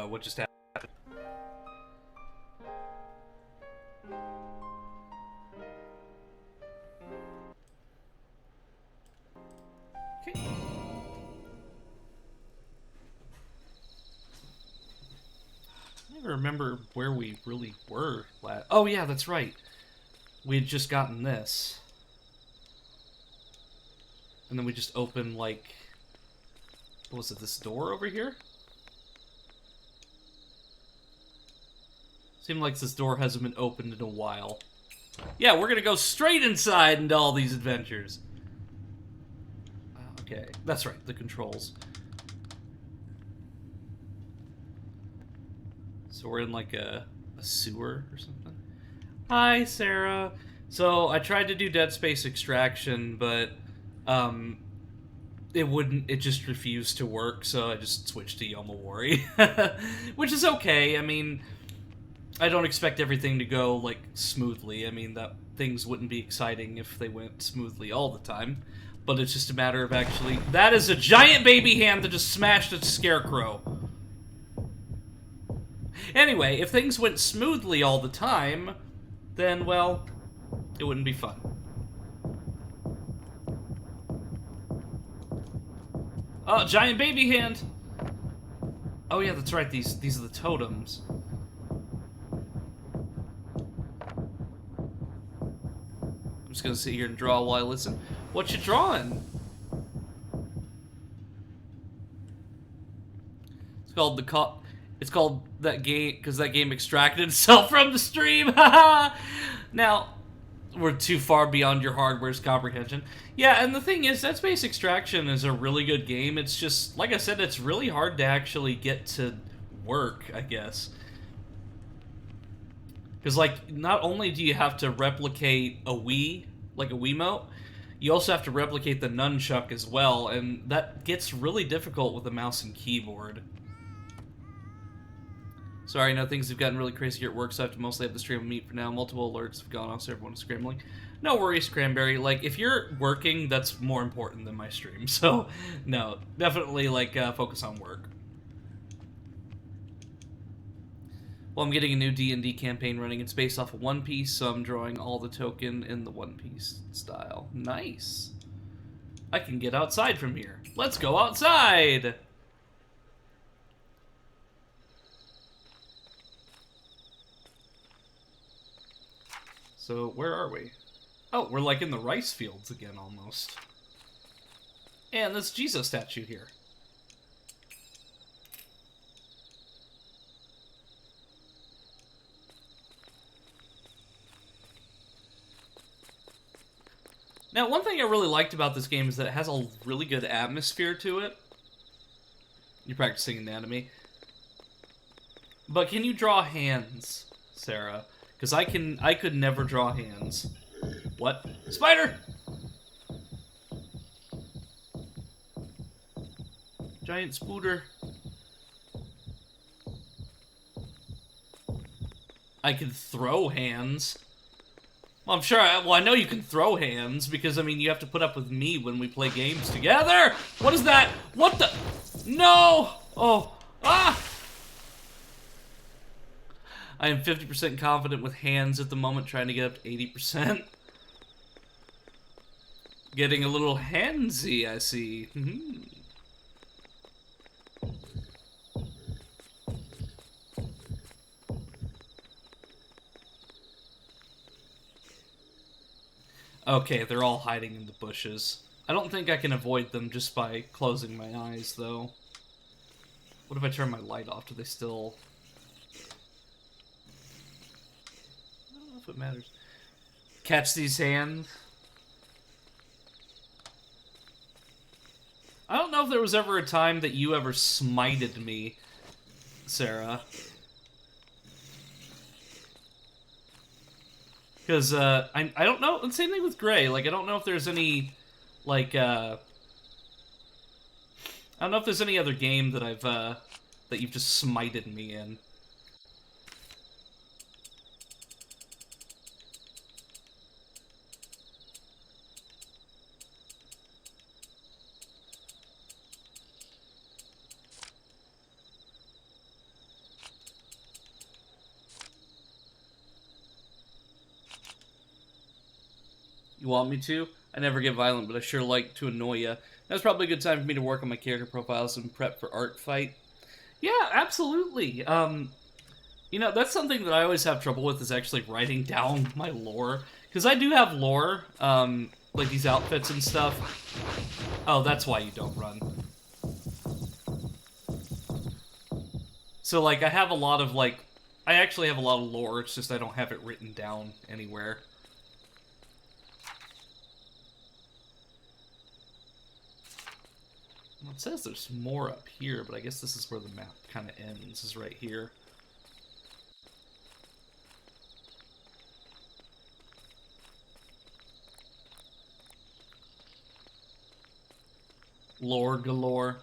what just happened. Okay. I never remember where we really were last. Oh yeah, that's right. We had just gotten this. And then we just opened, like... What was it, this door over here? Seemed like this door hasn't been opened in a while. Yeah, we're gonna go straight inside into all these adventures. Okay, that's right, the controls. So we're in like a sewer or something. Hi, Sarah. So I tried to do Dead Space Extraction, but it wouldn't. It just refused to work. So I just switched to Yomawari, which is okay. I mean, I don't expect everything to go like smoothly. I mean, that things wouldn't be exciting if they went smoothly all the time. But it's just a matter of actually. That is a giant baby hand that just smashed a scarecrow. Anyway, if things went smoothly all the time, then, well, it wouldn't be fun. Oh, giant baby hand! Oh yeah, that's right, these are the totems. I'm just gonna sit here and draw while I listen. What you drawing? It's called It's called that game because that game extracted itself from the stream. Now, we're too far beyond your hardware's comprehension. Yeah, and the thing is, Dead Space Extraction is a really good game. It's just, like I said, it's really hard to actually get to work, I guess. Because, like, not only do you have to replicate a Wii, like a Wiimote, you also have to replicate the nunchuck as well, and that gets really difficult with a mouse and keyboard. Sorry, I know things have gotten really crazy here at work, so I have to mostly have the stream on mute for now. Multiple alerts have gone off, so everyone is scrambling. No worries, Cranberry. Like, if you're working, that's more important than my stream. So, no, definitely, like, focus on work. Well, I'm getting a new D&D campaign running. It's based off of One Piece, so I'm drawing all the token in the One Piece style. Nice. I can get outside from here. Let's go outside! So, where are we? Oh, we're like in the rice fields again, almost. And this Jesus statue here. Now, one thing I really liked about this game is that it has a really good atmosphere to it. You're practicing anatomy. But can you draw hands, Sarah? Because I could never draw hands. What? Spider! Giant spooter. I can throw hands. Well, I'm sure, well, I know you can throw hands, because, I mean, you have to put up with me when we play games together! What is that? What the? No! Oh. Ah! I am 50% confident with hands at the moment, trying to get up to 80%. Getting a little handsy, I see. Okay, they're all hiding in the bushes. I don't think I can avoid them just by closing my eyes, though. What if I turn my light off? Do they still... I don't know if it matters. Catch these hands. I don't know if there was ever a time that you ever smited me, Sarah. Because, I don't know, the same thing with Gray, like, I don't know if there's any, like, I don't know if there's any other game that I've, that you've just smited me in. You want me to? I never get violent, but I sure like to annoy you. That's probably a good time for me to work on my character profiles and prep for art fight. Yeah, absolutely. That's something that I always have trouble with is actually writing down my lore. Because I do have lore, like these outfits and stuff. Oh, that's why you don't run. So, like, I have a lot of, like... I actually have a lot of lore, it's just I don't have it written down anywhere. Well, it says there's more up here, but I guess this is where the map kind of ends, is right here. Lore galore.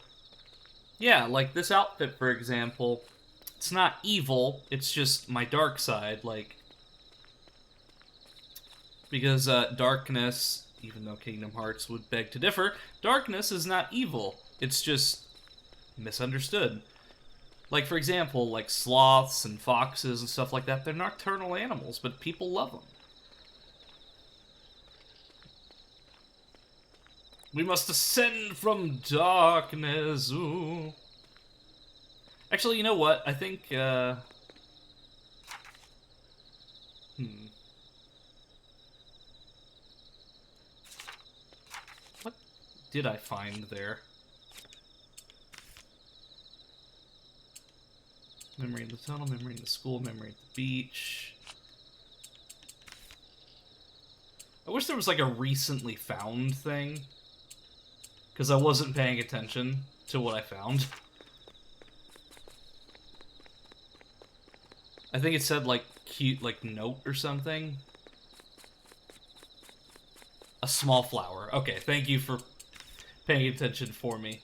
Yeah, like this outfit, for example, it's not evil, it's just my dark side, like... Because, darkness, even though Kingdom Hearts would beg to differ, darkness is not evil, it's just misunderstood. Like, for example, like sloths and foxes and stuff like that, they're nocturnal animals, but people love them. We must ascend from darkness, ooh. Actually, you know what? I think, What did I find there? Memory in the tunnel, memory in the school, memory at the beach. I wish there was like a recently found thing. Because I wasn't paying attention to what I found. I think it said like cute like note or something. A small flower. Okay, thank you for paying attention for me.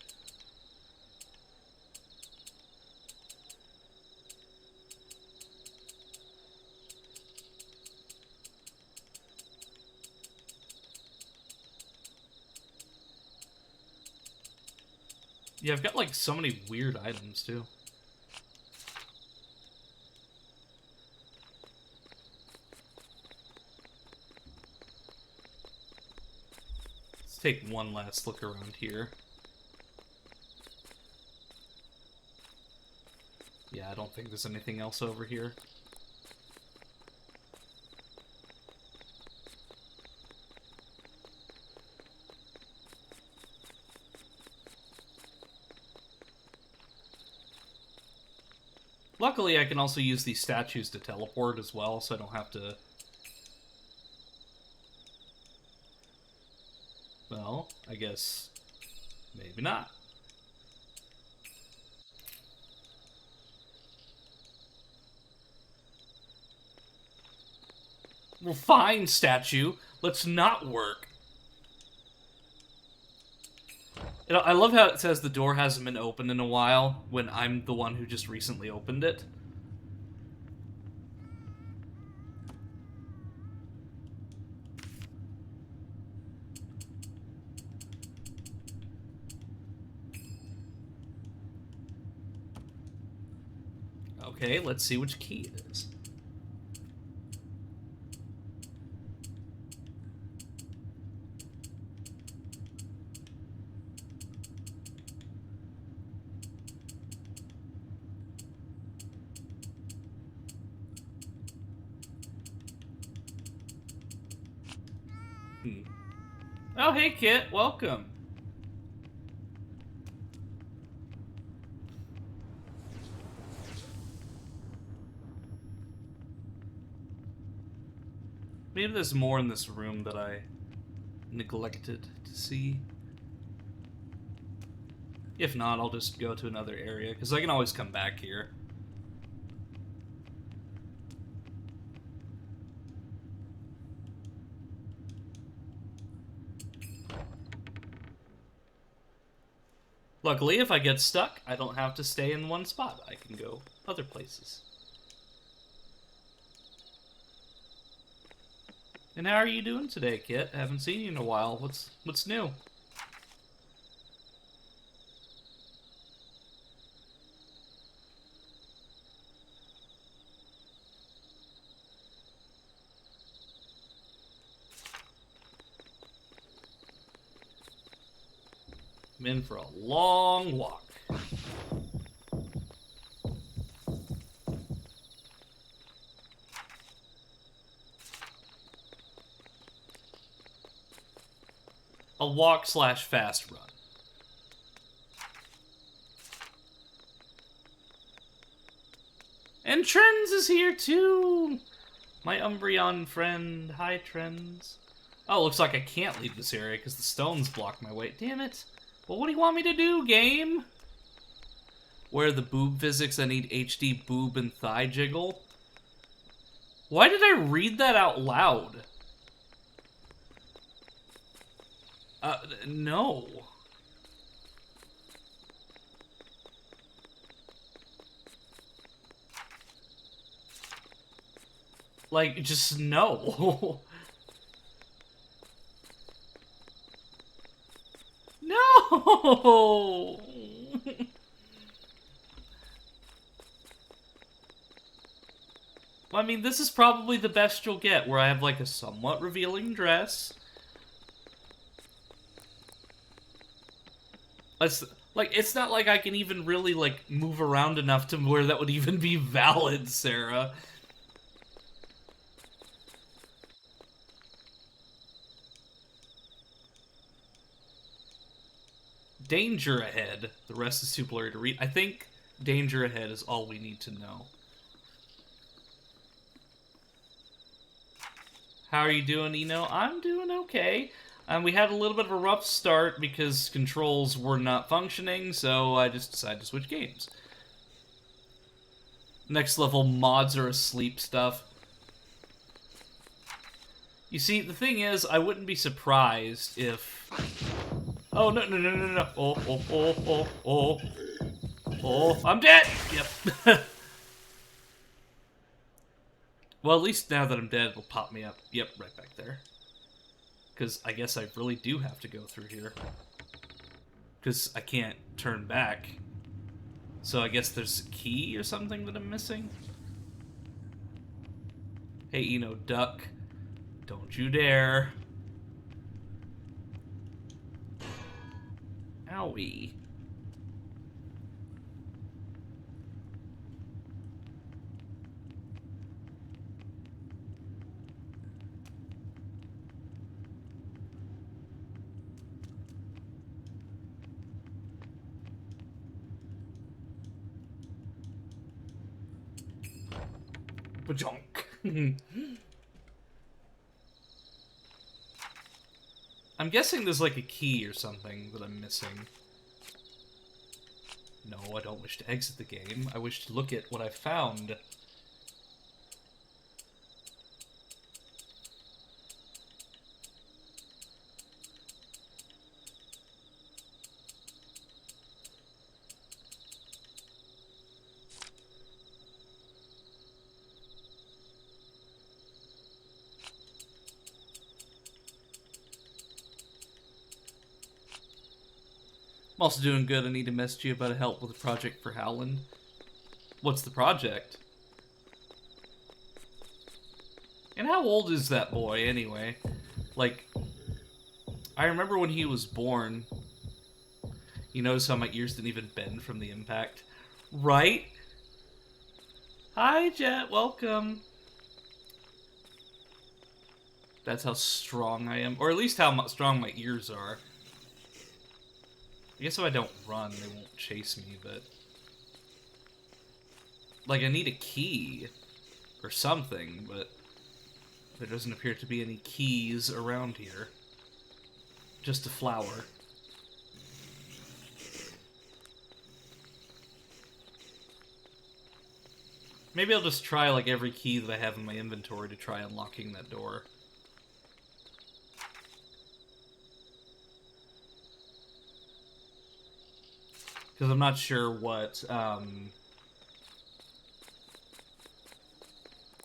Yeah, I've got like so many weird items too. Let's take one last look around here. Yeah, I don't think there's anything else over here. Luckily, I can also use these statues to teleport as well, so I don't have to... Well, I guess... maybe not. Well, fine, statue. Let's not work. I love how it says the door hasn't been opened in a while, when I'm the one who just recently opened it. Okay, let's see which key it is. Oh, hey, Kit. Welcome. Maybe there's more in this room that I neglected to see. If not, I'll just go to another area, because I can always come back here. Luckily, if I get stuck, I don't have to stay in one spot. I can go other places. And how are you doing today, Kit? I haven't seen you in a while. What's new? I'm in for a long walk. A walk slash fast run. And Trends is here too! My Umbreon friend. Hi, Trends. Oh, looks like I can't leave this area because the stones block my way. Damn it. Well, what do you want me to do, game? Where are the boob physics? I need HD boob and thigh jiggle. Why did I read that out loud? No. Like, just no. No! I mean, this is probably the best you'll get, where I have, like, a somewhat revealing dress. It's not like I can even really, like, move around enough to where that would even be valid, Sarah. Danger ahead. The rest is too blurry to read. I think danger ahead is all we need to know. How are you doing, Eno? I'm doing okay. We had a little bit of a rough start because controls were not functioning, so I just decided to switch games. Next level mods are asleep stuff. You see, the thing is, I wouldn't be surprised if... Oh, no, no, no, no, no. Oh, I'm dead! Yep. Well, at least now that I'm dead, it'll pop me up. Yep, right back there. Because I guess I really do have to go through here. Because I can't turn back. So I guess there's a key or something that I'm missing? Hey, Eno, duck. Don't you dare. Owie. Bajonk. I'm guessing there's like a key or something that I'm missing. No, I don't wish to exit the game. I wish to look at what I found. I'm also doing good. I need to message you about help with a project for Howland. What's the project? And how old is that boy, anyway? Like, I remember when he was born. You notice how my ears didn't even bend from the impact? Right? Hi, Jet. Welcome. That's how strong I am. Or at least how strong my ears are. I guess if I don't run, they won't chase me, but... Like, I need a key. Or something, but... There doesn't appear to be any keys around here. Just a flower. Maybe I'll just try, like, every key that I have in my inventory to try unlocking that door. Because I'm not sure what,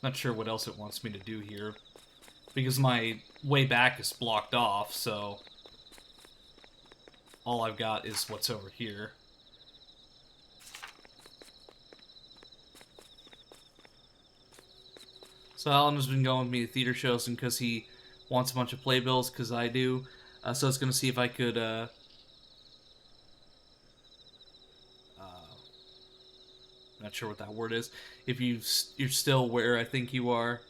not sure what else it wants me to do here. Because my way back is blocked off, so... All I've got is what's over here. So Alan has been going with me to theater shows, and because he wants a bunch of playbills, because I do. So I was going to see if I could, Not sure what that word is. If you're still where I think you are.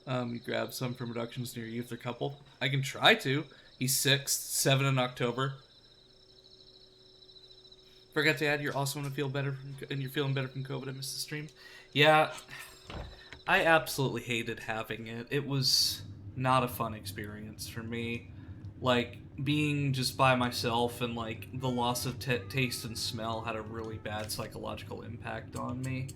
You grab some from reductions near you if they're coupled. I can try to. He's 6, 7 in October. Forgot to add, you're also going to feel better, and you're feeling better from COVID. I missed the stream. Yeah, I absolutely hated having it. It was not a fun experience for me. Like, being just by myself and, like, the loss of taste and smell had a really bad psychological impact on me.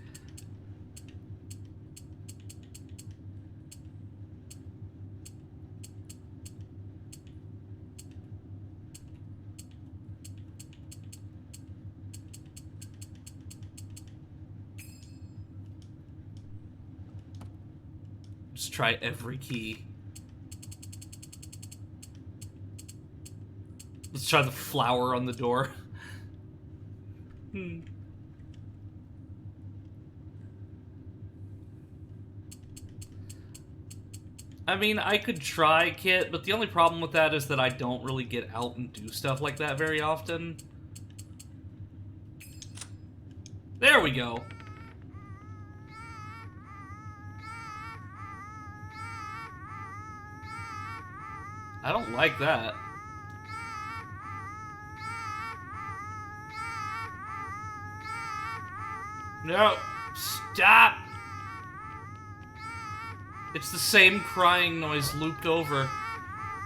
Just try every key. Let's try the flower on the door. I mean, I could try, Kit, but the only problem with that is that I don't really get out and do stuff like that very often. There we go. I don't like that. No, stop! It's the same crying noise looped over.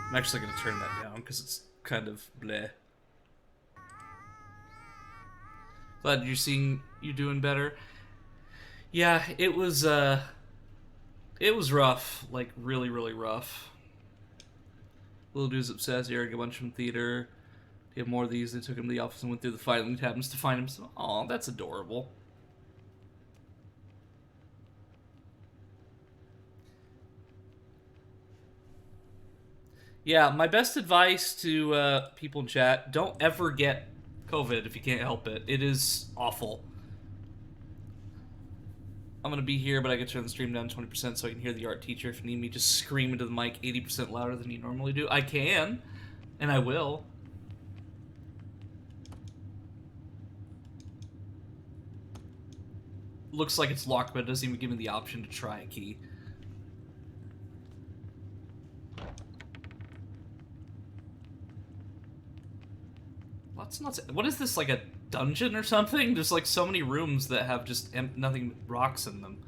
I'm actually gonna turn that down because it's kind of bleh. Glad you're seeing you doing better. Yeah, it was rough. Like, really, really rough. Little dude's obsessed. Eric, a bunch from theater. He had more of these. They took him to the office and went through the filing cabinets to find him. So, aw, that's adorable. Yeah, my best advice to people in chat, don't ever get COVID if you can't help it. It is awful. I'm going to be here, but I can turn the stream down 20% so I can hear the art teacher. If you need me, just scream into the mic 80% louder than you normally do. I can, and I will. Looks like it's locked, but it doesn't even give me the option to try a key. What is this, like a dungeon or something? There's like so many rooms that have just nothing but rocks in them.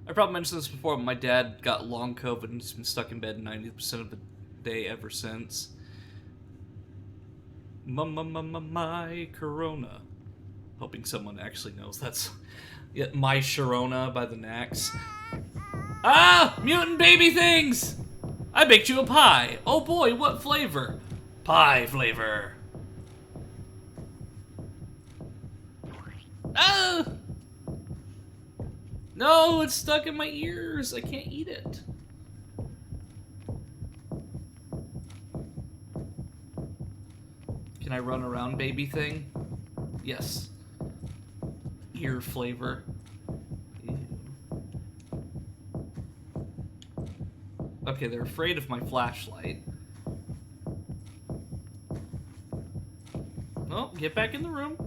I probably mentioned this before, but my dad got long COVID and he's been stuck in bed 90% of the day ever since. My Corona. Hoping someone actually knows that's My Sharona by the Nax. Ah! Mutant baby things! I baked you a pie. Oh boy, what flavor? Pie flavor. Ah! No, it's stuck in my ears. I can't eat it. Can I run around, baby thing? Yes. Ear flavor. Ew. Okay, they're afraid of my flashlight. Oh, get back in the room.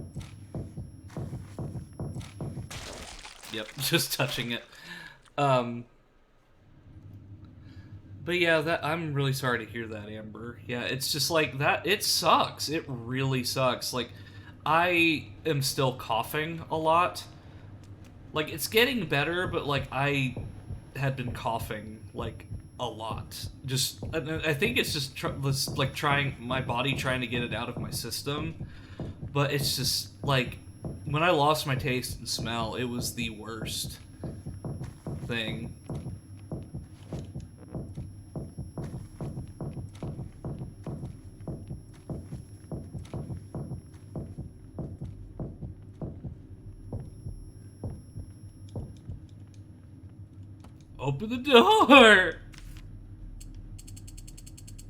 Yep, just touching it. But yeah, I'm really sorry to hear that, Amber. Yeah, it's just like that. It sucks. It really sucks. Like, I am still coughing a lot. Like, it's getting better, but like I had been coughing like a lot. Just, I think it's just like my body trying to get it out of my system. But it's just like when I lost my taste and smell, it was the worst thing. Open the door!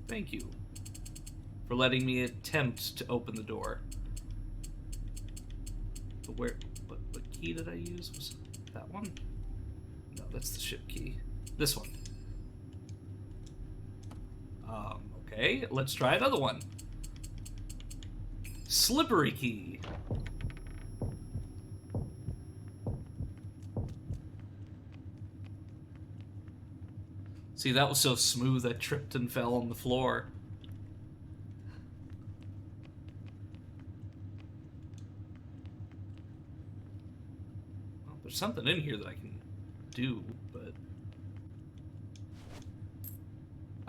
Thank you for letting me attempt to open the door. But what key did I use? Was that one? No, that's the ship key. This one. Okay, let's try another one. Slippery key. See, that was so smooth I tripped and fell on the floor. Well, there's something in here that I can do, but...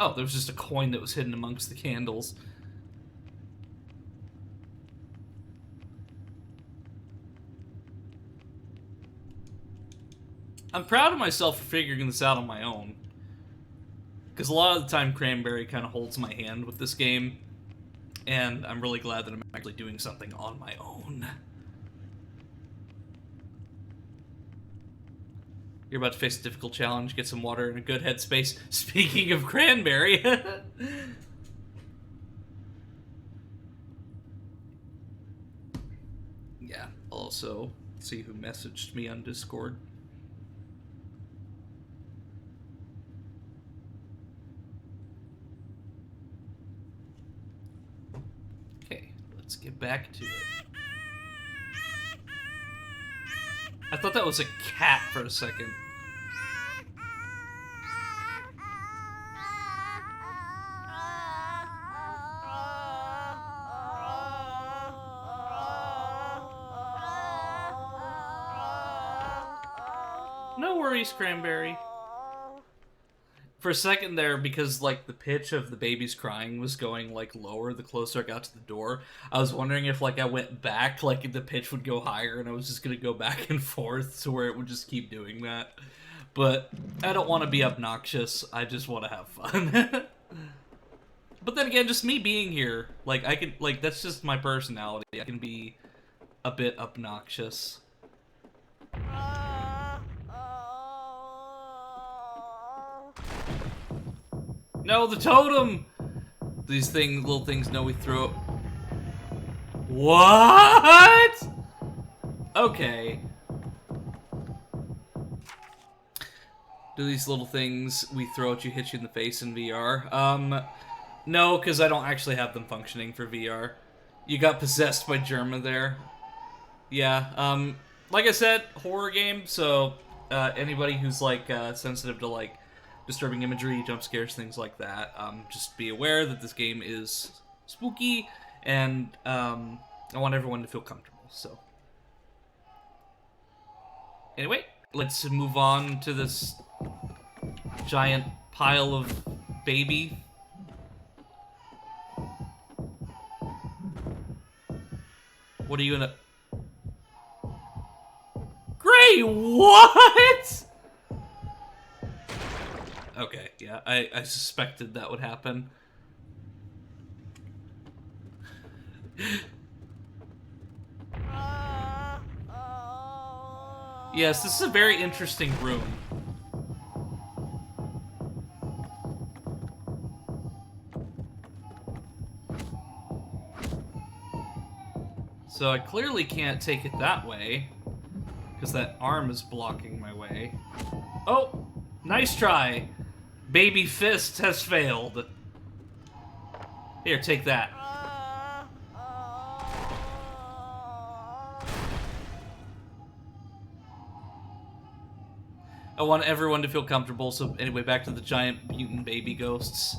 Oh, there was just a coin that was hidden amongst the candles. I'm proud of myself for figuring this out on my own. Because a lot of the time, Cranberry kind of holds my hand with this game. And I'm really glad that I'm actually doing something on my own. You're about to face a difficult challenge, get some water and a good headspace. Speaking of Cranberry. Yeah, I'll also see who messaged me on Discord. Okay, let's get back to it. I thought that was a cat for a second. No worries, Cranberry. For a second there, because, like, the pitch of the baby's crying was going, like, lower the closer I got to the door, I was wondering if, like, I went back, like, the pitch would go higher, and I was just gonna go back and forth to where it would just keep doing that. But I don't want to be obnoxious, I just want to have fun. But then again, just me being here, like, I can, like, that's just my personality. I can be a bit obnoxious. No, the totem! These little things know we throw it. What? Okay. Do these little things we throw at you hit you in the face in VR? No, because I don't actually have them functioning for VR. You got possessed by Germa there. Yeah, like I said, horror game, so anybody who's, like, sensitive to, like, disturbing imagery, jump scares, things like that, just be aware that this game is spooky, and I want everyone to feel comfortable, so. Anyway, let's move on to this giant pile of baby. What are you in a... Gray, what? Okay, yeah, I suspected that would happen. Yes, this is a very interesting room. So I clearly can't take it that way, because that arm is blocking my way. Oh, nice try. Baby fist has failed. Here, take that. I want everyone to feel comfortable, so anyway, back to the giant mutant baby ghosts.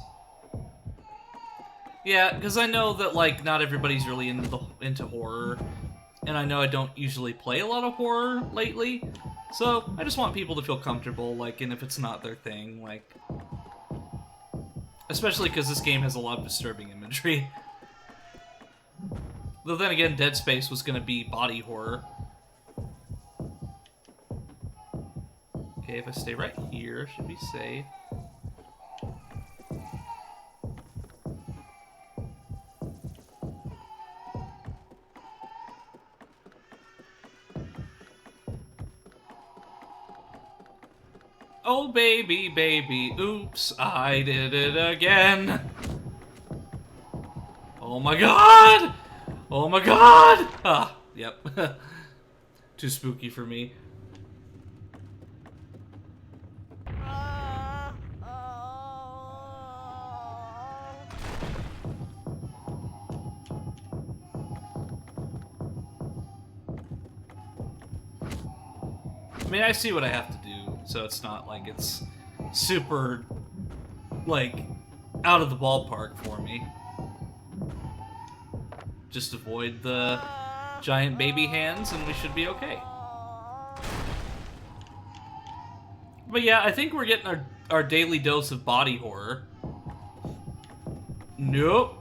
Yeah, because I know that, like, not everybody's really into horror, and I know I don't usually play a lot of horror lately, so I just want people to feel comfortable, like, and if it's not their thing, like... Especially because this game has a lot of disturbing imagery. Though then again, Dead Space was gonna be body horror. Okay, if I stay right here, should be safe. Oh, baby, baby, oops, I did it again. Oh my god! Oh my god! Ah, yep. Too spooky for me. mean, I see what I have to do, so it's not like it's super, like, out of the ballpark for me. Just avoid the giant baby hands and we should be okay. But yeah, I think we're getting our daily dose of body horror. Nope.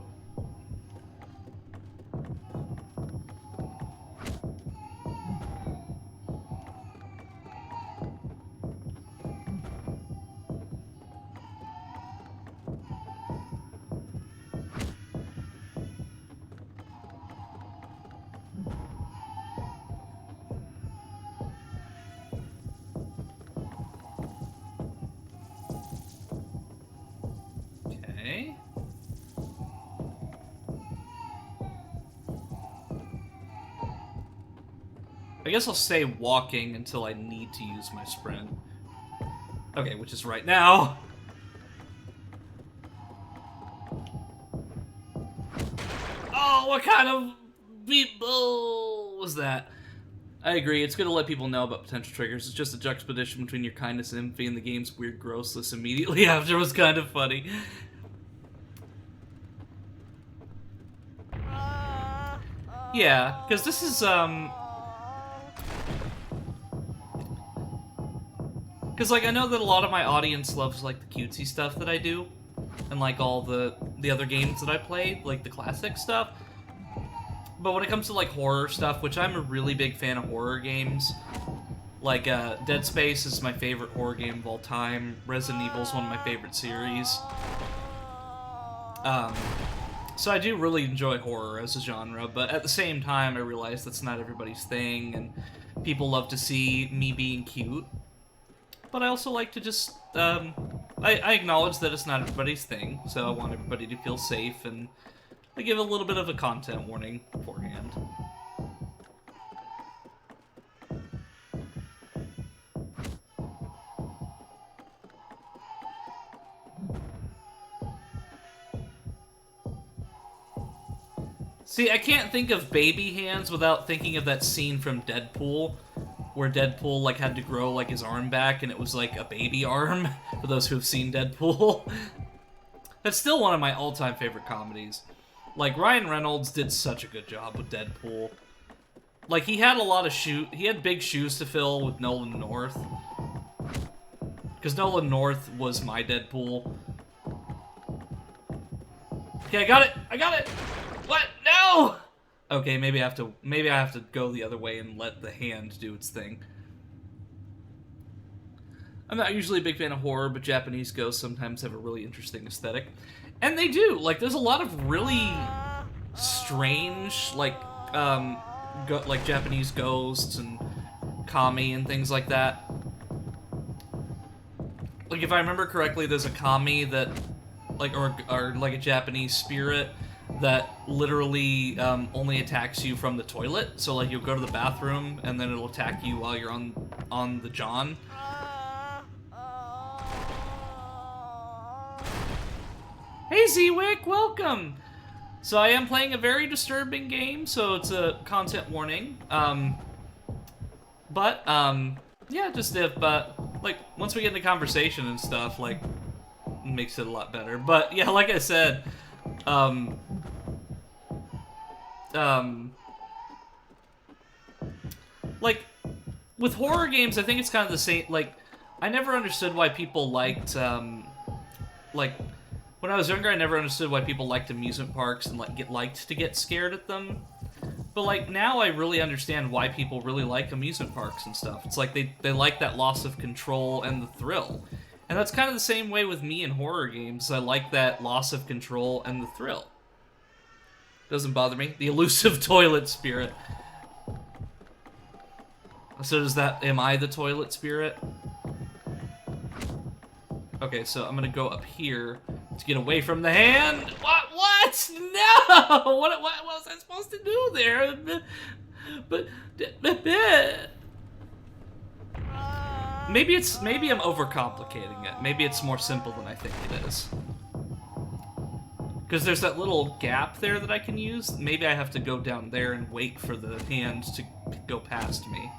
Okay. I guess I'll stay walking until I need to use my sprint. Okay, which is right now. Oh, what kind of people was that? I agree, it's good to let people know about potential triggers. It's just a juxtaposition between your kindness and empathy and the game's weird grossness immediately after was kind of funny. Yeah, because this is, because, like, I know that a lot of my audience loves, like, the cutesy stuff that I do, and, like, all the other games that I play, like, the classic stuff. But when it comes to, like, horror stuff, which I'm a really big fan of horror games, like, Dead Space is my favorite horror game of all time, Resident Evil is one of my favorite series. So I do really enjoy horror as a genre, but at the same time, I realize that's not everybody's thing, and people love to see me being cute. But I also like to just, I acknowledge that it's not everybody's thing, so I want everybody to feel safe, and I give a little bit of a content warning beforehand. See, I can't think of baby hands without thinking of that scene from Deadpool, where Deadpool, like, had to grow, like, his arm back, and it was, like, a baby arm, for those who have seen Deadpool. That's still one of my all-time favorite comedies. Like, Ryan Reynolds did such a good job with Deadpool. Like, he had a lot of he had big shoes to fill with Nolan North. Because Nolan North was my Deadpool. Okay, I got it! I got it! What? No! Okay, maybe I have to go the other way and let the hand do its thing. I'm not usually a big fan of horror, but Japanese ghosts sometimes have a really interesting aesthetic. And they do! Like, there's a lot of really strange, like Japanese ghosts and kami and things like that. Like, if I remember correctly, there's a kami that, like, or like a Japanese spirit that literally only attacks you from the toilet. So, like, you'll go to the bathroom, and then it'll attack you while you're on the john. Hey, Zwick, welcome! So I am playing a very disturbing game, so it's a content warning. Yeah, just if, like, once we get into conversation and stuff, like, it makes it a lot better. But, yeah, like I said, like, with horror games, I think it's kind of the same, like, I never understood why people liked, like, when I was younger, I never understood why people liked amusement parks and, like, liked to get scared at them. But, like, now I really understand why people really like amusement parks and stuff. It's like they like that loss of control and the thrill. And that's kind of the same way with me in horror games. I like that loss of control and the thrill. Doesn't bother me. The elusive toilet spirit. So does that... Am I the toilet spirit? Okay, so I'm gonna go up here to get away from the hand. What? No! What was I supposed to do there? Maybe I'm overcomplicating it. Maybe it's more simple than I think it is. Because there's that little gap there that I can use. Maybe I have to go down there and wait for the hand to go past me.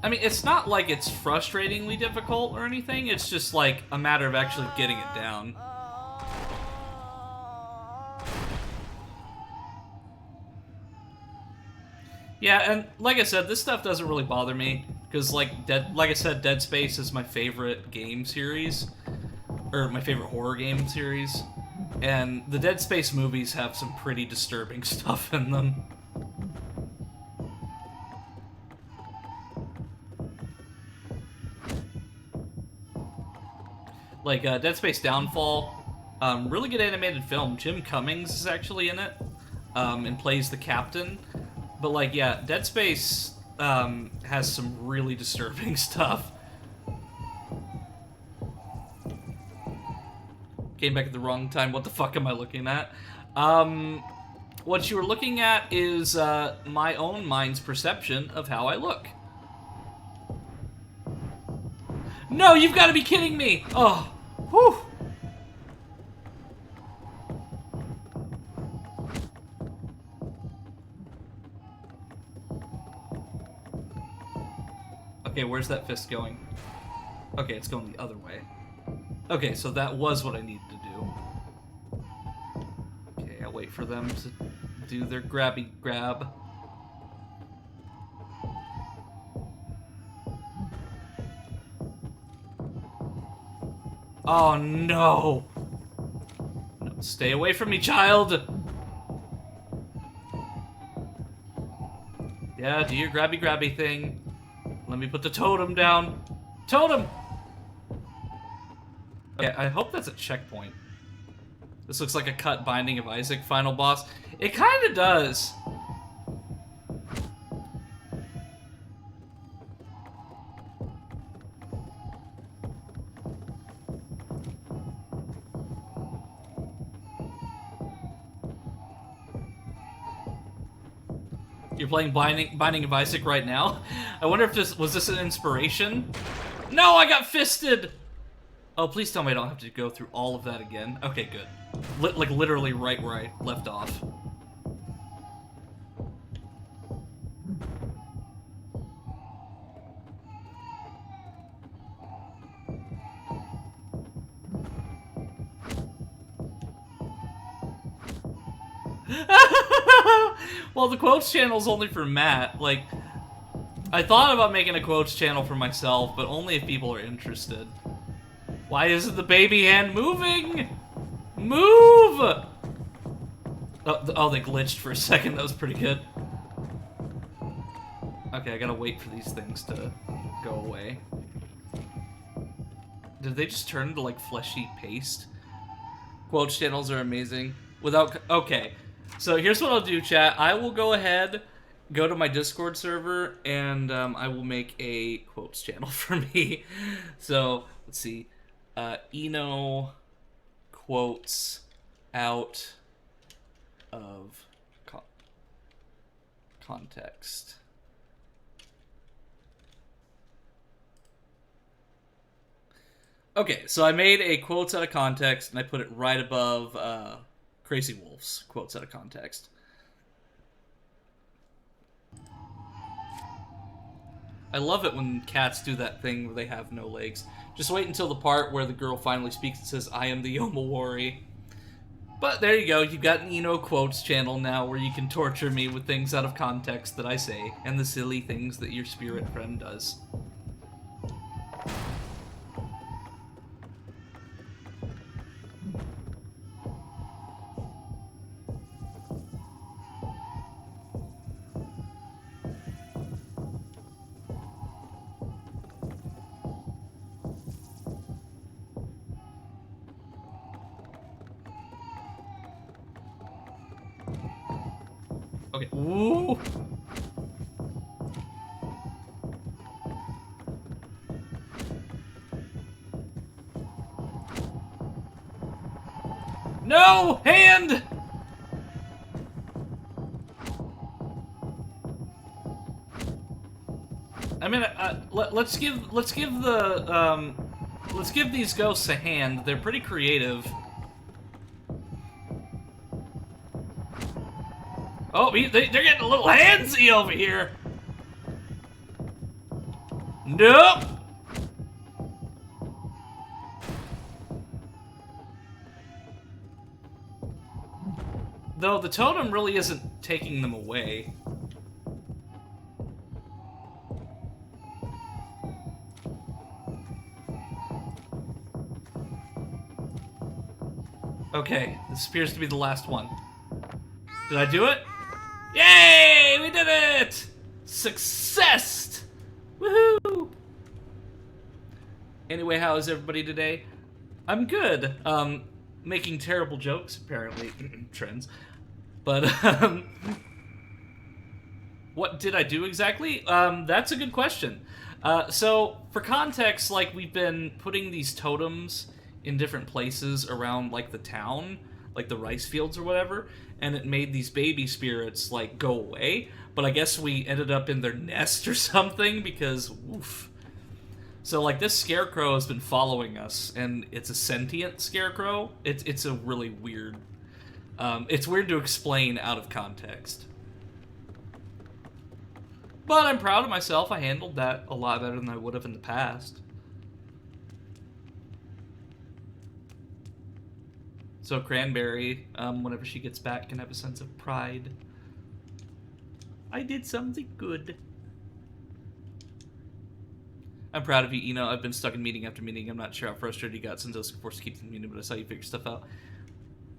I mean, it's not like it's frustratingly difficult or anything, it's just like a matter of actually getting it down. Yeah, and like I said, this stuff doesn't really bother me, because like I said, Dead Space is my favorite game series, or my favorite horror game series, and the Dead Space movies have some pretty disturbing stuff in them. Like, Dead Space Downfall, really good animated film. Jim Cummings is actually in it, and plays the captain. But, like, yeah, Dead Space has some really disturbing stuff. Came back at the wrong time. What the fuck am I looking at? What you were looking at is my own mind's perception of how I look. No, you've got to be kidding me! Oh, whew. Okay, where's that fist going? Okay, it's going the other way. Okay, so that was what I needed to do. Okay, I'll wait for them to do their grabby grab. Oh no! No, stay away from me, child! Yeah, do your grabby grabby thing. Let me put the totem down. Totem! Okay, I hope that's a checkpoint. This looks like a cut Binding of Isaac final boss. It kinda does. You're playing Binding of Isaac right now? I wonder if this was an inspiration? No, I got fisted! Oh, please tell me I don't have to go through all of that again. Okay, good. Like, literally right where I left off. Well, the quotes channel's only for Matt. Like, I thought about making a quotes channel for myself, but only if people are interested. Why isn't the baby hand moving? Move! Oh, they glitched for a second. That was pretty good. Okay, I gotta wait for these things to go away. Did they just turn into, like, fleshy paste? Quotes channels are amazing. Okay. So here's what I'll do, chat. I will go ahead, go to my Discord server, and I will make a quotes channel for me. So, let's see. Eno quotes out of context. Okay, so I made a quotes out of context, and I put it right above Crazy Wolf's quotes out of context. I love it when cats do that thing where they have no legs. Just wait until the part where the girl finally speaks and says, "I am the Omawari." But there you go, you've got an Eno quotes channel now where you can torture me with things out of context that I say, and the silly things that your spirit friend does. Okay. Ooh. No! Hand! I mean, let's give these ghosts a hand. They're pretty creative. Oh, they're getting a little handsy over here. Nope! Though the totem really isn't taking them away. Okay, this appears to be the last one. Did I do it? Yay! We did it! Success! Woohoo! Anyway, how is everybody today? I'm good. Making terrible jokes, apparently. Trends. But, what did I do exactly? That's a good question. So, for context, like, we've been putting these totems in different places around, like, the town, like the rice fields or whatever, and it made these baby spirits, like, go away, but I guess we ended up in their nest or something, because, oof. So, like, this scarecrow has been following us, and it's a sentient scarecrow. It's a really weird... it's weird to explain out of context. But I'm proud of myself. I handled that a lot better than I would have in the past. So Cranberry, whenever she gets back, can have a sense of pride. I did something good. I'm proud of you, Eno. I've been stuck in meeting after meeting. I'm not sure how frustrated you got since I was forced to keep the meeting, but I saw you figure stuff out.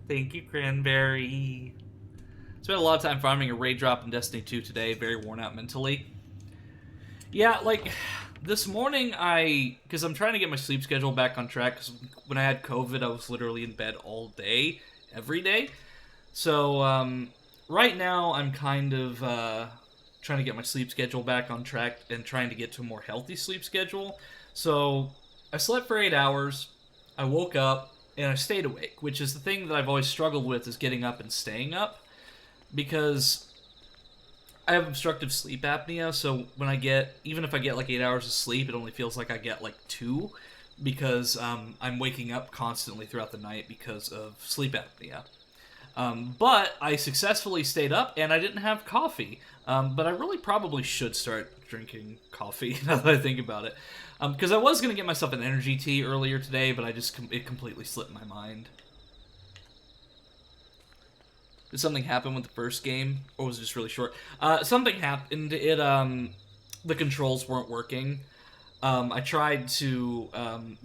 Thank you, Cranberry. Spent a lot of time farming a raid drop in Destiny 2 today. Very worn out mentally. Yeah, like, this morning because I'm trying to get my sleep schedule back on track, because when I had COVID, I was literally in bed all day, every day. So, right now, I'm kind of, trying to get my sleep schedule back on track and trying to get to a more healthy sleep schedule. So, I slept for 8 hours, I woke up, and I stayed awake, which is the thing that I've always struggled with, is getting up and staying up, because I have obstructive sleep apnea, so when even if I get like 8 hours of sleep, it only feels like I get like 2, because I'm waking up constantly throughout the night because of sleep apnea. But I successfully stayed up, and I didn't have coffee. But I really probably should start drinking coffee, now that I think about it. Because I was going to get myself an energy tea earlier today, but it completely slipped my mind. Did something happen with the first game, or was it just really short? Something happened. The controls weren't working. I tried to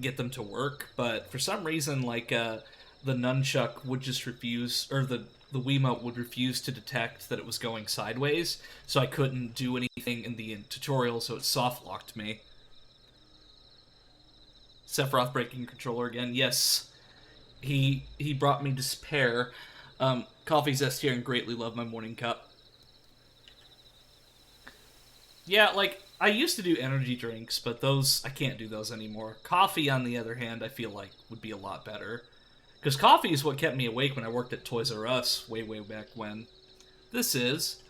get them to work, but for some reason, like, the nunchuck would just refuse, or the Wiimote would refuse to detect that it was going sideways, so I couldn't do anything in the tutorial, so it soft-locked me. Sephiroth breaking controller again. Yes, he brought me despair. Coffee's S tier and greatly love my morning cup. Yeah, like, I used to do energy drinks, but I can't do those anymore. Coffee, on the other hand, I feel like would be a lot better. Because coffee is what kept me awake when I worked at Toys R Us way, way back when. This is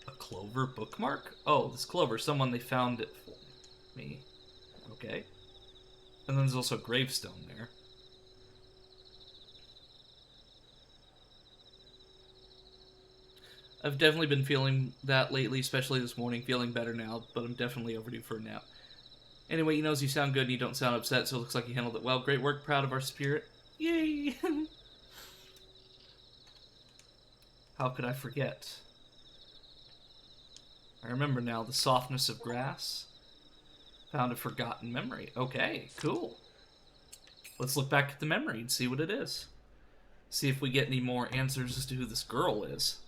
a Clover bookmark? Oh, this Clover, someone, they found it for me. Okay. And then there's also a gravestone there. I've definitely been feeling that lately, especially this morning, feeling better now, but I'm definitely overdue for a nap. Anyway, you sound good and you don't sound upset, so it looks like you handled it well. Great work, proud of our spirit. Yay! How could I forget? I remember now, the softness of grass. Found a forgotten memory. Okay, cool. Let's look back at the memory and see what it is. See if we get any more answers as to who this girl is.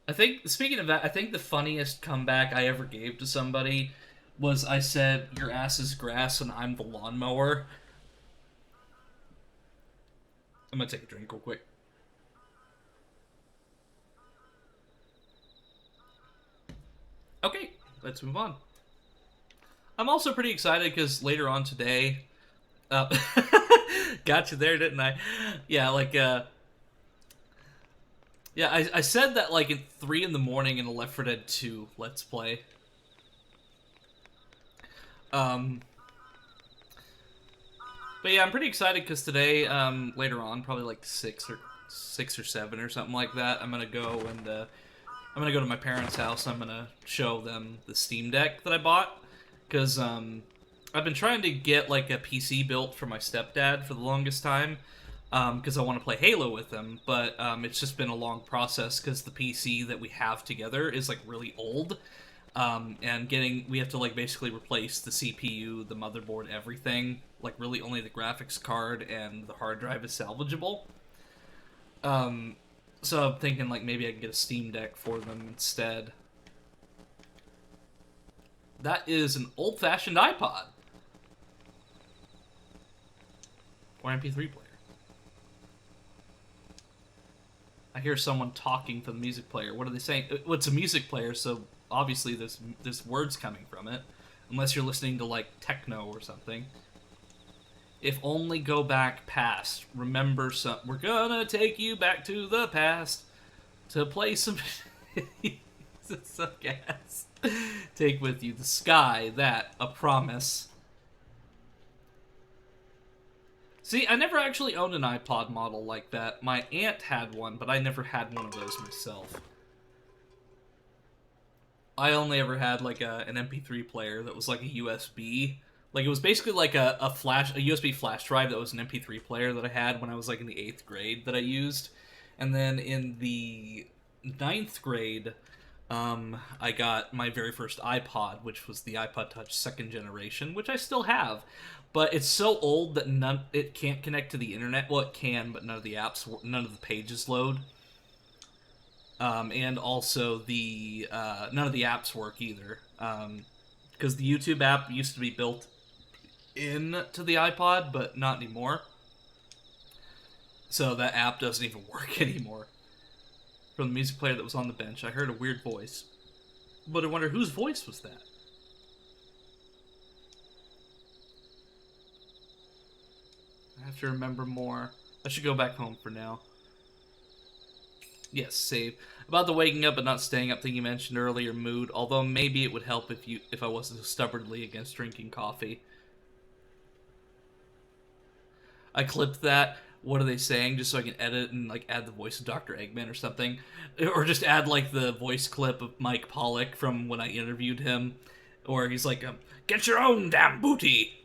I think, speaking of that, I think the funniest comeback I ever gave to somebody was I said, your ass is grass and I'm the lawnmower. I'm gonna take a drink real quick. Okay, let's move on. I'm also pretty excited because later on today... got you there, didn't I? Yeah, like, yeah, I said that, like, at 3 in the morning in a Left 4 Dead 2 Let's Play. But yeah, I'm pretty excited because today, later on, probably like 6 or 7 or something like that, I'm gonna go and I'm gonna go to my parents' house. I'm gonna show them the Steam Deck that I bought, because I've been trying to get like a PC built for my stepdad for the longest time, because I want to play Halo with him. But it's just been a long process because the PC that we have together is like really old, and we have to like basically replace the CPU, the motherboard, everything. Like really only the graphics card and the hard drive is salvageable. So I'm thinking like maybe I can get a Steam Deck for them instead. That is an old-fashioned iPod. Or MP3 player. I hear someone talking from the music player. What are they saying? Well, it's a music player, so obviously there's words coming from it. Unless you're listening to like techno or something. If only go back past. Remember some. We're gonna take you back to the past to play some. Some gas. Take with you the sky, that a promise. See, I never actually owned an iPod model like that. My aunt had one, but I never had one of those myself. I only ever had like an MP3 player that was like a USB. Like it was basically like a USB flash drive that was an MP3 player that I had when I was like in the 8th grade that I used. And then in the 9th grade, I got my very first iPod, which was the iPod Touch 2nd generation, which I still have. But it's so old that it can't connect to the internet. Well, it can, but none of the pages load. And also none of the apps work either. Because the YouTube app used to be built into the iPod, but not anymore. So that app doesn't even work anymore. From the music player that was on the bench, I heard a weird voice. But I wonder whose voice was that? I have to remember more. I should go back home for now. Yes, save. About the waking up but not staying up thing you mentioned earlier, mood. Although maybe it would help if I wasn't so stubbornly against drinking coffee. I clipped that. What are they saying? Just so I can edit and like add the voice of Dr. Eggman or something, or just add like the voice clip of Mike Pollock from when I interviewed him, or he's like, "Get your own damn booty."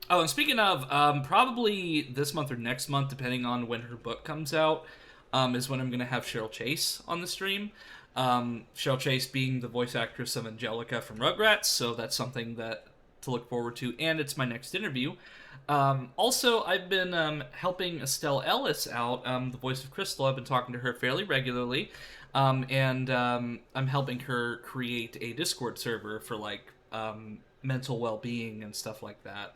Oh, and speaking of, probably this month or next month, depending on when her book comes out, is when I'm gonna have Cheryl Chase on the stream. Cheryl Chase being the voice actress of Angelica from Rugrats, so that's something to look forward to, and it's my next interview. Also, I've been helping Estelle Ellis out, the voice of Crystal. I've been talking to her fairly regularly, and I'm helping her create a Discord server for like mental well-being and stuff like that.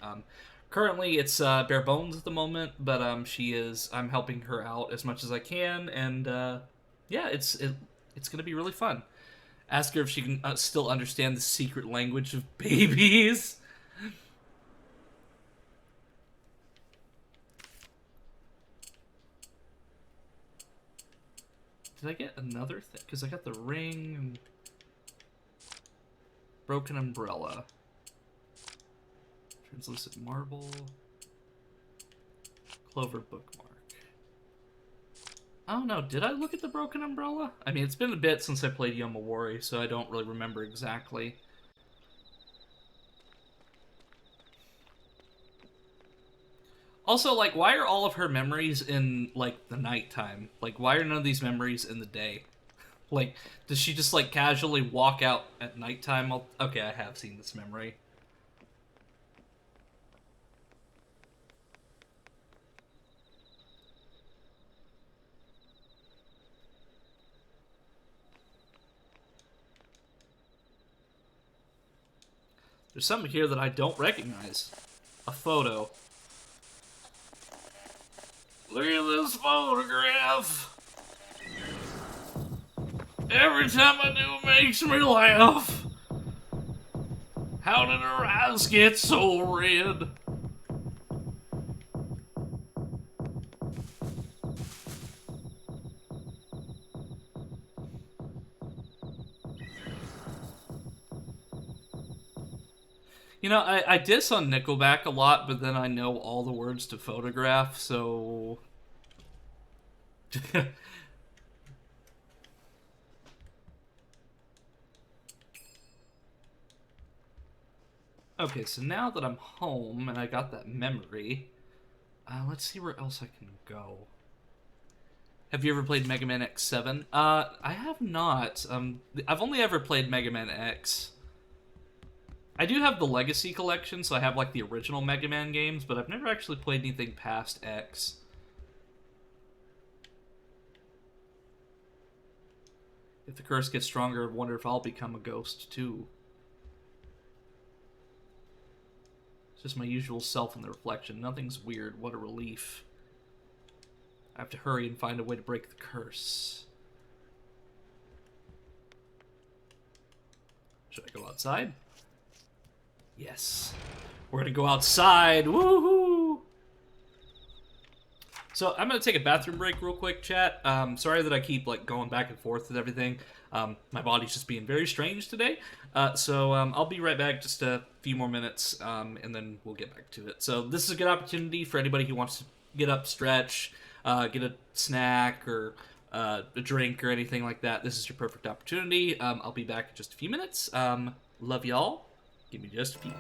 Currently, it's bare bones at the moment, but I'm helping her out as much as I can, and yeah, it's gonna be really fun. Ask her if she can still understand the secret language of babies. Did I get another thing? Because I got the ring and broken umbrella. Translucent marble. Clover bookmark. Oh no, did I look at the broken umbrella? I mean, it's been a bit since I played Yomawari, so I don't really remember exactly. Also, like, why are all of her memories in, like, the nighttime? Like, why are none of these memories in the day? Like, does she just, like, casually walk out at nighttime? Okay, I have seen this memory. There's something here that I don't recognize. A photo. Look at this photograph. Every time I do, it makes me laugh. How did her eyes get so red? You know, I diss on Nickelback a lot, but then I know all the words to Photograph, so... Okay, so now that I'm home and I got that memory, let's see where else I can go. Have you ever played Mega Man X7? I have not. I've only ever played Mega Man X. I do have the Legacy Collection, so I have like the original Mega Man games, but I've never actually played anything past X. If the curse gets stronger, I wonder if I'll become a ghost too. It's just my usual self in the reflection. Nothing's weird. What a relief. I have to hurry and find a way to break the curse. Should I go outside? Yes. We're gonna go outside. Woohoo! So I'm gonna take a bathroom break real quick, chat. Sorry that I keep like going back and forth with everything. My body's just being very strange today. So I'll be right back, just a few more minutes, and then we'll get back to it. So this is a good opportunity for anybody who wants to get up, stretch, get a snack or a drink or anything like that. This is your perfect opportunity. I'll be back in just a few minutes. Love y'all. Give me just a few.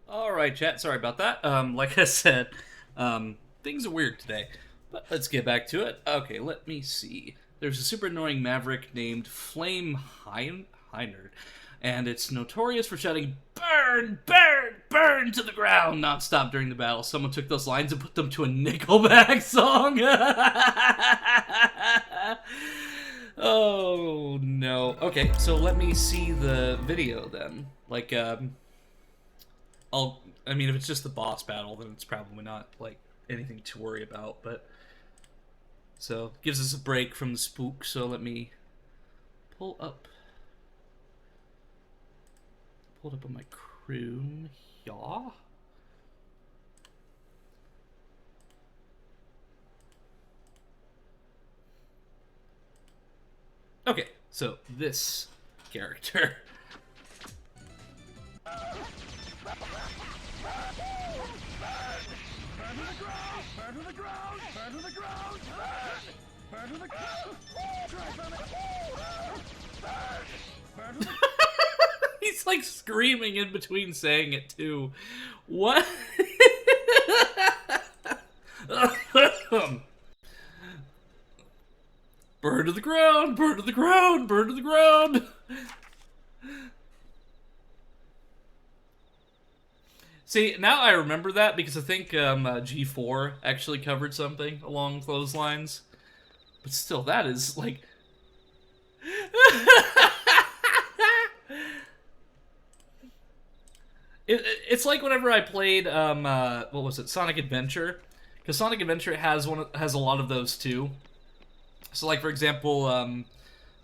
All right, chat. Sorry about that. Like I said, things are weird today, but let's get back to it. Okay, let me see. There's a super annoying maverick named Flame Heinerd, and it's notorious for shouting "Burn, burn, burn" to the ground nonstop during the battle. Someone took those lines and put them to a Nickelback song. Oh no. Okay, so let me see the video then. Like, I mean, if it's just the boss battle, then it's probably not, like, anything to worry about, but... So, gives us a break from the spook, so let me pull up... Pull it up on my Chrome, yeah? Okay, so this character... He's like screaming in between saying it too. What? Burn to the ground, burn to the ground, burn to the ground. See, now I remember that because I think G4 actually covered something along those lines. But still, that is, like... it's like whenever I played, what was it, Sonic Adventure? Because Sonic Adventure has a lot of those, too. So, like, for example, I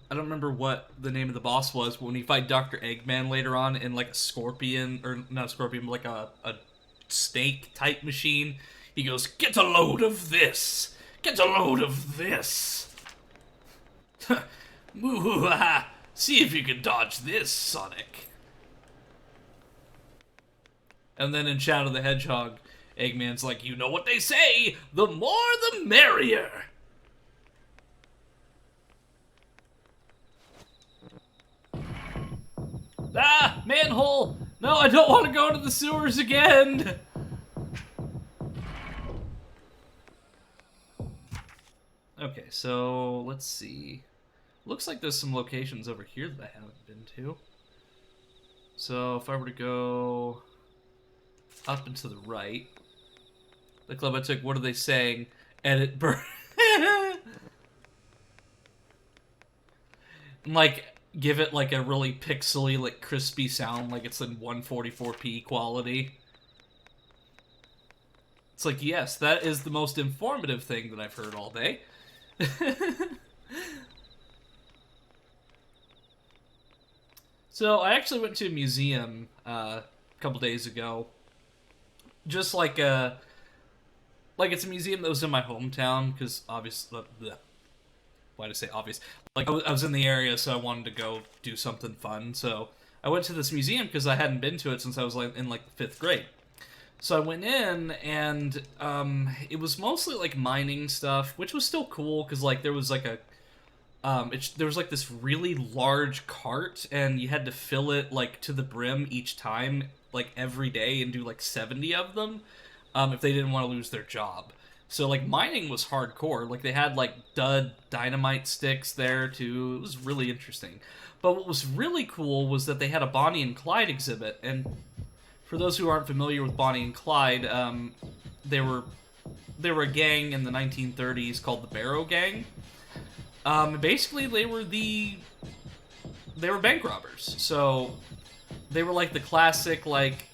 don't remember what the name of the boss was, but when you fight Dr. Eggman later on in, like, a scorpion, or not a scorpion, but like a snake-type machine, he goes, "Get a load of this! Get a load of this!" Moo-hoo-ha! See if you can dodge this, Sonic. And then in Shadow the Hedgehog, Eggman's like, "You know what they say, the more the merrier!" Ah! Manhole! No, I don't want to go to the sewers again! Okay, so let's see. Looks like there's some locations over here that I haven't been to. So if I were to go up and to the right, the club I took, what are they saying? Edit burn. Like, give it like a really pixely, like crispy sound, like it's in 144p quality. It's like, yes, that is the most informative thing that I've heard all day. So I actually went to a museum a couple days ago. Just like it's a museum that was in my hometown, because obviously, why did I say obvious? Like, I was in the area, so I wanted to go do something fun. So I went to this museum because I hadn't been to it since I was like in like 5th grade. So I went in, and it was mostly like mining stuff, which was still cool because like there was like a there was like this really large cart, and you had to fill it like to the brim each time, like every day, and do like 70 of them if they didn't want to lose their job. So like mining was hardcore. Like they had like dud dynamite sticks there too. It was really interesting. But what was really cool was that they had a Bonnie and Clyde exhibit, and for those who aren't familiar with Bonnie and Clyde, they were a gang in the 1930s called the Barrow Gang. Basically, they were bank robbers. So they were like the classic like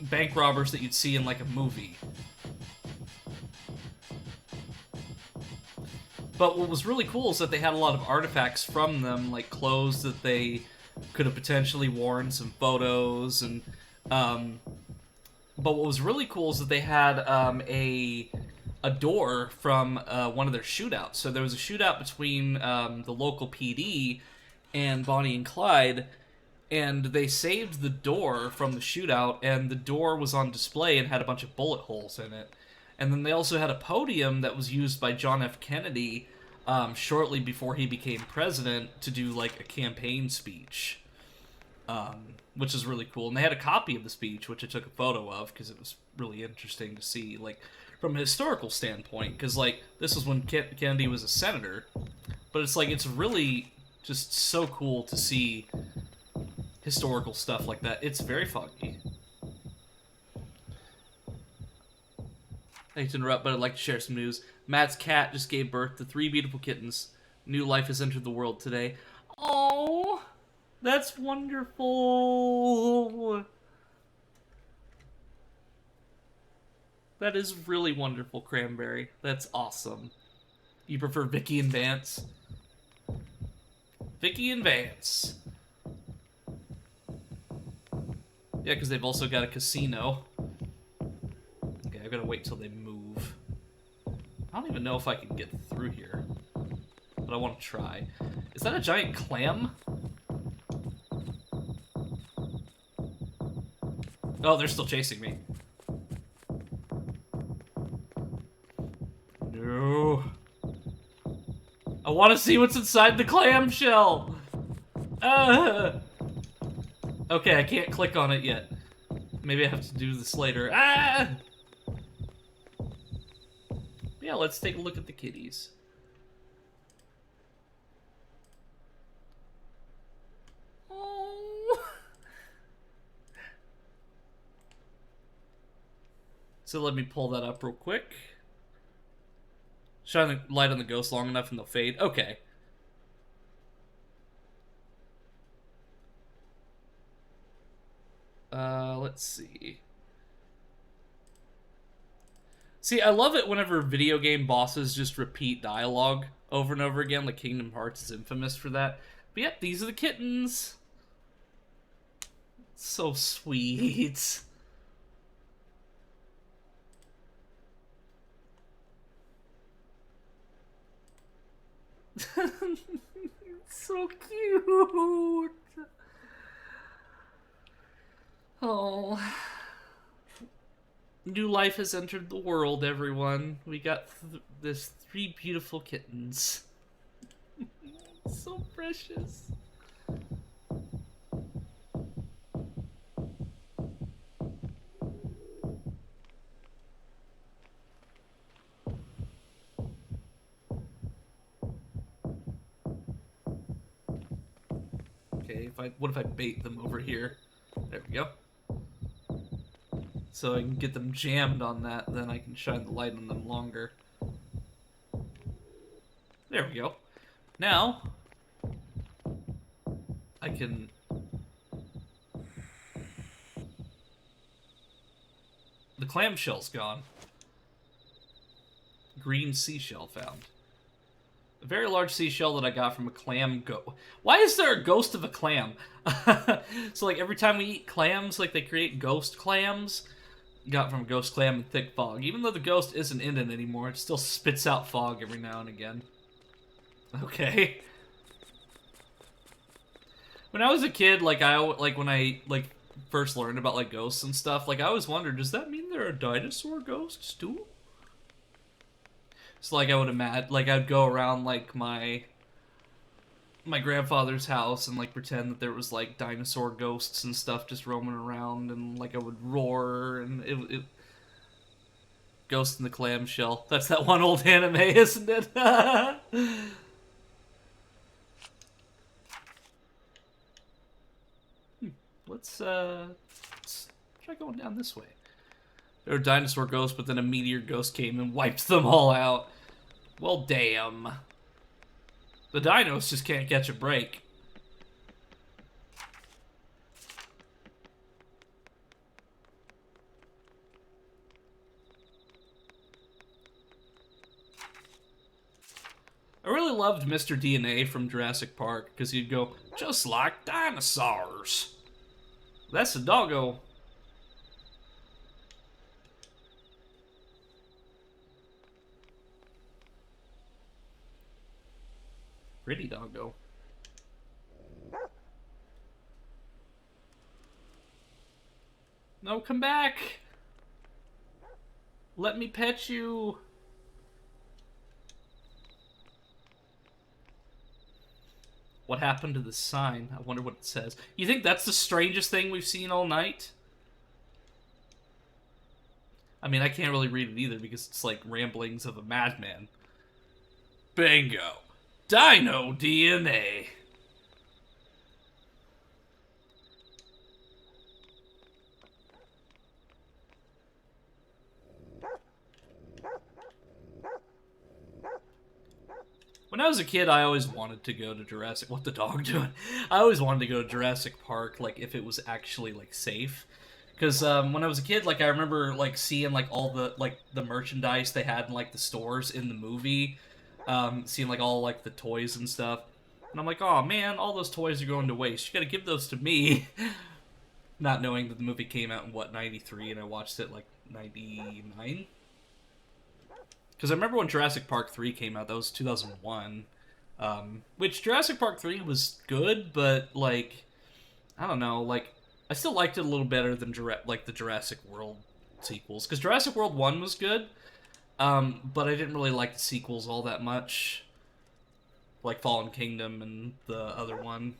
bank robbers that you'd see in like a movie. But what was really cool is that they had a lot of artifacts from them, like clothes that they could have potentially worn, some photos, and but what was really cool is that they had a door from one of their shootouts. So there was a shootout between the local PD and Bonnie and Clyde, and they saved the door from the shootout, and the door was on display and had a bunch of bullet holes in it. And then they also had a podium that was used by John F. Kennedy shortly before he became president to do like a campaign speech. which is really cool. And they had a copy of the speech, which I took a photo of because it was really interesting to see, like, from a historical standpoint. Because, like, this was when Kennedy was a senator, but it's like, it's really just so cool to see historical stuff like that. It's very foggy. I hate to interrupt, but I'd like to share some news. Matt's cat just gave birth to 3 beautiful kittens. New life has entered the world today. Oh, that's wonderful. That is really wonderful, Cranberry. That's awesome. You prefer Vicky and Vance? Vicky and Vance. Yeah, because they've also got a casino. Okay, I've got to wait till they move. I don't even know if I can get through here, but I want to try. Is that a giant clam? Oh, they're still chasing me. No. I want to see what's inside the clamshell. Okay, I can't click on it yet. Maybe I have to do this later. Yeah, let's take a look at the kitties. Oh. So let me pull that up real quick. Shine the light on the ghost long enough and they'll fade. Okay. Let's see. See, I love it whenever video game bosses just repeat dialogue over and over again, like Kingdom Hearts is infamous for that. But yep, these are the kittens. So sweet. So cute. Oh. New life has entered the world, everyone. We got this 3 beautiful kittens. So precious. Okay, what if I bait them over here? There we go. So I can get them jammed on that, then I can shine the light on them longer. There we go. Now, I can... The clamshell's gone. Green seashell found. A very large seashell that I got from a clam Why is there a ghost of a clam? So, like, every time we eat clams, like, they create ghost clams. Got from a ghost clam and thick fog. Even though the ghost isn't in it anymore, it still spits out fog every now and again. Okay. When I was a kid, like, when I first learned about, like, ghosts and stuff, like, I always wondered, does that mean there are dinosaur ghosts, too? So, like, I would imagine, like, I'd go around, like, my grandfather's house and, like, pretend that there was, like, dinosaur ghosts and stuff just roaming around, and, like, I would roar, and it Ghost in the Clamshell. That's that one old anime, isn't it? Let's try going down this way. There were dinosaur ghosts, but then a meteor ghost came and wiped them all out. Well, damn. The dinos just can't catch a break. I really loved Mr. DNA from Jurassic Park, because he'd go, just like dinosaurs. That's a doggo. Pretty doggo. No, come back! Let me pet you! What happened to the sign? I wonder what it says. You think that's the strangest thing we've seen all night? I mean, I can't really read it either because it's like ramblings of a madman. Bingo. Dino DNA. When I was a kid, I always wanted to go to Jurassic... What the dog doing? I always wanted to go to Jurassic Park, like, if it was actually, like, safe. Because when I was a kid, like, I remember, like, seeing, like, all the, like, the merchandise they had in, like, the stores in the movie. Seeing, like, all, like, the toys and stuff. And I'm like, oh, man, all those toys are going to waste. You gotta give those to me. Not knowing that the movie came out in, what, 93, and I watched it, like, 99? Because I remember when Jurassic Park 3 came out, that was 2001. Which Jurassic Park 3 was good, but, like, I don't know, like, I still liked it a little better than, like, the Jurassic World sequels. Because Jurassic World 1 was good, but I didn't really like the sequels all that much. Like Fallen Kingdom and the other one.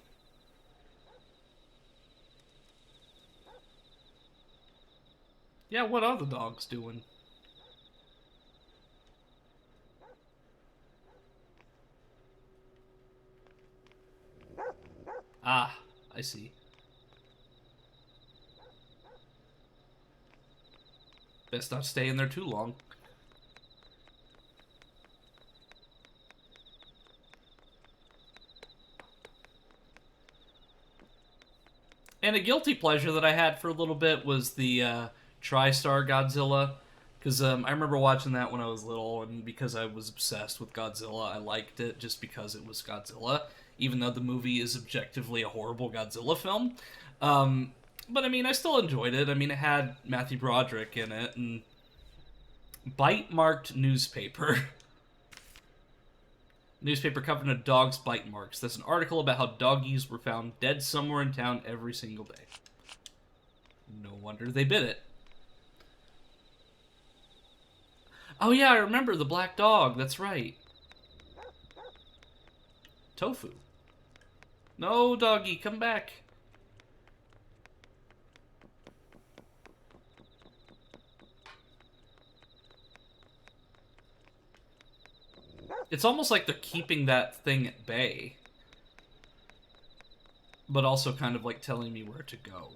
Yeah, what are the dogs doing? Ah, I see. Best not stay in there too long. And a guilty pleasure that I had for a little bit was the TriStar Godzilla. Because I remember watching that when I was little, and because I was obsessed with Godzilla, I liked it just because it was Godzilla, even though the movie is objectively a horrible Godzilla film. But I mean, I still enjoyed it. I mean, it had Matthew Broderick in it, and bite-marked newspaper. Newspaper covering a dog's bite marks. That's an article about how doggies were found dead somewhere in town every single day. No wonder they bit it. Oh yeah, I remember the black dog. That's right. Tofu. No, doggy, come back. It's almost like they're keeping that thing at bay. But also kind of like telling me where to go.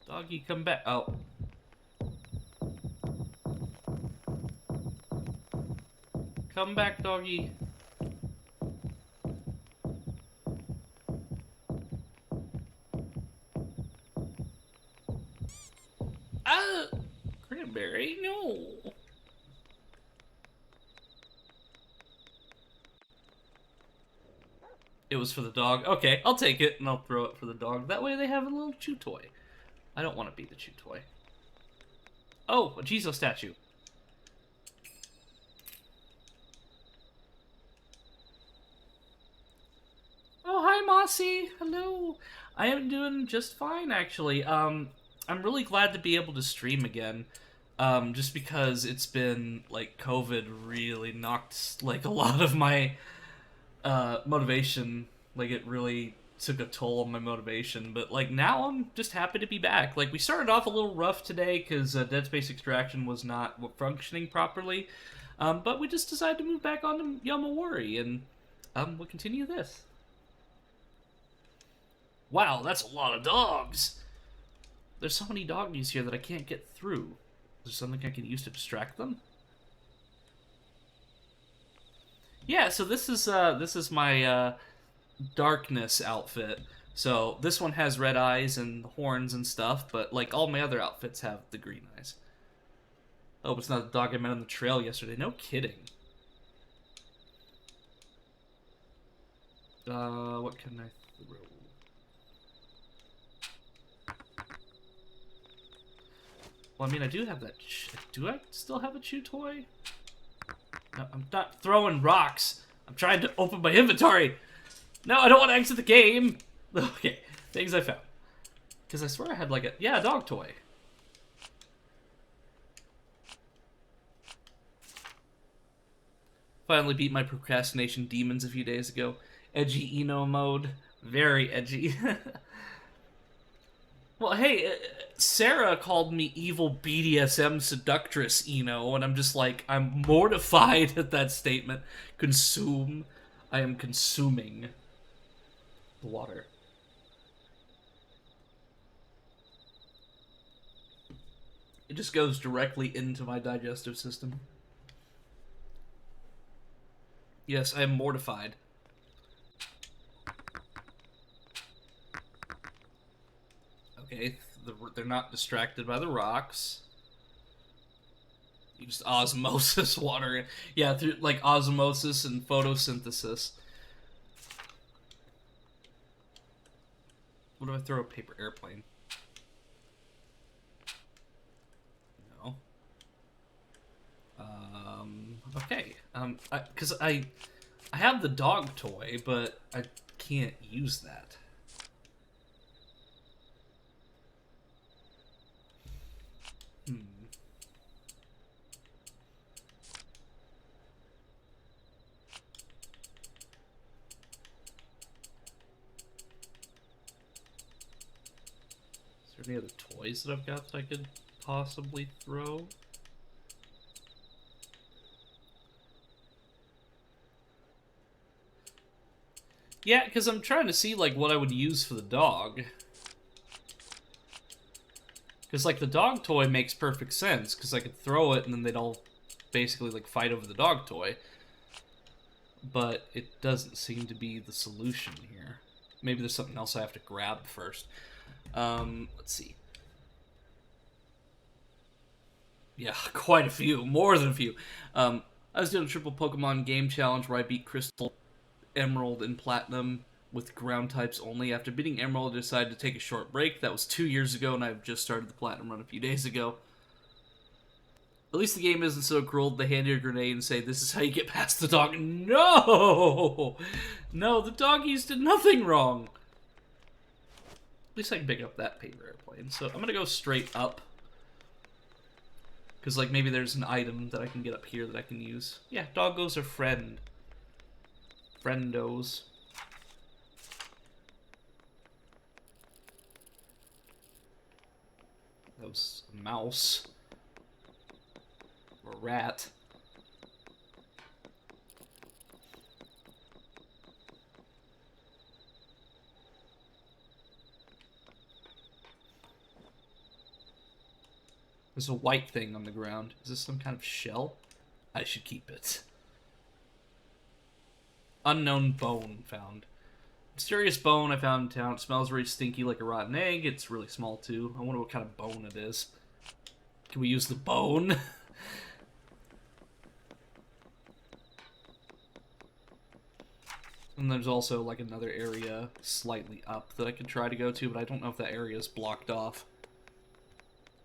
Doggy, come back. Oh. Come back, doggy. Ah! Cranberry, no. It was for the dog. Okay, I'll take it and I'll throw it for the dog. That way they have a little chew toy. I don't want to be the chew toy. Oh, a Jesus statue. Oh, hi, Mossy. Hello. I am doing just fine, actually. I'm really glad to be able to stream again. Just because it's been, like, COVID really knocked, like, a lot of my, motivation. Like, it really took a toll on my motivation. But, like, now I'm just happy to be back. Like, we started off a little rough today because Dead Space Extraction was not functioning properly. But we just decided to move back on to Yamawari, and, we'll continue this. Wow, that's a lot of dogs! There's so many doggies here that I can't get through. Is there something I can use to distract them? Yeah, so this is my darkness outfit. So this one has red eyes and horns and stuff, but like all my other outfits have the green eyes. Oh, it's not the dog I met on the trail yesterday. No kidding. What can I throw? Well, I mean, I do have that. Do I still have a chew toy? No, I'm not throwing rocks. I'm trying to open my inventory. No, I don't want to exit the game. Okay, things I found. Because I swear I had like a dog toy. Finally beat my procrastination demons a few days ago. Edgy Eno mode. Very edgy. Well, hey, Sarah called me evil BDSM seductress Eno, and I'm just like, I'm mortified at that statement. Consume. I am consuming the water. It just goes directly into my digestive system. Yes, I am mortified. Okay, they're not distracted by the rocks. You just osmosis water. Yeah, through like osmosis and photosynthesis. What if I throw a paper airplane? No. Okay. Because I have the dog toy, but I can't use that. Hmm. Is there any other toys that I've got that I could possibly throw? Yeah, because I'm trying to see, like, what I would use for the dog. Because, like, the dog toy makes perfect sense, because I could throw it and then they'd all basically, like, fight over the dog toy. But it doesn't seem to be the solution here. Maybe there's something else I have to grab first. Let's see. Yeah, quite a few. More than a few. I was doing a triple Pokemon game challenge where I beat Crystal, Emerald, and Platinum with ground types only. After beating Emerald, I decided to take a short break. That was 2 years ago, and I've just started the Platinum run a few days ago. At least the game isn't so cruel. They hand you a grenade and say, "This is how you get past the dog." No! No, the doggies did nothing wrong. At least I can pick up that paper airplane. So I'm gonna go straight up. Because, like, maybe there's an item that I can get up here that I can use. Yeah, doggos are friend. Friendos. That was a mouse. Or a rat. There's a white thing on the ground. Is this some kind of shell? I should keep it. Unknown bone found. Mysterious bone I found in town. It smells very stinky like a rotten egg. It's really small too. I wonder what kind of bone it is. Can we use the bone? And there's also like another area slightly up that I could try to go to, but I don't know if that area is blocked off.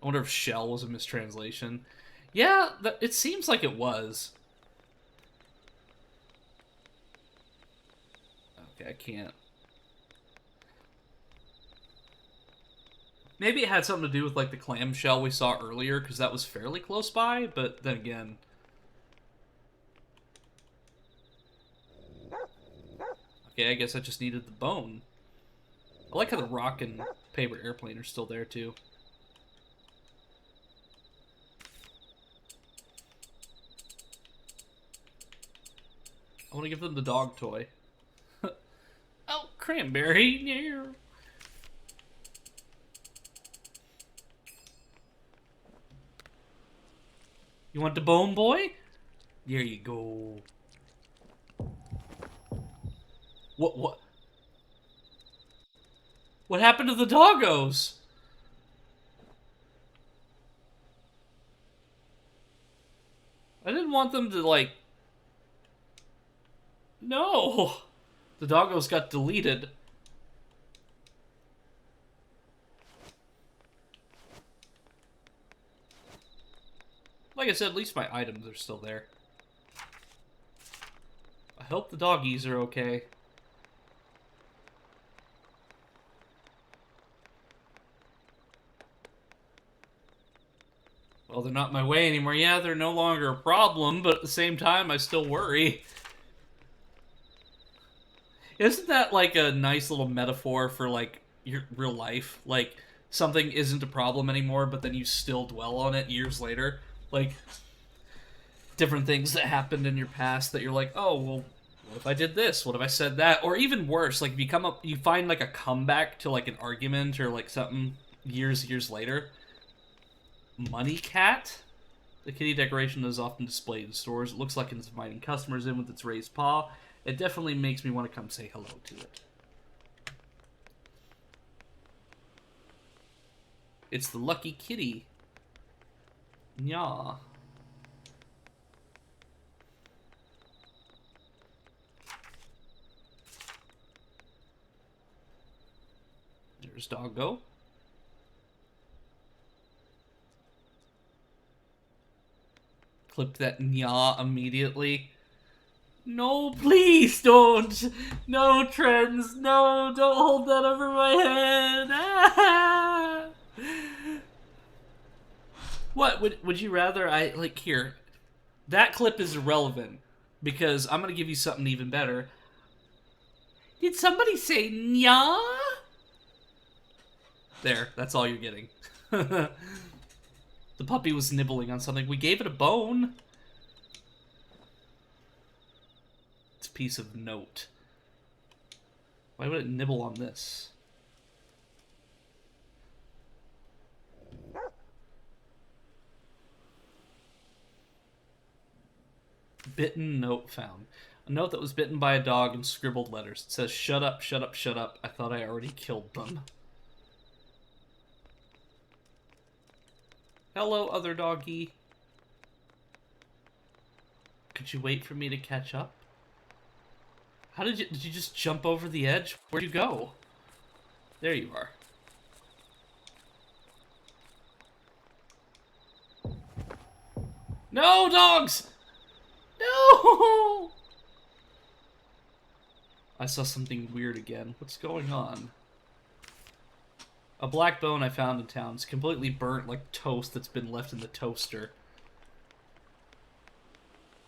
I wonder if shell was a mistranslation. Yeah, it seems like it was. Okay, I can't. Maybe it had something to do with like the clamshell we saw earlier, because that was fairly close by, but then again... Okay, I guess I just needed the bone. I like how the rock and paper airplane are still there, too. I want to give them the dog toy. Oh, cranberry! Yeah. You want the bone, boy? There you go. What? What happened to the doggos? I didn't want them to, like... No! The doggos got deleted. Like I said, at least my items are still there. I hope the doggies are okay. Well, they're not in my way anymore. Yeah, they're no longer a problem, but at the same time, I still worry. Isn't that like a nice little metaphor for like your real life? Like something isn't a problem anymore, but then you still dwell on it years later. Like different things that happened in your past that you're like, oh well, what if I did this? What if I said that? Or even worse, like you find like a comeback to like an argument or like something years later. Money Cat. The kitty decoration is often displayed in stores. It looks like it's inviting customers in with its raised paw. It definitely makes me want to come say hello to it. It's the lucky kitty. Nya. There's Doggo. Clip that nya immediately. No, please don't. No, Trends. No, don't hold that over my head. Ah! What would you rather I like here? That clip is irrelevant because I'm gonna give you something even better. Did somebody say nya? There, that's all you're getting. The puppy was nibbling on something. We gave it a bone. It's a piece of note. Why would it nibble on this? Bitten note found. A note that was bitten by a dog and scribbled letters. It says, shut up, shut up, shut up. I thought I already killed them. Hello, other doggy. Could you wait for me to catch up? How did you just jump over the edge? Where'd you go? There you are. No, dogs! No! I saw something weird again. What's going on? A black bone I found in town. It's completely burnt like toast that's been left in the toaster.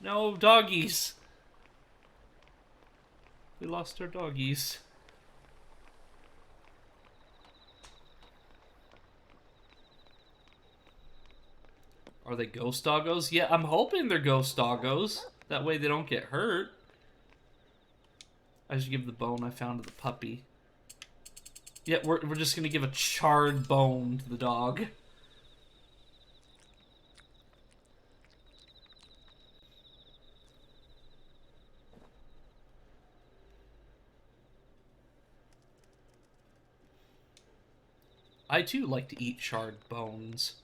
No, doggies! We lost our doggies. Are they ghost doggos? Yeah, I'm hoping they're ghost doggos. That way they don't get hurt. I should give the bone I found to the puppy. Yeah, we're just gonna give a charred bone to the dog. I too like to eat charred bones.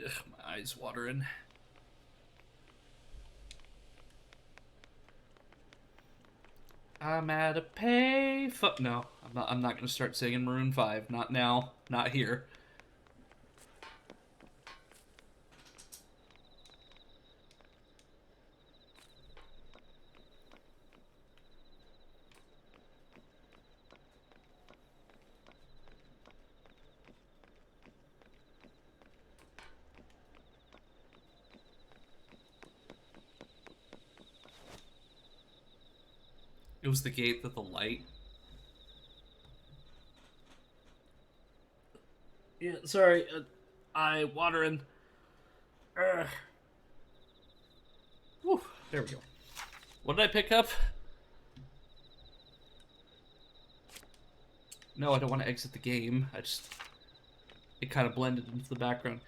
Ugh, my eyes watering. I'm at a payphone. No, I'm not gonna start singing Maroon 5. Not now. Not here. It was the gate that the light. Yeah, sorry. I watering. Whew, there we go. What did I pick up? No, I don't want to exit the game. It kind of blended into the background.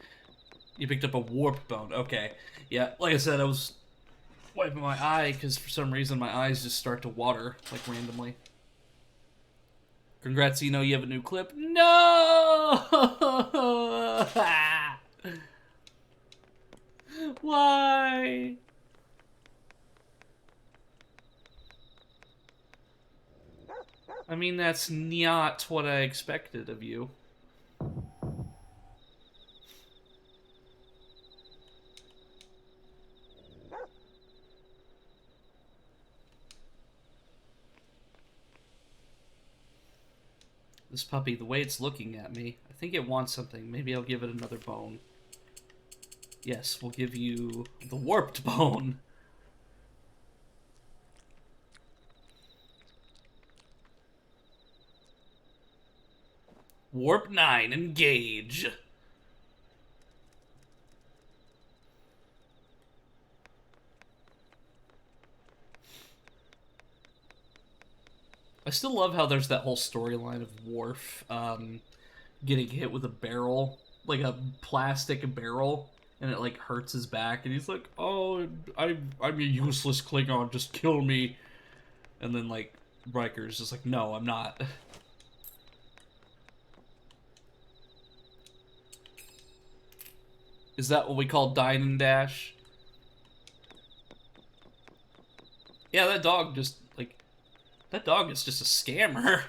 You picked up a warp bone. Okay. Yeah, like I said, I was wiping my eye because for some reason my eyes just start to water, like randomly. Congrats, you have a new clip. No! Why? I mean, that's not what I expected of you. This puppy, the way it's looking at me, I think it wants something. Maybe I'll give it another bone. Yes, we'll give you the warped bone. Warp 9, engage. I still love how there's that whole storyline of Worf getting hit with a barrel, like a plastic barrel, and it like hurts his back, and he's like, "Oh, I'm a useless Klingon, just kill me." And then like Riker's just like, "No, I'm not." Is that what we call dine and dash? Yeah, that dog just like that dog is just a scammer.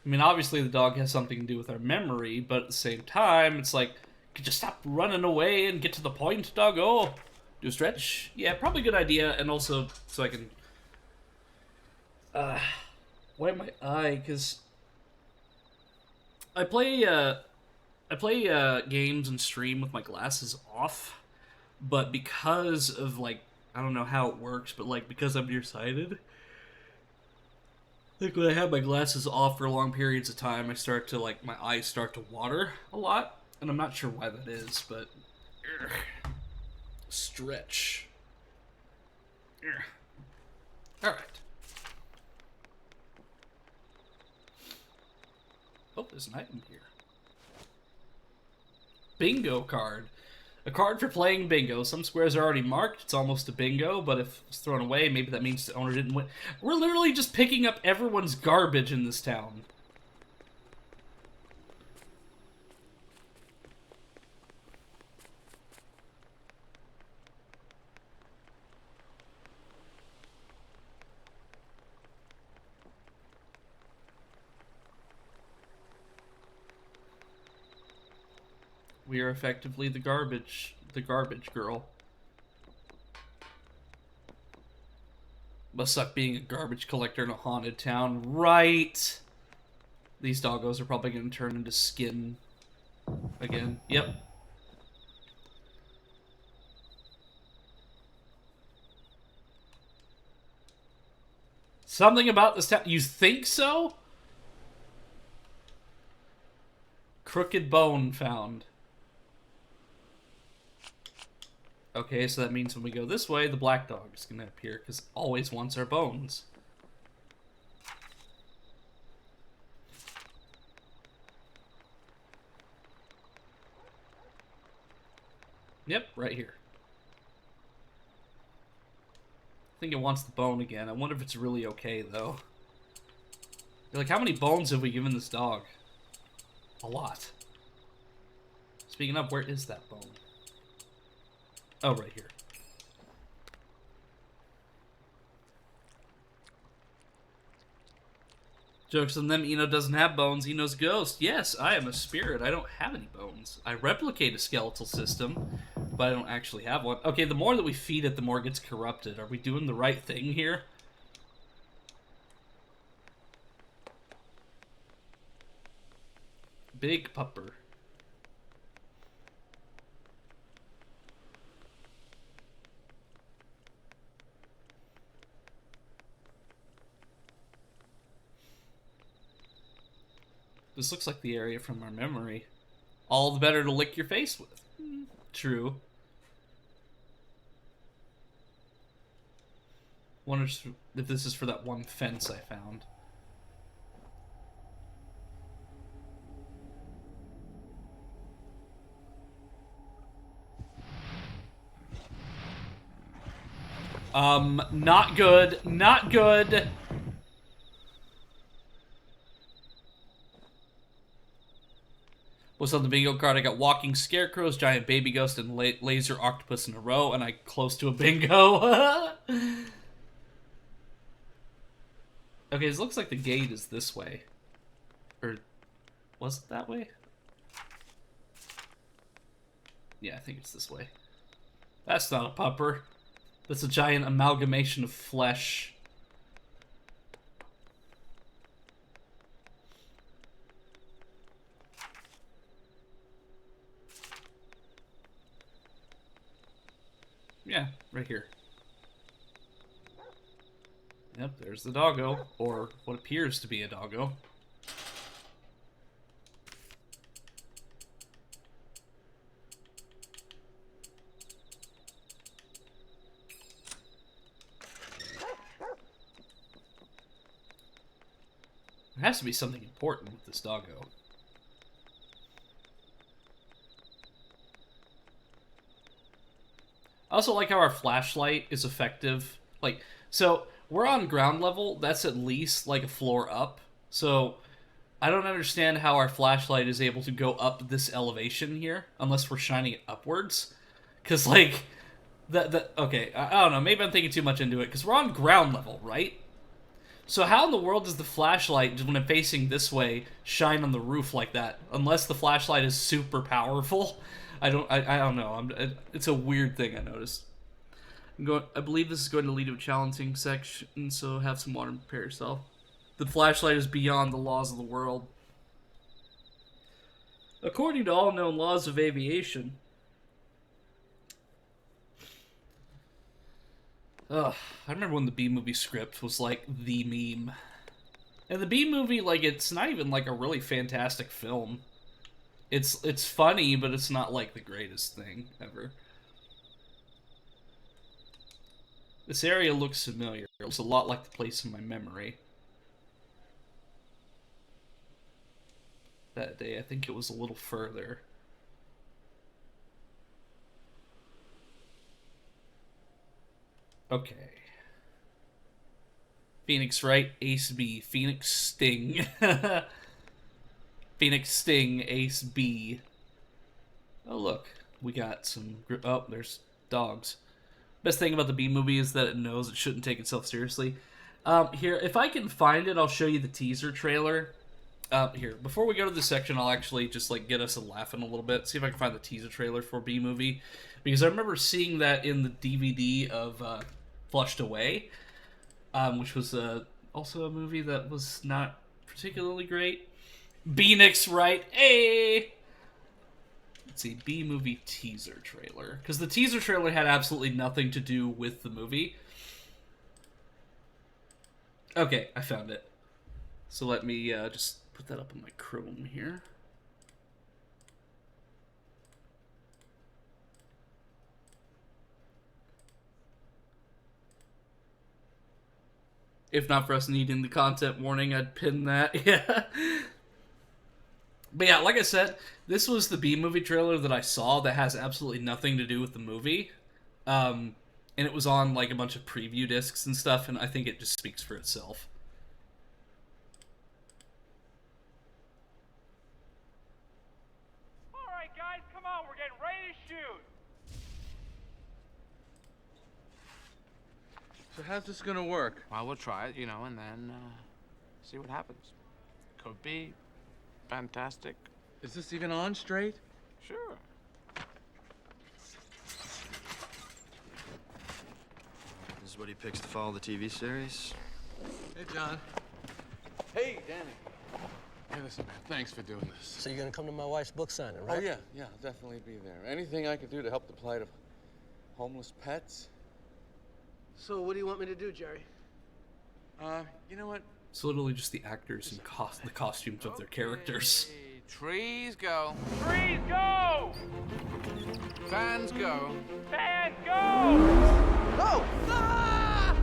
I mean, obviously the dog has something to do with our memory, but at the same time, it's like, could you stop running away and get to the point, doggo? Do a stretch? Yeah, probably a good idea, and also so I can wipe my eye, because I play games and stream with my glasses off, but because of, like, I don't know how it works, but, like, because I'm nearsighted, like, when I have my glasses off for long periods of time, I start to, like, my eyes start to water a lot, and I'm not sure why that is, but... Stretch. Alright. Oh, there's an item here. Bingo card. A card for playing bingo. Some squares are already marked. It's almost a bingo, but if it's thrown away, maybe that means the owner didn't win. We're literally just picking up everyone's garbage in this town. We are effectively the garbage girl. Must suck being a garbage collector in a haunted town, right? These doggos are probably going to turn into skin again. Yep. Something about this town. You think so? Crooked bone found. Okay, so that means when we go this way, the black dog is going to appear, because always wants our bones. Yep, right here. I think it wants the bone again. I wonder if it's really okay, though. You're like, how many bones have we given this dog? A lot. Speaking of, where is that bone? Oh, right here. Jokes on them, Eno doesn't have bones, Eno's a ghost. Yes, I am a spirit, I don't have any bones. I replicate a skeletal system, but I don't actually have one. Okay, the more that we feed it, the more it gets corrupted. Are we doing the right thing here? Big pupper. This looks like the area from our memory. All the better to lick your face with. True. Wonder if this is for that one fence I found. Not good. Not good. What's on the bingo card? I got walking scarecrows, giant baby ghost, and laser octopus in a row, and I close to a bingo. Okay, it looks like the gate is this way. Or was it that way? Yeah, I think it's this way. That's not a pupper. That's a giant amalgamation of flesh. Yeah, right here. Yep, there's the doggo, or what appears to be a doggo. There has to be something important with this doggo. I also like how our flashlight is effective. Like, so we're on ground level. That's at least like a floor up. So I don't understand how our flashlight is able to go up this elevation here unless we're shining it upwards. Because like okay, I don't know. Maybe I'm thinking too much into it because we're on ground level, right? So how in the world does the flashlight, when I'm facing this way, shine on the roof like that? Unless the flashlight is super powerful. I don't know. It's a weird thing I noticed. I believe this is going to lead to a challenging section, so have some water and prepare yourself. The flashlight is beyond the laws of the world. According to all known laws of aviation. Ugh, I remember when the B-movie script was like the meme. And the B-movie, like, it's not even like a really fantastic film. It's funny, but it's not like the greatest thing ever. This area looks familiar. It looks a lot like the place in my memory. That day, I think it was a little further. Okay. Phoenix Wright, Ace B. Phoenix Sting. Phoenix Sting, Ace B. Oh, look. We got some... Oh, there's dogs. Best thing about the B movie is that it knows it shouldn't take itself seriously. Here, if I can find it, I'll show you the teaser trailer. Here, before we go to this section, I'll actually just, like, get us laughing a little bit. See if I can find the teaser trailer for B movie. Because I remember seeing that in the DVD of Flushed Away. Which was also a movie that was not particularly great. Phoenix Wright, hey! Let's see, B-movie teaser trailer. Because the teaser trailer had absolutely nothing to do with the movie. Okay, I found it. So let me just put that up on my Chrome here. If not for us needing the content warning, I'd pin that. Yeah. But yeah, like I said, this was the B-movie trailer that I saw that has absolutely nothing to do with the movie. And it was on like a bunch of preview discs and stuff, and I think it just speaks for itself. Alright guys, come on, we're getting ready to shoot! So how's this gonna work? Well, we'll try it, you know, and then see what happens. Could be fantastic. Is this even on straight? Sure. This is what he picks to follow the TV series. Hey, John. Hey, Danny. Hey, listen, man, thanks for doing this. So you're gonna come to my wife's book signing, right? Oh, yeah, I'll definitely be there. Anything I could do to help the plight of homeless pets? So what do you want me to do, Jerry? You know what? It's literally just the actors and the costumes of their characters. Okay, trees go. Trees go! Fans go. Fans go! Go! Ah!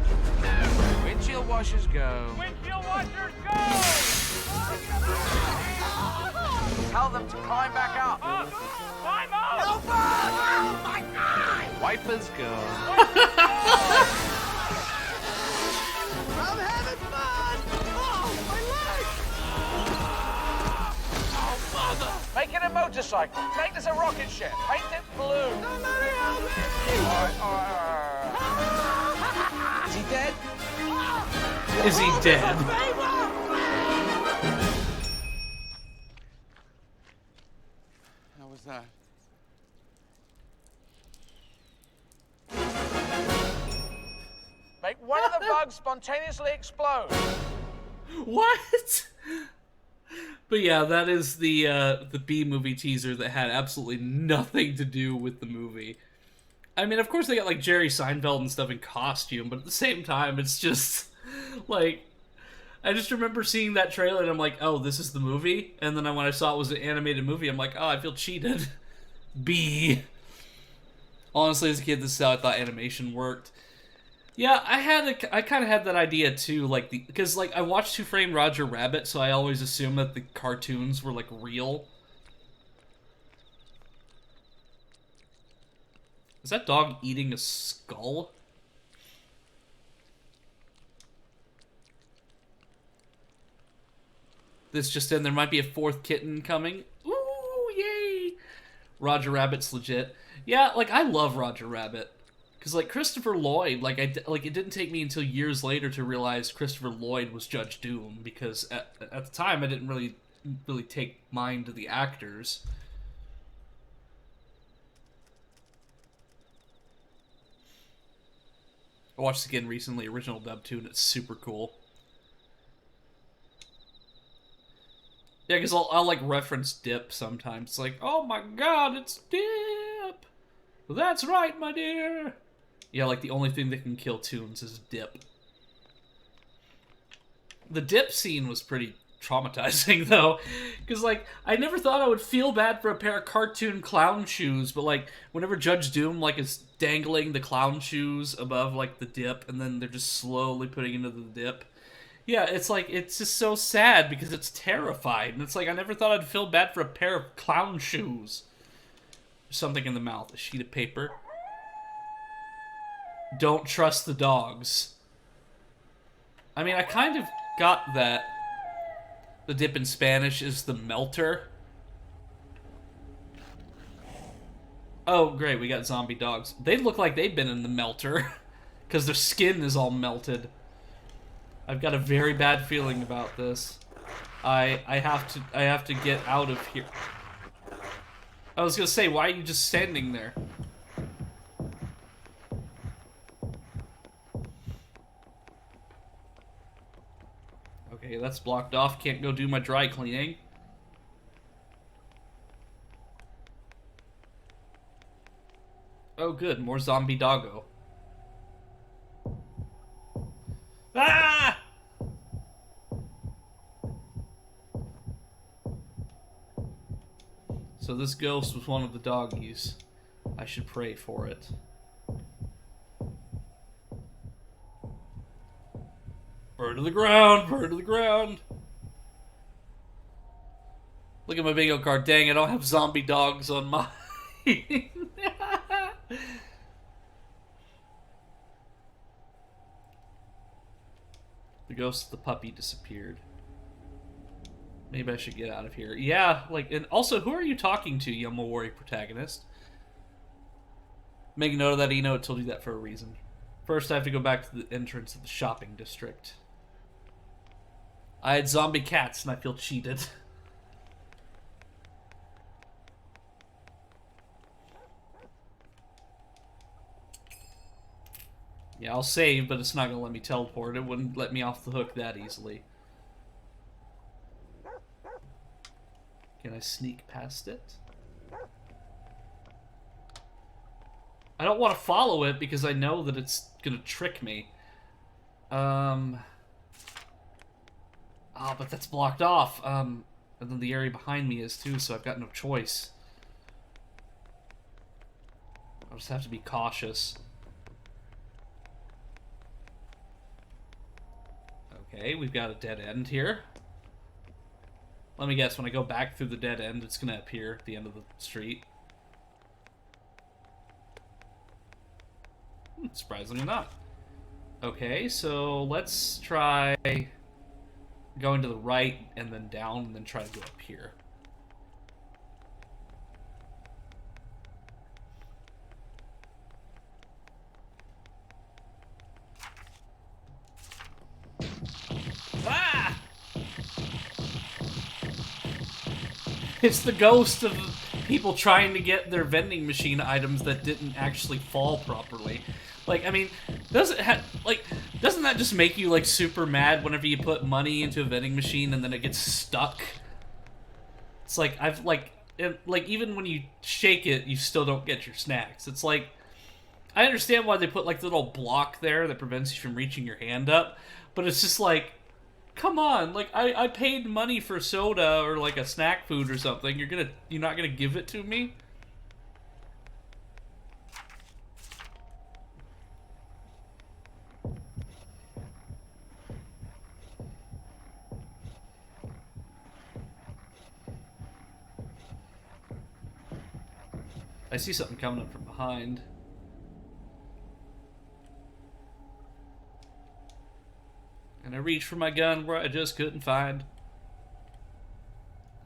Windshield washers go. Windshield washers go! Tell them to climb back up. Up! Climb up! Oh my God! Wipers go. I'm having fun! Oh, my leg! Make it a motorcycle. Make this a rocket ship. Paint it blue. Somebody help me! All right. Is he dead? Is he dead? How was that? Make one of the bugs spontaneously explode. What? But yeah, that is the B movie teaser that had absolutely nothing to do with the movie. I mean, of course they got like Jerry Seinfeld and stuff in costume, but at the same time, it's just like I just remember seeing that trailer and I'm like, oh, this is the movie. And then when I saw it was an animated movie, I'm like, oh, I feel cheated. B. Honestly, as a kid, this is how I thought animation worked. Yeah, I kind of had that idea too, like because like I watched Who Framed Roger Rabbit, so I always assumed that the cartoons were like real. Is that dog eating a skull? This just in, there might be a fourth kitten coming. Ooh, yay! Roger Rabbit's legit. Yeah, like I love Roger Rabbit. Because, like, Christopher Lloyd, like, it didn't take me until years later to realize Christopher Lloyd was Judge Doom, because at the time I didn't really take mind to the actors. I watched it again recently, original dub too, and it's super cool. Yeah, because I'll like, reference Dip sometimes. It's like, oh my god, it's Dip! That's right, my dear! Yeah, like the only thing that can kill Toons is Dip. The Dip scene was pretty traumatizing, though. Because, like, I never thought I would feel bad for a pair of cartoon clown shoes, but, like, whenever Judge Doom, like, is dangling the clown shoes above, like, the Dip, and then they're just slowly putting into the Dip. Yeah, it's like, it's just so sad because it's terrified. And it's like, I never thought I'd feel bad for a pair of clown shoes. Something in the mouth, a sheet of paper. Don't trust the dogs. I mean, I kind of got that. The Dip in Spanish is the melter. Oh, great, we got zombie dogs. They look like they've been in the melter. Because their skin is all melted. I've got a very bad feeling about this. I have to get out of here. I was gonna say, why are you just standing there? Okay, that's blocked off. Can't go do my dry cleaning. Oh, good. More zombie doggo. Ah! So this ghost was one of the doggies. I should pray for it. Burn to the ground! Burn to the ground! Look at my bingo card. Dang, I don't have zombie dogs on mine. The ghost of the puppy disappeared. Maybe I should get out of here. Yeah, like, and also, who are you talking to, Yomawari protagonist? Make a note of that, Eno. It told you that for a reason. First, I have to go back to the entrance of the shopping district. I had zombie cats, and I feel cheated. Yeah, I'll save, but it's not going to let me teleport. It wouldn't let me off the hook that easily. Can I sneak past it? I don't want to follow it because I know that it's going to trick me. Oh, but that's blocked off. And then the area behind me is too, so I've got no choice. I'll just have to be cautious. Okay, we've got a dead end here. Let me guess, when I go back through the dead end, it's going to appear at the end of the street. Surprisingly not. Okay, so let's try going to the right and then down and then try to go up here. It's the ghost of people trying to get their vending machine items that didn't actually fall properly. Like, I mean, doesn't that just make you, like, super mad whenever you put money into a vending machine and then it gets stuck? It's like, even when you shake it, you still don't get your snacks. It's like, I understand why they put, like, the little block there that prevents you from reaching your hand up, but it's just like, come on, like, I paid money for soda or, like, a snack food or something. You're not gonna give it to me? I see something coming up from behind. And I reach for my gun where I just couldn't find.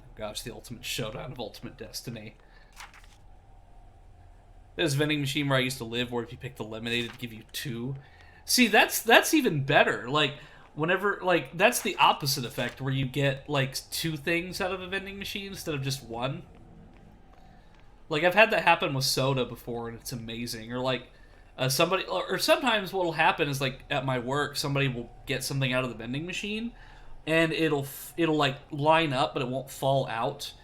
Oh gosh, the ultimate showdown of Ultimate Destiny. There's a vending machine where I used to live where if you pick the lemonade it'd give you 2. See, that's even better. Like, whenever, like, that's the opposite effect where you get, like, 2 things out of a vending machine instead of just 1. Like, I've had that happen with soda before, and it's amazing. Or, like, sometimes what'll happen is, like, at my work, somebody will get something out of the vending machine, and it'll like, line up, but it won't fall out.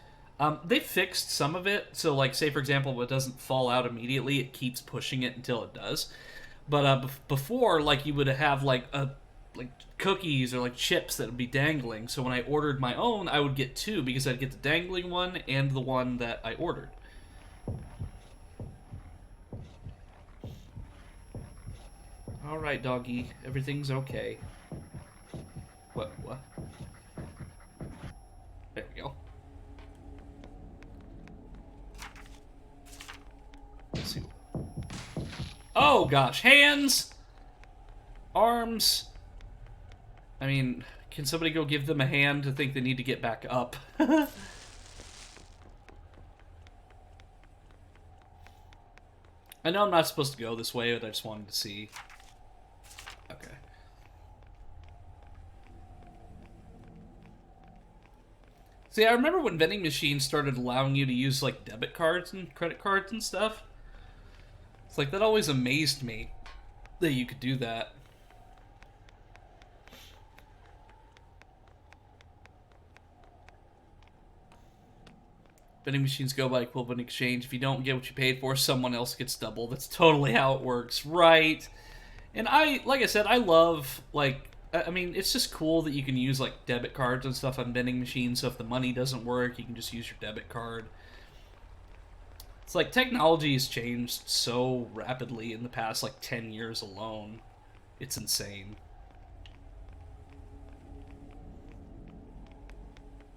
They fixed some of it, so, like, say, for example, if it doesn't fall out immediately, it keeps pushing it until it does. But, before, like, you would have, like, cookies or, like, chips that would be dangling, so when I ordered my own, I would get 2, because I'd get the dangling one and the one that I ordered. Alright, doggy. Everything's okay. What? There we go. Let's see. Oh, gosh. Hands! Arms! I mean, can somebody go give them a hand to think they need to get back up? I know I'm not supposed to go this way, but I just wanted to see. Okay. See, I remember when vending machines started allowing you to use, like, debit cards and credit cards and stuff. It's like, that always amazed me that you could do that. Vending machines go by equivalent exchange. If you don't get what you paid for, someone else gets double. That's totally how it works, right? And like I said, I love, like, I mean, it's just cool that you can use, like, debit cards and stuff on vending machines, so if the money doesn't work, you can just use your debit card. It's like, technology has changed so rapidly in the past, like, 10 years alone. It's insane.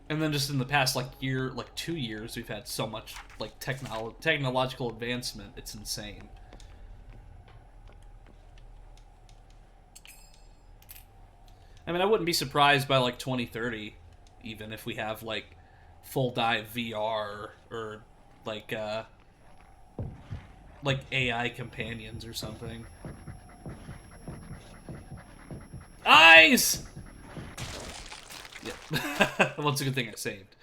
And then just in the past, like, 2 years, we've had so much, like, technological advancement. It's insane. I mean, I wouldn't be surprised by, like, 2030, even, if we have, like, full dive VR, or, like AI companions or something. Eyes! Yeah. Well, it's a good thing I saved.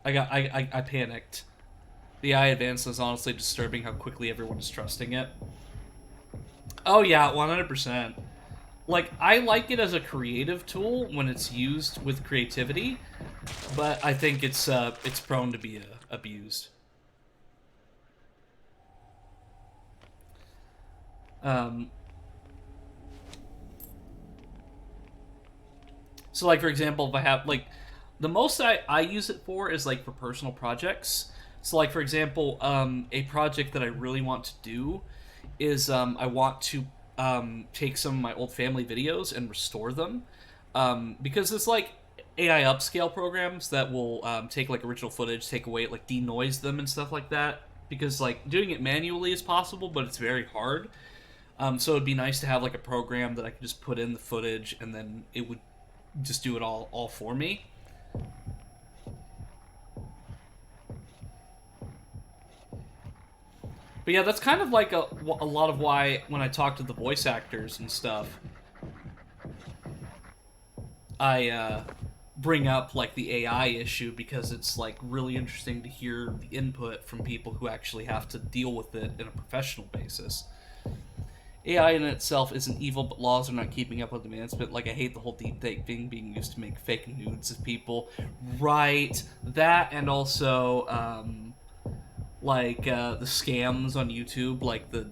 I panicked. The eye advance is honestly disturbing how quickly everyone is trusting it. Oh yeah, 100%. Like, I like it as a creative tool when it's used with creativity, but I think it's prone to be abused. So, like, for example, if I have, like, the most I use it for is, like, for personal projects. So, like, for example, a project that I really want to do is, I want to, take some of my old family videos and restore them. Because it's, like, AI upscale programs that will, take, like, original footage, take away, like, denoise them and stuff like that. Because, like, doing it manually is possible, but it's very hard. So it'd be nice to have, like, a program that I could just put in the footage and then it would just do it all for me. But yeah, that's kind of like a lot of why when I talk to the voice actors and stuff, I bring up like the AI issue because it's like really interesting to hear the input from people who actually have to deal with it in a professional basis. AI in itself isn't evil, but laws are not keeping up with advancement. Like, I hate the whole deepfake thing being used to make fake nudes of people. Right. That, and also, the scams on YouTube, like the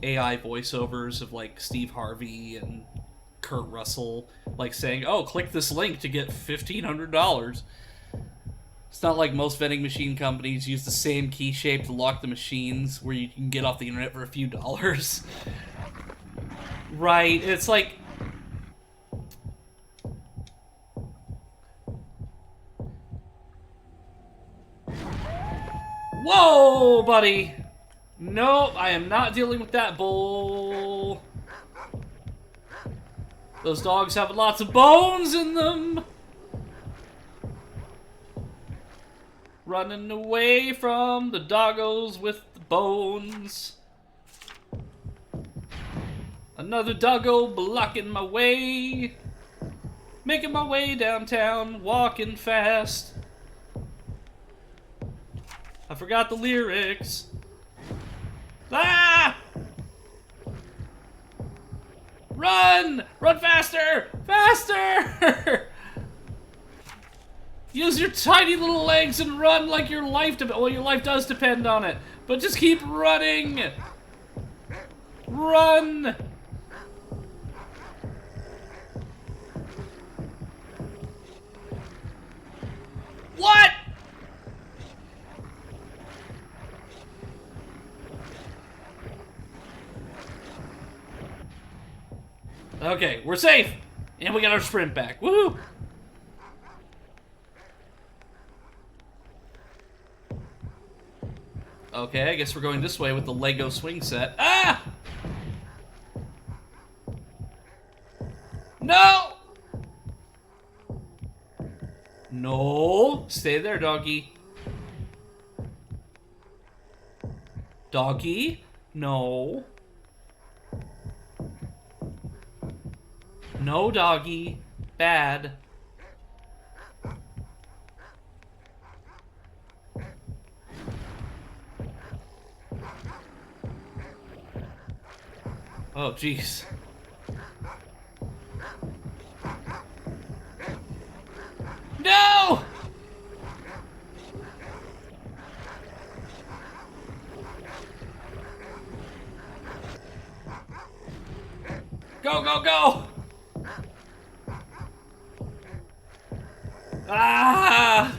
AI voiceovers of, like, Steve Harvey and Kurt Russell, like, saying, oh, click this link to get $1,500. It's not like most vending machine companies use the same key shape to lock the machines where you can get off the internet for a few dollars. Right, it's like... Whoa, buddy! Nope, I am not dealing with that bull. Those dogs have lots of bones in them. Running away from the doggos with the bones. Another doggo blocking my way. Making my way downtown, walking fast. I forgot the lyrics. Ah! Run! Run faster! Faster! Use your tiny little legs and run like your life well, your life does depend on it. But just keep running! Run! What? Okay, we're safe! And we got our sprint back. Woohoo! Okay, I guess we're going this way with the Lego swing set. Ah! No! No! Stay there, doggy. Doggy? No. No, doggy. Bad. Oh, jeez. No! Go, go, go! Ah!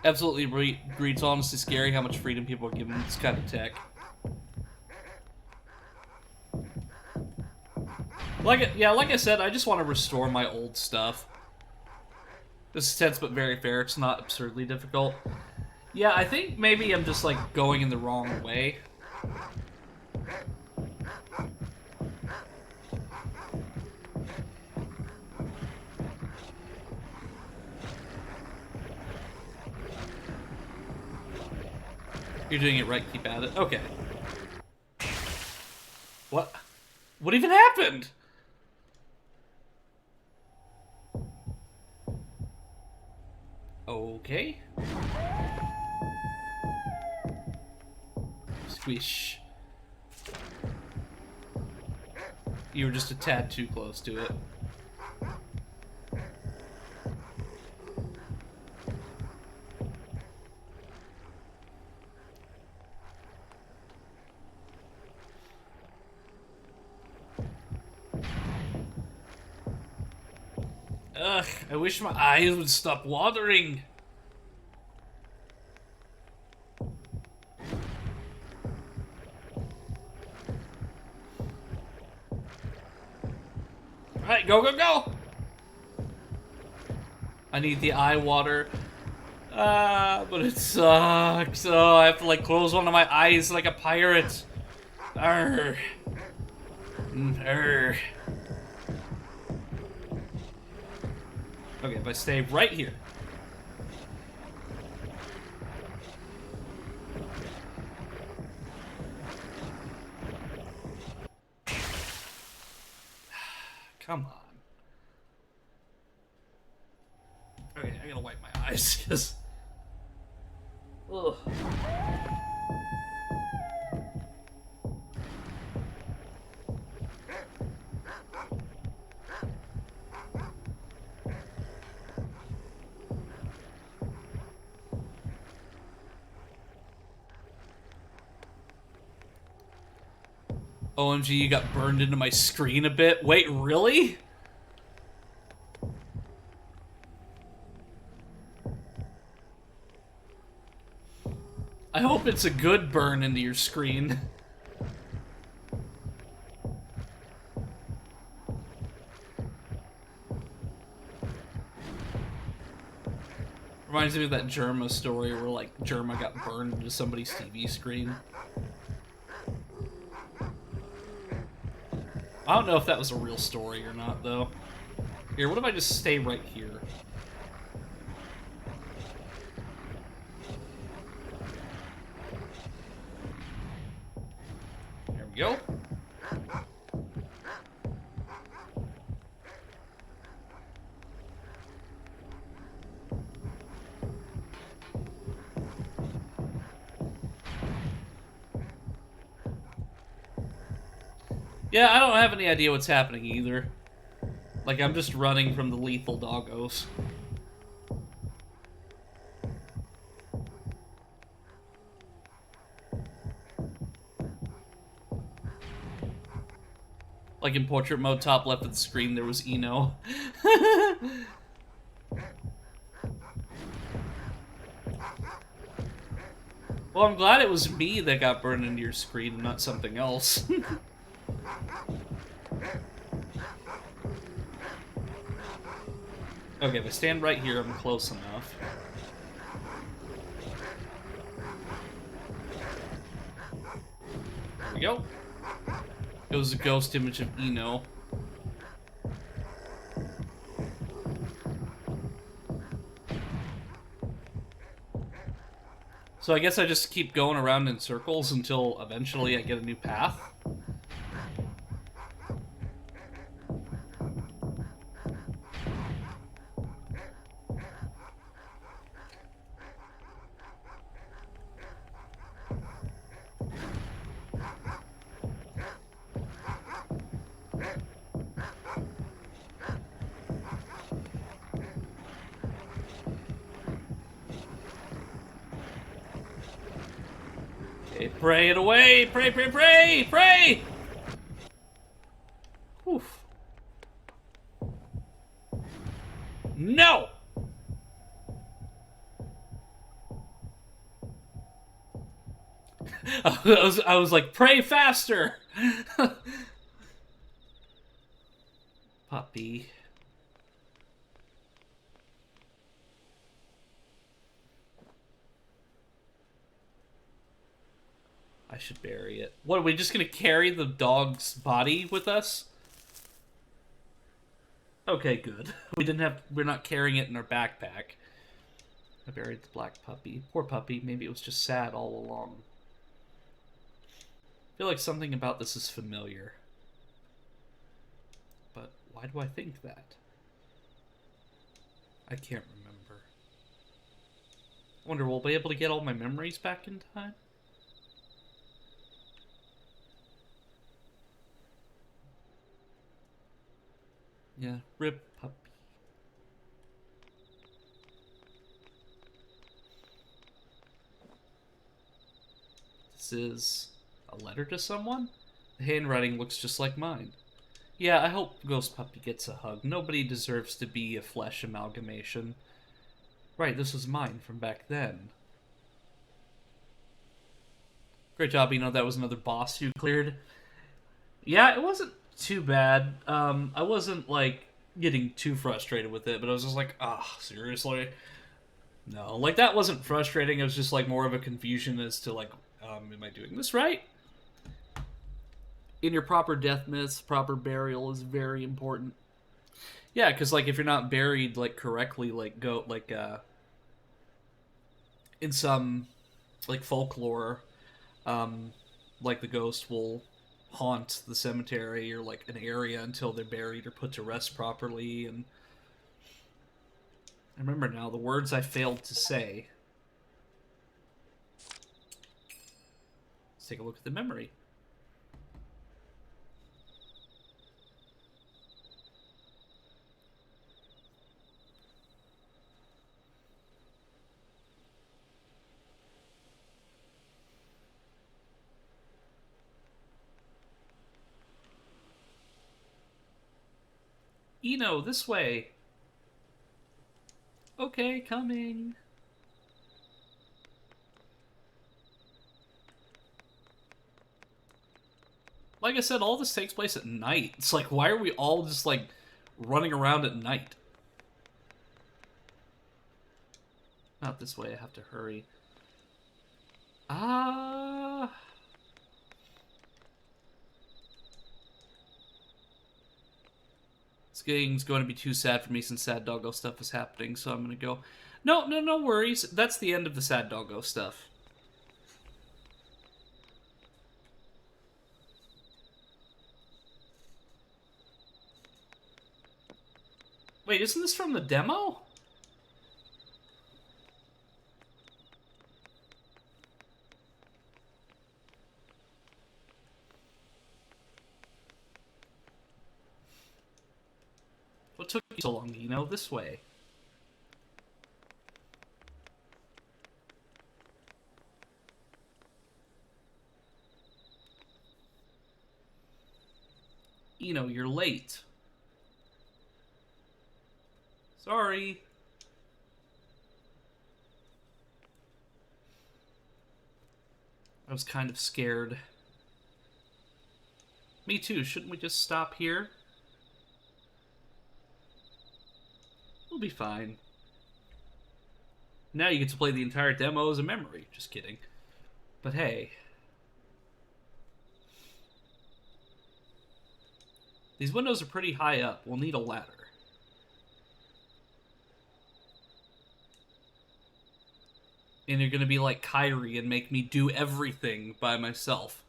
Absolutely agree. It's honestly scary how much freedom people are given this kind of tech. Like I said, I just want to restore my old stuff. This is tense but very fair. It's not absurdly difficult. Yeah, I think maybe I'm just like going in the wrong way. You're doing it right, keep at it. Okay. What? What even happened? Okay. Squish. You were just a tad too close to it. Ugh, I wish my eyes would stop watering. Alright, go, go, go! I need the eye water. But it sucks. Oh, I have to like close one of my eyes like a pirate. Arr. Arr. Okay, if I stay right here. come on. Okay, I gotta wipe my eyes, because... Ugh. OMG, you got burned into my screen a bit. Wait, really? I hope it's a good burn into your screen. Reminds me of that Germa story where, like, Germa got burned into somebody's TV screen. I don't know if that was a real story or not, though. Here, what if I just stay right here? There we go. Yeah, I don't have any idea what's happening either. Like, I'm just running from the lethal doggos. Like in portrait mode, top left of the screen, there was Eno. Well, I'm glad it was me that got burned into your screen and not something else. Okay, if I stand right here, I'm close enough. There we go. Goes the ghost image of Eno. So I guess I just keep going around in circles until eventually I get a new path. Okay, pray it away! Pray, pray, pray! Pray! Oof. No! I was like, pray faster! Puppy. I should bury it. What, are we just gonna carry the dog's body with us? Okay, good. We're not carrying it in our backpack. I buried the black puppy. Poor puppy, maybe it was just sad all along. I feel like something about this is familiar. But why do I think that? I can't remember. I wonder, will I be able to get all my memories back in time? Yeah, rip puppy. This is a letter to someone? The handwriting looks just like mine. Yeah, I hope Ghost Puppy gets a hug. Nobody deserves to be a flesh amalgamation. Right, this was mine from back then. Great job, you know, that was another boss you cleared. Yeah, it wasn't too bad. I wasn't, like, getting too frustrated with it, but I was just like, seriously? No, like, that wasn't frustrating. It was just, like, more of a confusion as to, like, am I doing this right? In your proper death myths, proper burial is very important. Yeah, because, like, if you're not buried, like, correctly, like, in some, like, folklore, like, the ghost will haunt the cemetery or like an area until they're buried or put to rest properly. And I remember now the words I failed to say. Let's take a look at the memory. Eno, this way. Okay, coming. Like I said, all this takes place at night. It's like, why are we all just, like, running around at night? Not this way, I have to hurry. This game's going to be too sad for me since Sad Doggo stuff is happening, so I'm gonna go... No worries. That's the end of the Sad Doggo stuff. Wait, isn't this from the demo? What took you so long, Eno? This way. Eno, you're late. Sorry. I was kind of scared. Me too. Shouldn't we just stop here? We'll be fine. Now you get to play the entire demo as a memory. Just kidding. But hey. These windows are pretty high up. We'll need a ladder. And you're gonna be like Kyrie and make me do everything by myself.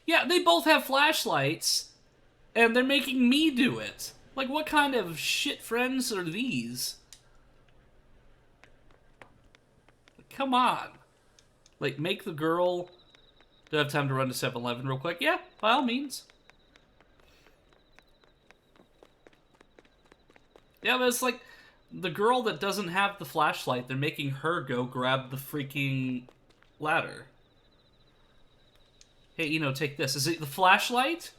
Yeah, they both have flashlights, and they're making me do it. Like, what kind of shit friends are these? Come on. Like, make the girl... Do I have time to run to 7-Eleven real quick? Yeah, by all means. Yeah, but it's like, the girl that doesn't have the flashlight, they're making her go grab the freaking ladder. Hey, Eno, take this. Is it the flashlight?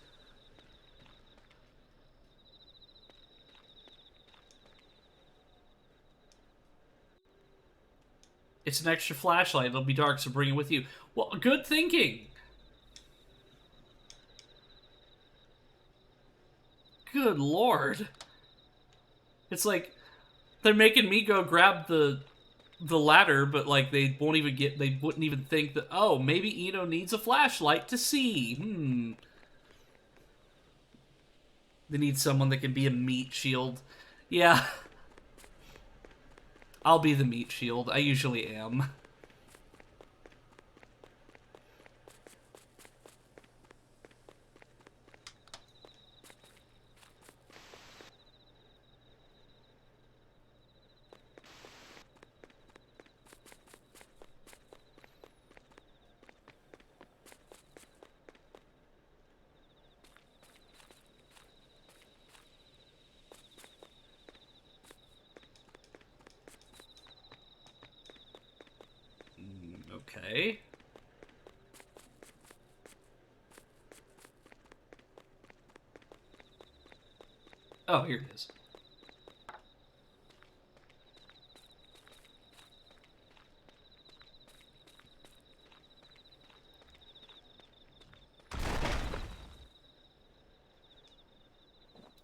It's an extra flashlight. It'll be dark, so bring it with you. Well, good thinking. Good lord. It's like, they're making me go grab the ladder, but like they wouldn't even think that, oh, maybe Eno needs a flashlight to see. They need someone that can be a meat shield. Yeah. I'll be the meat shield. I usually am. Okay. Oh, here it is.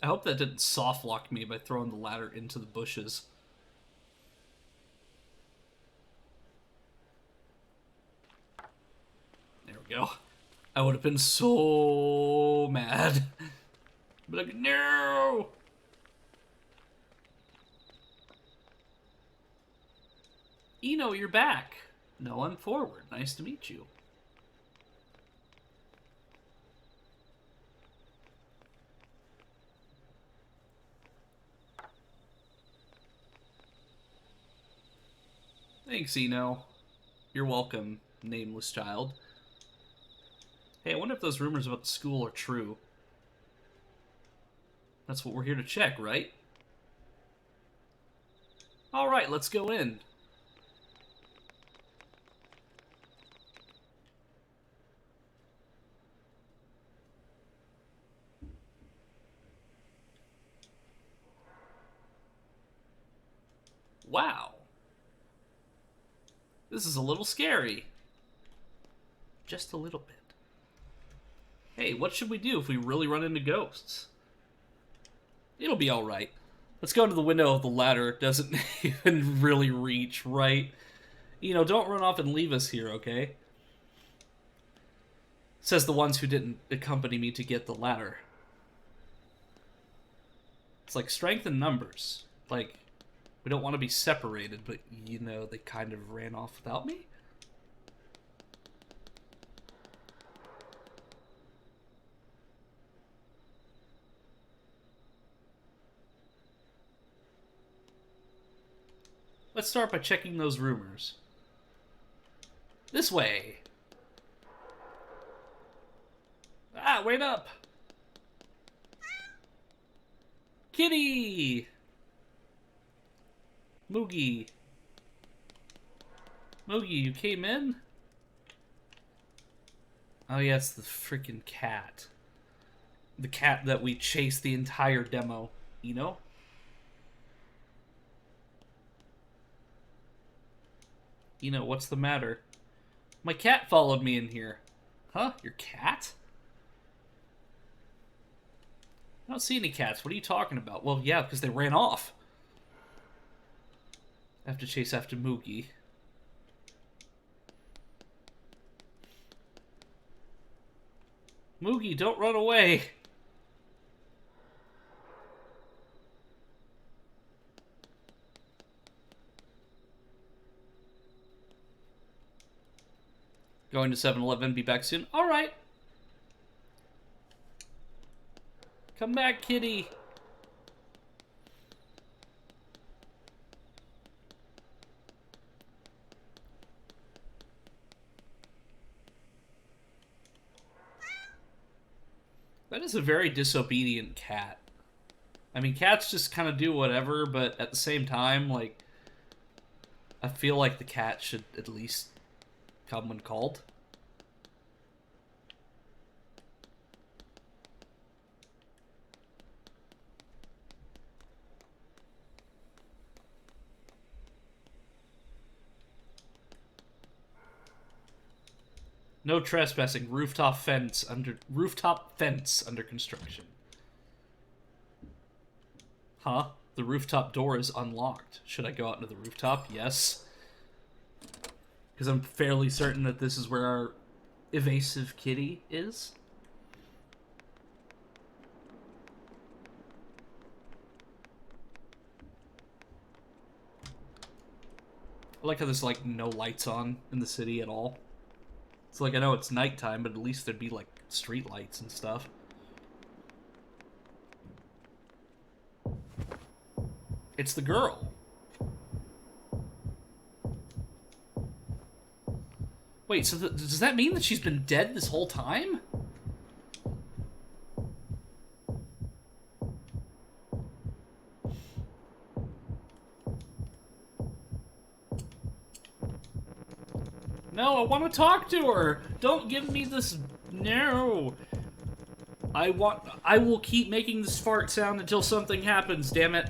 I hope that didn't soft lock me by throwing the ladder into the bushes. There we go. I would have been so mad. But like, no! Eno, you're back. No one forward. Nice to meet you. Thanks, Eno. You're welcome, nameless child. Hey, I wonder if those rumors about the school are true. That's what we're here to check, right? Alright, let's go in. Wow. This is a little scary. Just a little bit. Hey, what should we do if we really run into ghosts? It'll be alright. Let's go to the window of the ladder. It doesn't even really reach, right? You know, don't run off and leave us here, okay? Says the ones who didn't accompany me to get the ladder. It's like strength in numbers. Like, we don't want to be separated, but, you know, they kind of ran off without me? Let's start by checking those rumors. This way! Ah, wait up! Kitty! Moogie. Moogie, you came in? Oh yeah, it's the freaking cat. The cat that we chased the entire demo, you know? You know, what's the matter? My cat followed me in here. Huh? Your cat? I don't see any cats. What are you talking about? Well, yeah, because they ran off. I have to chase after Moogie. Moogie, don't run away! Going to 7-Eleven, be back soon. Alright. Come back, kitty. That is a very disobedient cat. I mean, cats just kind of do whatever, but at the same time, like, I feel like the cat should at least come when called. No trespassing. Rooftop fence under construction. Huh? The rooftop door is unlocked. Should I go out into the rooftop? Yes. Because I'm fairly certain that this is where our evasive kitty is. I like how there's, like, no lights on in the city at all. It's like, I know it's nighttime, but at least there'd be, like, street lights and stuff. It's the girl. Wait, so does that mean that she's been dead this whole time? No, I want to talk to her. Don't give me this. No. I will keep making this fart sound until something happens, damn it.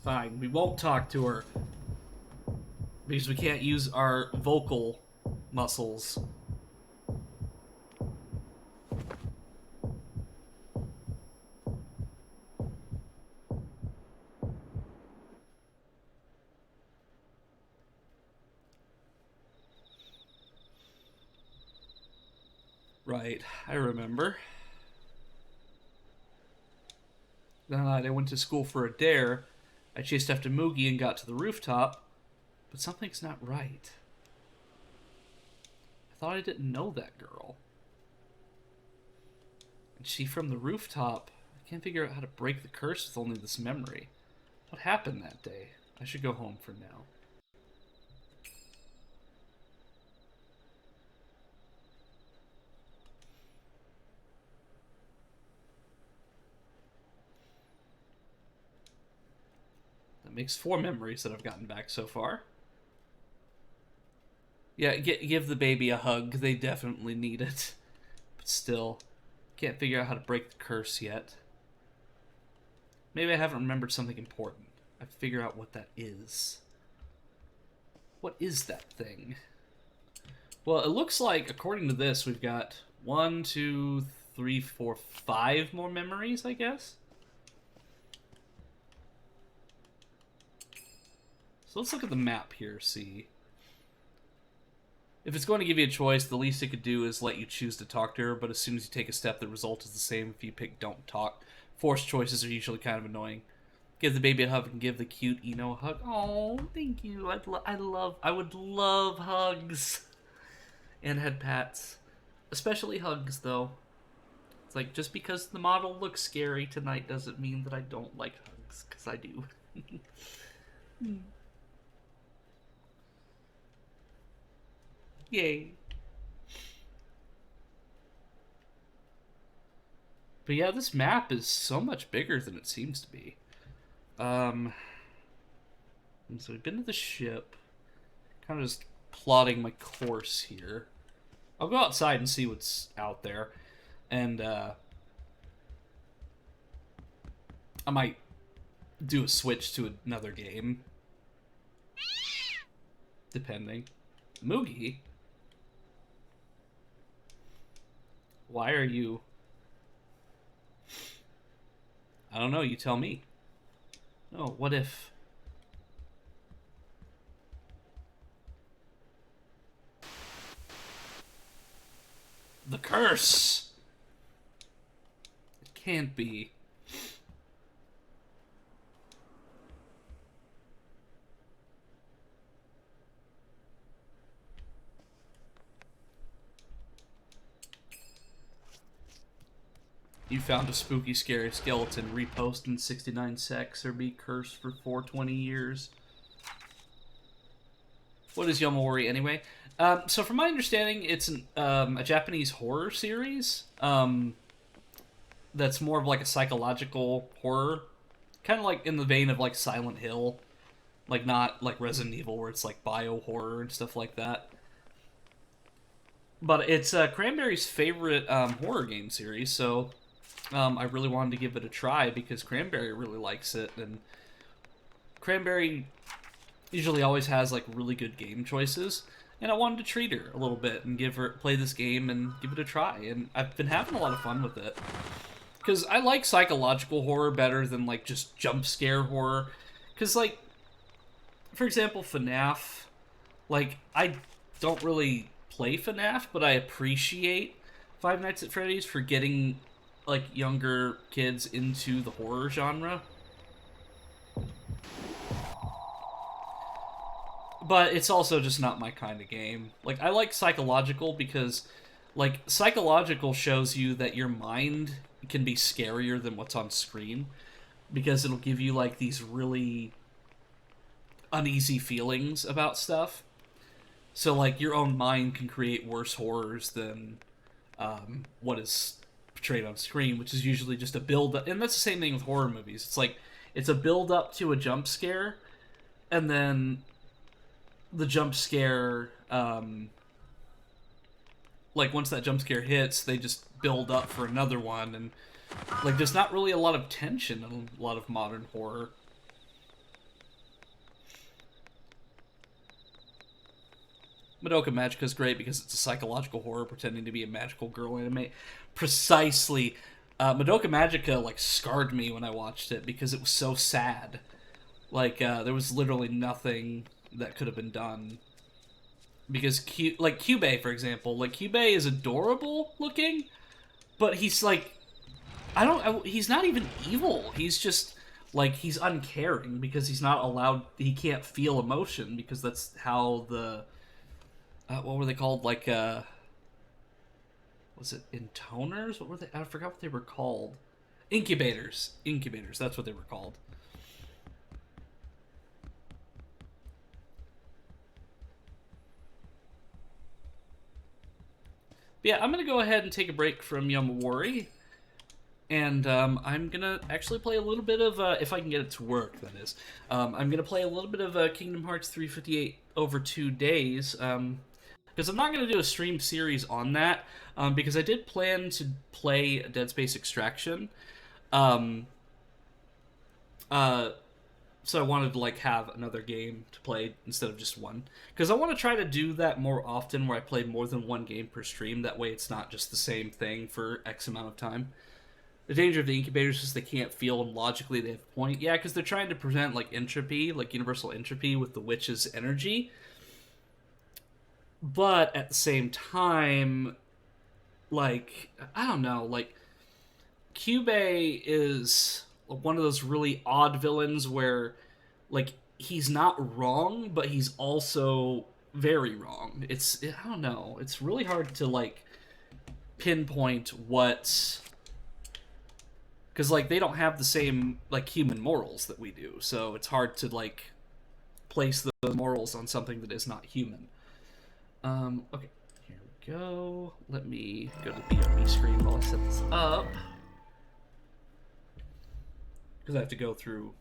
Fine, we won't talk to her. Because we can't use our vocal muscles. Right, I remember. Then I went to school for a dare, I chased after Moogie and got to the rooftop, but something's not right. I thought I didn't know that girl. And she from the rooftop. I can't figure out how to break the curse with only this memory. What happened that day? I should go home for now. That makes 4 memories that I've gotten back so far. Yeah, give the baby a hug. They definitely need it. But still, can't figure out how to break the curse yet. Maybe I haven't remembered something important. I figure out what that is. What is that thing? Well, it looks like, according to this, we've got 1, 2, 3, 4, 5 more memories, I guess? So let's look at the map here, see. If it's going to give you a choice, the least it could do is let you choose to talk to her, but as soon as you take a step, the result is the same if you pick don't talk. Forced choices are usually kind of annoying. Give the baby a hug and give the cute Eno a hug. Oh, thank you. I would love hugs. And head pats. Especially hugs, though. It's like, just because the model looks scary tonight doesn't mean that I don't like hugs, because I do. Yay. But yeah, this map is so much bigger than it seems to be. And so we've been to the ship. Kind of just plotting my course here. I'll go outside and see what's out there. And, I might do a switch to another game. Depending. Moogie? Why are you... I don't know, you tell me. Oh, what if... The curse! It can't be. You found a spooky, scary skeleton. Repost in 69 secs or be cursed for 420 years. What is Yomawari anyway? So from my understanding, it's a Japanese horror series. That's more of like a psychological horror. Kind of like in the vein of like Silent Hill. Like not like Resident Evil where it's like bio-horror and stuff like that. But it's Cranberry's favorite horror game series, so... I really wanted to give it a try because Cranberry really likes it, and Cranberry usually always has like really good game choices, and I wanted to treat her a little bit and play this game and give it a try, and I've been having a lot of fun with it. Because I like psychological horror better than like just jump scare horror, because like, for example, FNAF, like I don't really play FNAF, but I appreciate Five Nights at Freddy's for getting like younger kids into the horror genre. But it's also just not my kind of game. Like, I like psychological because, like, psychological shows you that your mind can be scarier than what's on screen. Because it'll give you, like, these really uneasy feelings about stuff. So, like, your own mind can create worse horrors than what is portrayed on screen, which is usually just a build-up. And that's the same thing with horror movies. It's like, it's a build-up to a jump scare, and then the jump scare, like, once that jump scare hits, they just build up for another one, and, like, there's not really a lot of tension in a lot of modern horror. Madoka Magica is great because it's a psychological horror pretending to be a magical girl anime. Precisely. Madoka Magica, like, scarred me when I watched it because it was so sad. Like, there was literally nothing that could have been done. Because, Kyubey, for example, like, Kyubey is adorable looking, but he's, like, he's not even evil. He's just like, he's uncaring because he's not allowed, he can't feel emotion because that's how the, what were they called? Like, was it intoners? What were they? I forgot what they were called. Incubators. Incubators, that's what they were called. But yeah, I'm going to go ahead and take a break from Yomawari. And I'm going to actually play a little bit of, if I can get it to work, that is. I'm going to play a little bit of Kingdom Hearts 358 over 2 days. Because I'm not going to do a stream series on that. Because I did plan to play Dead Space Extraction. So I wanted to, like, have another game to play instead of just one. Because I want to try to do that more often, where I play more than one game per stream. That way it's not just the same thing for X amount of time. The danger of the incubators is they can't feel them logically. They have a point. Yeah, because they're trying to prevent, like, entropy, like universal entropy with the witch's energy. But at the same time, like, I don't know, like, Kyubey is one of those really odd villains where, like, he's not wrong, but he's also very wrong. I don't know, it's really hard to, like, pinpoint what... Because, like, they don't have the same, like, human morals that we do, so it's hard to, like, place those morals on something that is not human. Okay, here we go. Let me go to the BRB screen while I set this up. Because I have to go through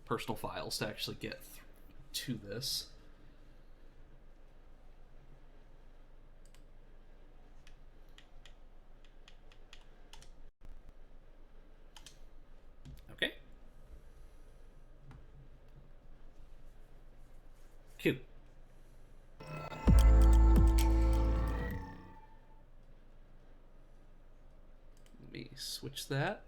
personal files to actually get to this. Okay. Cute. Let me switch that.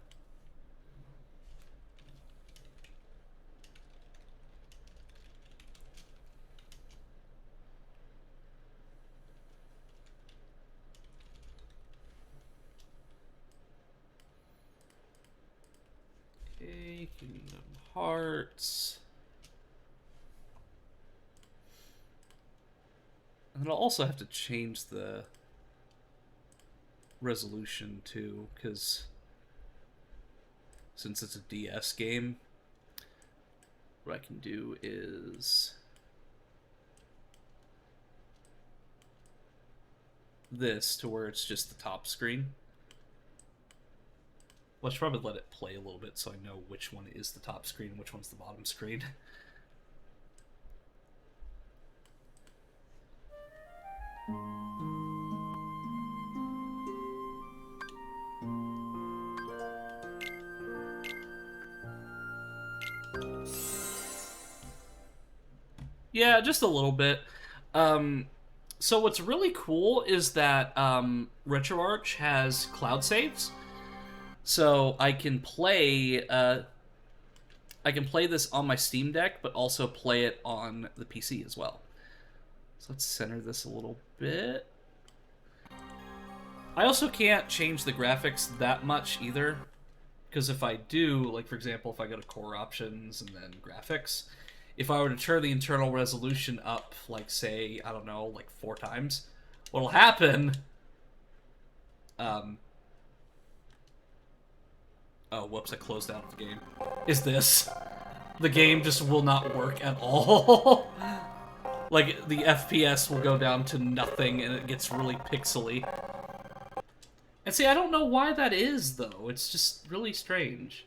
Kingdom Hearts. And then I'll also have to change the resolution too, because since it's a DS game, what I can do is this to where it's just the top screen. Well, I should probably let it play a little bit so I know which one is the top screen and which one's the bottom screen. Yeah, just a little bit. So what's really cool is that RetroArch has cloud saves. So I can play this on my Steam Deck, but also play it on the PC as well. So let's center this a little bit. I also can't change the graphics that much either, because if I do, like for example, if I go to Core Options and then Graphics, if I were to turn the internal resolution up, like say, I don't know, like 4 times, what'll happen... Oh, whoops, I closed out of the game. Is this. The game just will not work at all. Like, the FPS will go down to nothing and it gets really pixely. And see, I don't know why that is, though. It's just really strange.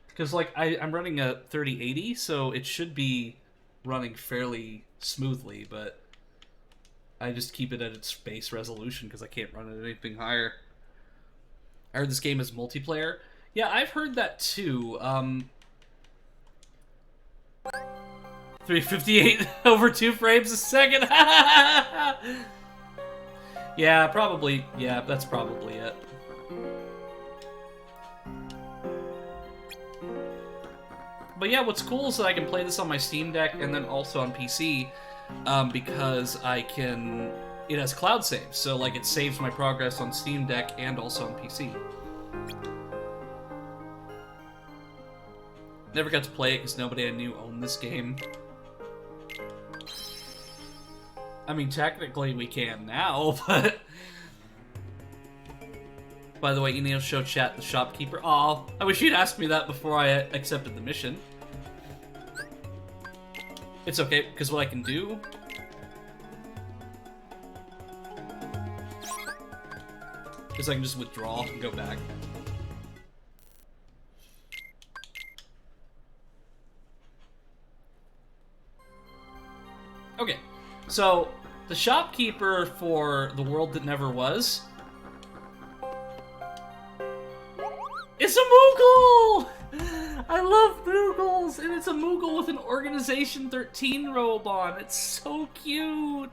Because, like, I'm running a 3080, so it should be running fairly smoothly, but I just keep it at its base resolution because I can't run it at anything higher. I heard this game is multiplayer. Yeah, I've heard that too. 358 over 2 frames a second. Yeah, probably. Yeah, that's probably it. But yeah, what's cool is that I can play this on my Steam Deck and then also on PC, because I can... It has cloud saves, so like it saves my progress on Steam Deck and also on PC. Never got to play it because nobody I knew owned this game. I mean, technically we can now, but... By the way, you need to show chat the shopkeeper. Aw, I wish you'd asked me that before I accepted the mission. It's okay, because what I can do... is I can just withdraw and go back. Okay, so the shopkeeper for The World That Never Was is a Moogle! I love Moogles, and it's a Moogle with an Organization 13 robe on. It's so cute.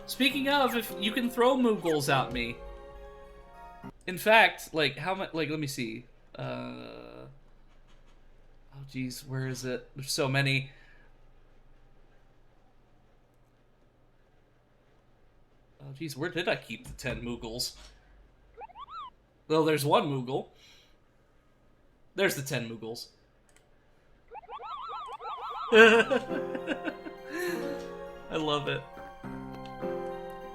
Speaking of, if you can throw Moogles at me. In fact, like, how much, like, let me see. Oh, geez, where is it? There's so many. Oh, geez, where did I keep the 10 Moogles? Well, there's one Moogle. There's the 10 Moogles. I love it.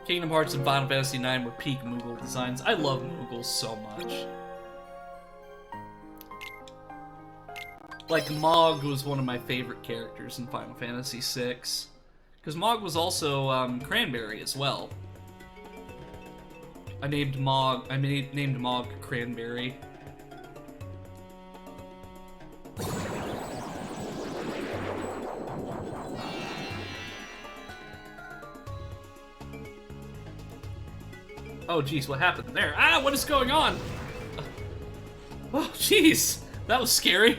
Kingdom Hearts and Final Fantasy IX were peak Moogle designs. I love Moogles so much. Like, Mog was one of my favorite characters in Final Fantasy VI. Because Mog was also Cranberry as well. I named Mog Cranberry. Oh jeez, what happened there? Ah, what is going on? Oh jeez, that was scary.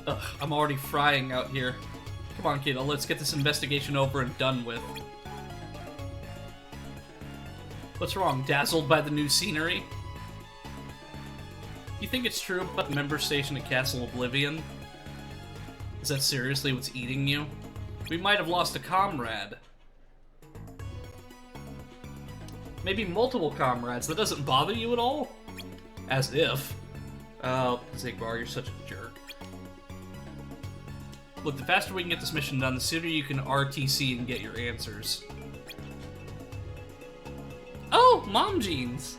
Ugh, I'm already frying out here. Come on, kiddo, let's get this investigation over and done with. What's wrong? Dazzled by the new scenery? You think it's true about the member station at Castle Oblivion? Is that seriously what's eating you? We might have lost a comrade. Maybe multiple comrades. That doesn't bother you at all? As if. Oh, Zigbar, you're such a jerk. Look, the faster we can get this mission done, the sooner you can RTC and get your answers. Oh, mom jeans!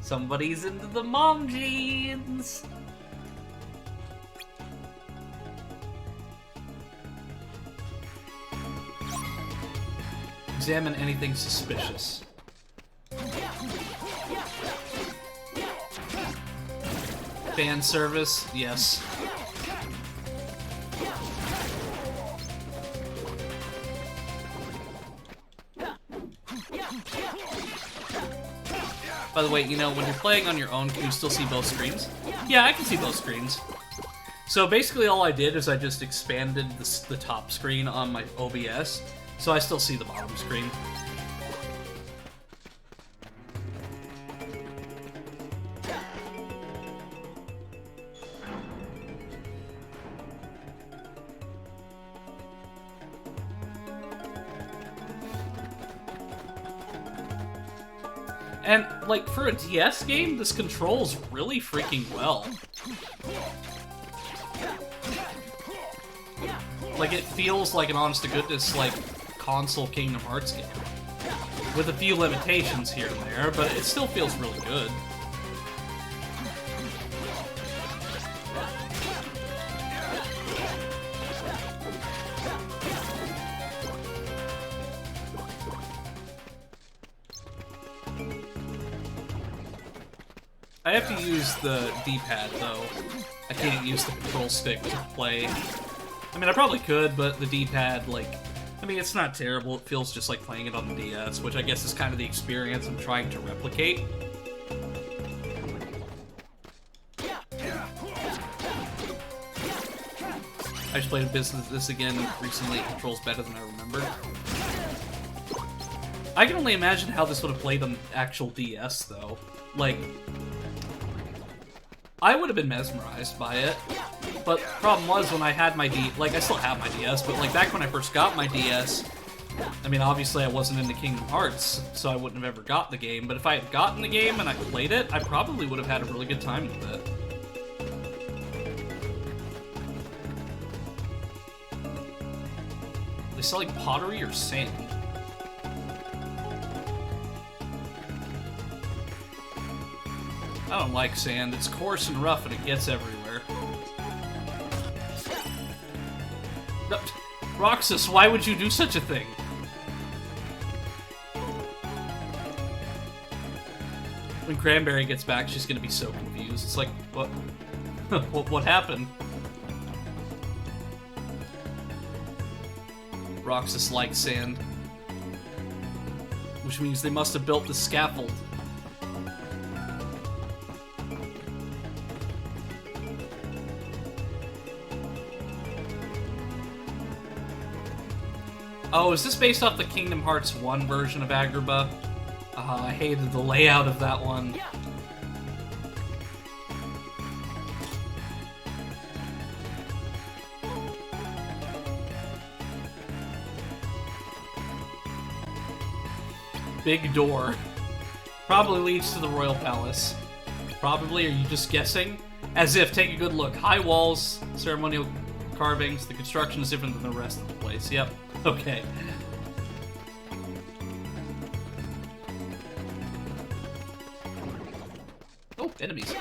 Somebody's into the mom jeans! Examine anything suspicious. Fan service, yes. By the way, you know, when you're playing on your own, can you still see both screens? Yeah, I can see both screens. So basically all I did is I just expanded the top screen on my OBS, so I still see the bottom screen. And, like, for a DS game, this controls really freaking well. Like, it feels like an honest-to-goodness, like, console Kingdom Hearts game. With a few limitations here and there, but it still feels really good. I have to use the D-pad, though. I can't use the control stick to play. I mean, I probably could, but the D-pad, like... I mean, it's not terrible. It feels just like playing it on the DS, which I guess is kind of the experience I'm trying to replicate. I just played this again recently. It controls better than I remember. I can only imagine how this would have played on the actual DS, though. Like... I would have been mesmerized by it, but the problem was when I had my like, I still have my DS, but, like, back when I first got my DS, I mean, obviously I wasn't into Kingdom Hearts, so I wouldn't have ever got the game, but if I had gotten the game and I played it, I probably would have had a really good time with it. Are they selling pottery or sand? I don't like sand. It's coarse and rough and it gets everywhere. No, Roxas, why would you do such a thing? When Cranberry gets back, she's gonna be so confused. It's like, what? what happened? Roxas likes sand. Which means they must have built the scaffold. Oh, is this based off the Kingdom Hearts 1 version of Agrabah? I hated the layout of that one. Big door. Probably leads to the Royal Palace. Probably, are you just guessing? As if, take a good look. High walls, ceremonial carvings, the construction is different than the rest of the place. Yep. Okay. Oh, enemies.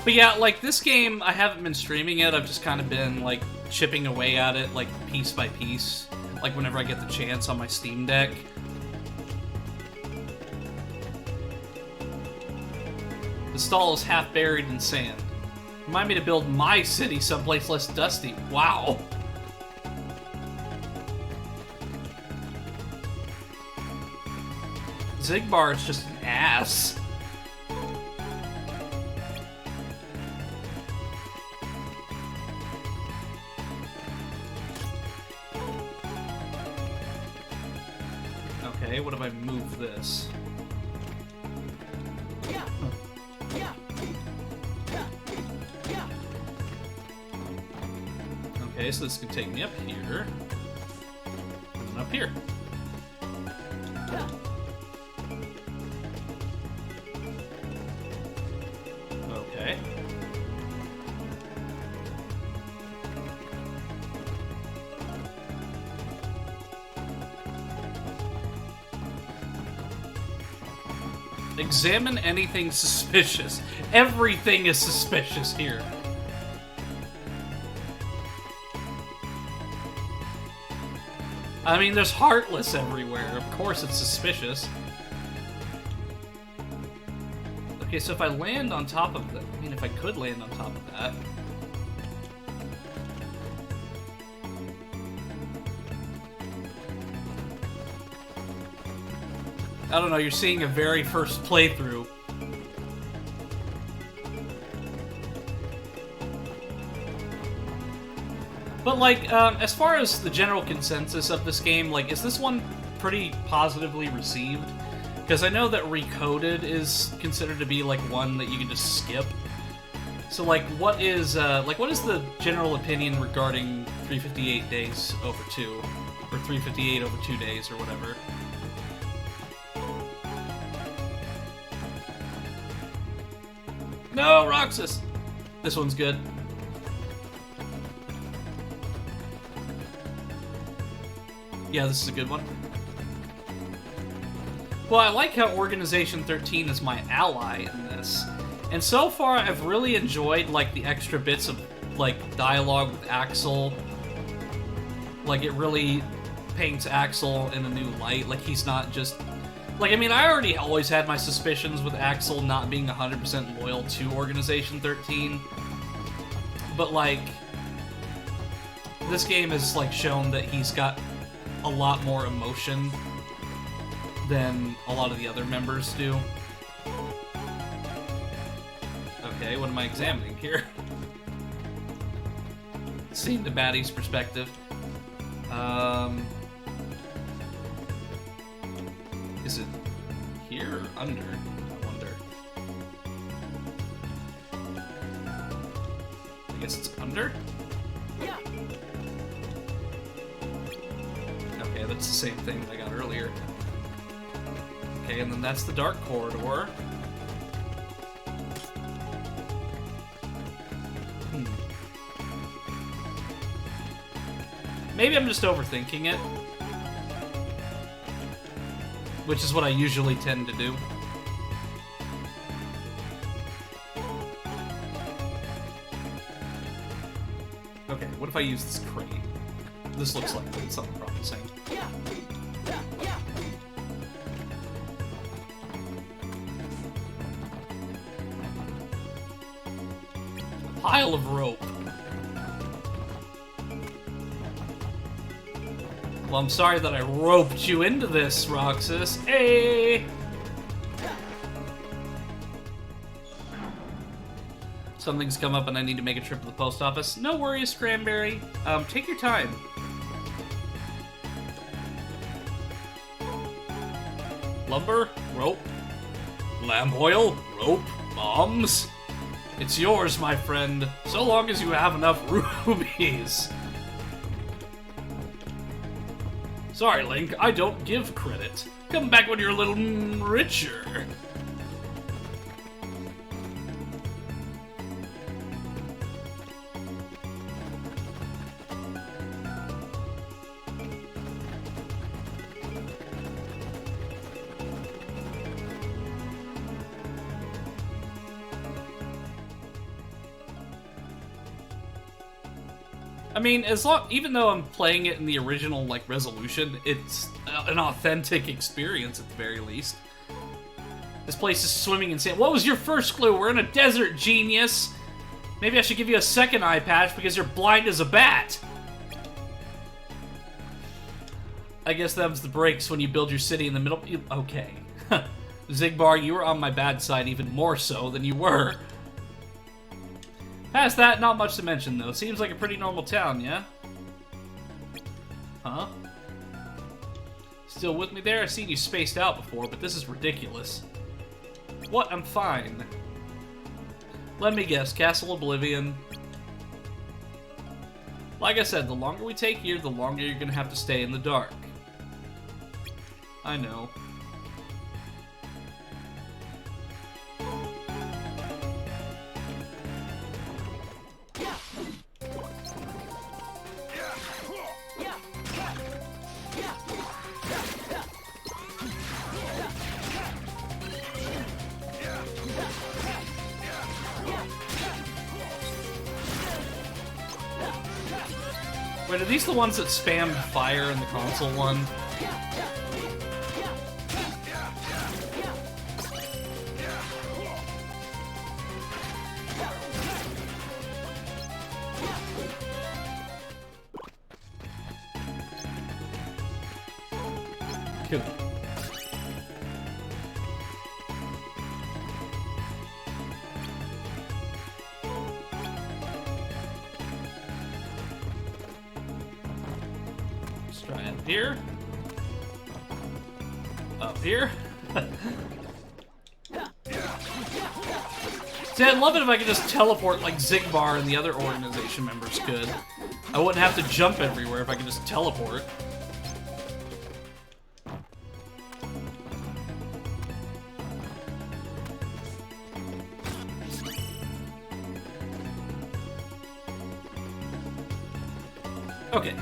But yeah, like, this game, I haven't been streaming it, I've just kind of been, like, chipping away at it, like, piece by piece. Like, whenever I get the chance on my Steam Deck. The stall is half buried in sand. Remind me to build my city someplace less dusty. Wow. Zigbar is just an ass. Okay, what if I move this? Okay, so this can take me up here. And up here. Okay. Examine anything suspicious. Everything is suspicious here. I mean, there's Heartless everywhere. Of course it's suspicious. Okay, so if I land on top of that... I mean, if I could land on top of that... I don't know, you're seeing a very first playthrough. But, like, as far as the general consensus of this game, like, is this one pretty positively received? Because I know that Recoded is considered to be, like, one that you can just skip. So, like, what is the general opinion regarding 358 days over 2? Or 358 over 2 days, or whatever? No, Roxas! This one's good. Yeah, this is a good one. Well, I like how Organization 13 is my ally in this. And so far, I've really enjoyed, like, the extra bits of, like, dialogue with Axel. Like, it really paints Axel in a new light. Like, he's not just... Like, I mean, I already always had my suspicions with Axel not being 100% loyal to Organization 13. But, like, this game has, like, shown that he's got a lot more emotion than a lot of the other members do. Okay, what am I examining here? Seeing the baddie's perspective. Is it here? Under? I wonder. I guess it's under? Yeah. Okay, that's the same thing that I got earlier. Okay, and then that's the dark corridor. Maybe I'm just overthinking it. Which is what I usually tend to do. Okay, what if I use this crate? This looks like something promising. Yeah. Yeah. Yeah. Pile of rope. Well, I'm sorry that I roped you into this, Roxas. Hey! Something's come up and I need to make a trip to the post office. No worries, Cranberry. Take your time. Lumber, rope, lamp oil, rope, bombs. It's yours, my friend, so long as you have enough rubies. Sorry, Link, I don't give credit. Come back when you're a little richer. I mean, even though I'm playing it in the original, like, resolution, it's an authentic experience at the very least. This place is swimming in sand. What was your first clue? We're in a desert, genius! Maybe I should give you a second eye patch because you're blind as a bat. I guess them's the breaks when you build your city in the middle. Okay. Zigbar, you were on my bad side even more so than you were. Past that, not much to mention, though. Seems like a pretty normal town, yeah? Huh? Still with me there? I've seen you spaced out before, but this is ridiculous. What? I'm fine. Let me guess. Castle Oblivion. Like I said, the longer we take here, the longer you're gonna have to stay in the dark. I know. Wait, are these the ones that spammed fire in the console one? Cool. Let's try up here. Up here. See, I'd love it if I could just teleport like Zigbar and the other organization members could. I wouldn't have to jump everywhere if I could just teleport. Okay,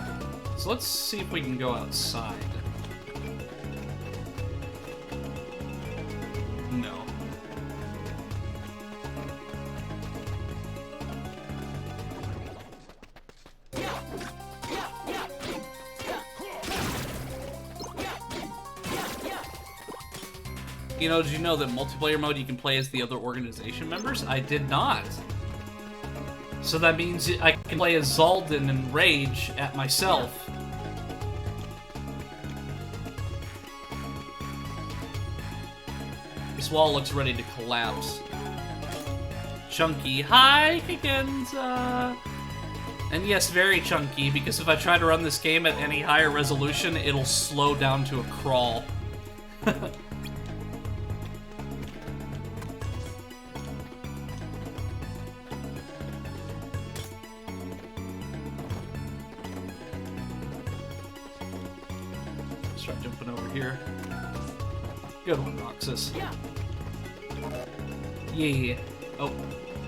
so let's see if we can go outside. No. You know, did you know that multiplayer mode you can play as the other organization members? I did not. So that means I can play as Zaldin and rage at myself. This wall looks ready to collapse. Chunky, hi, Kikenza! And yes, very chunky, because if I try to run this game at any higher resolution, it'll slow down to a crawl. start jumping over here. Good one, Roxas. Yeah. Yeah. Oh,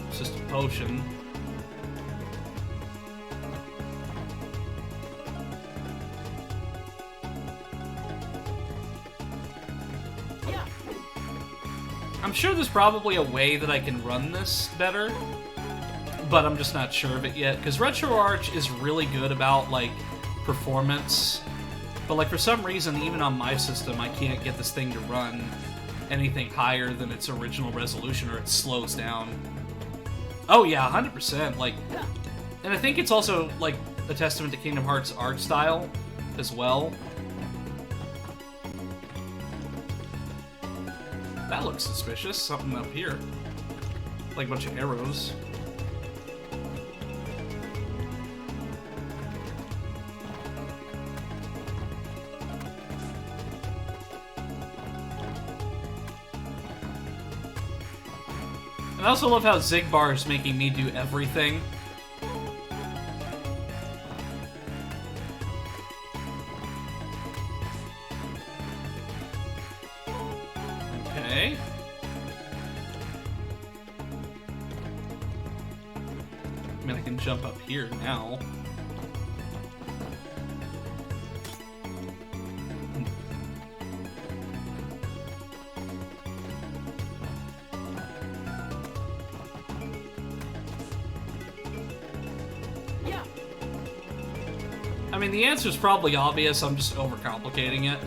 it's just a potion. Yeah. I'm sure there's probably a way that I can run this better, but I'm just not sure of it yet, because RetroArch is really good about, like, performance, but, like, for some reason, even on my system, I can't get this thing to run anything higher than its original resolution, or it slows down. Oh yeah, 100%, like, and I think it's also, like, a testament to Kingdom Hearts' art style, as well. That looks suspicious, something up here. Like a bunch of arrows. I also love how Xigbar is making me do everything. Okay. I mean, I can jump up here now. I mean, the answer's probably obvious, I'm just overcomplicating it.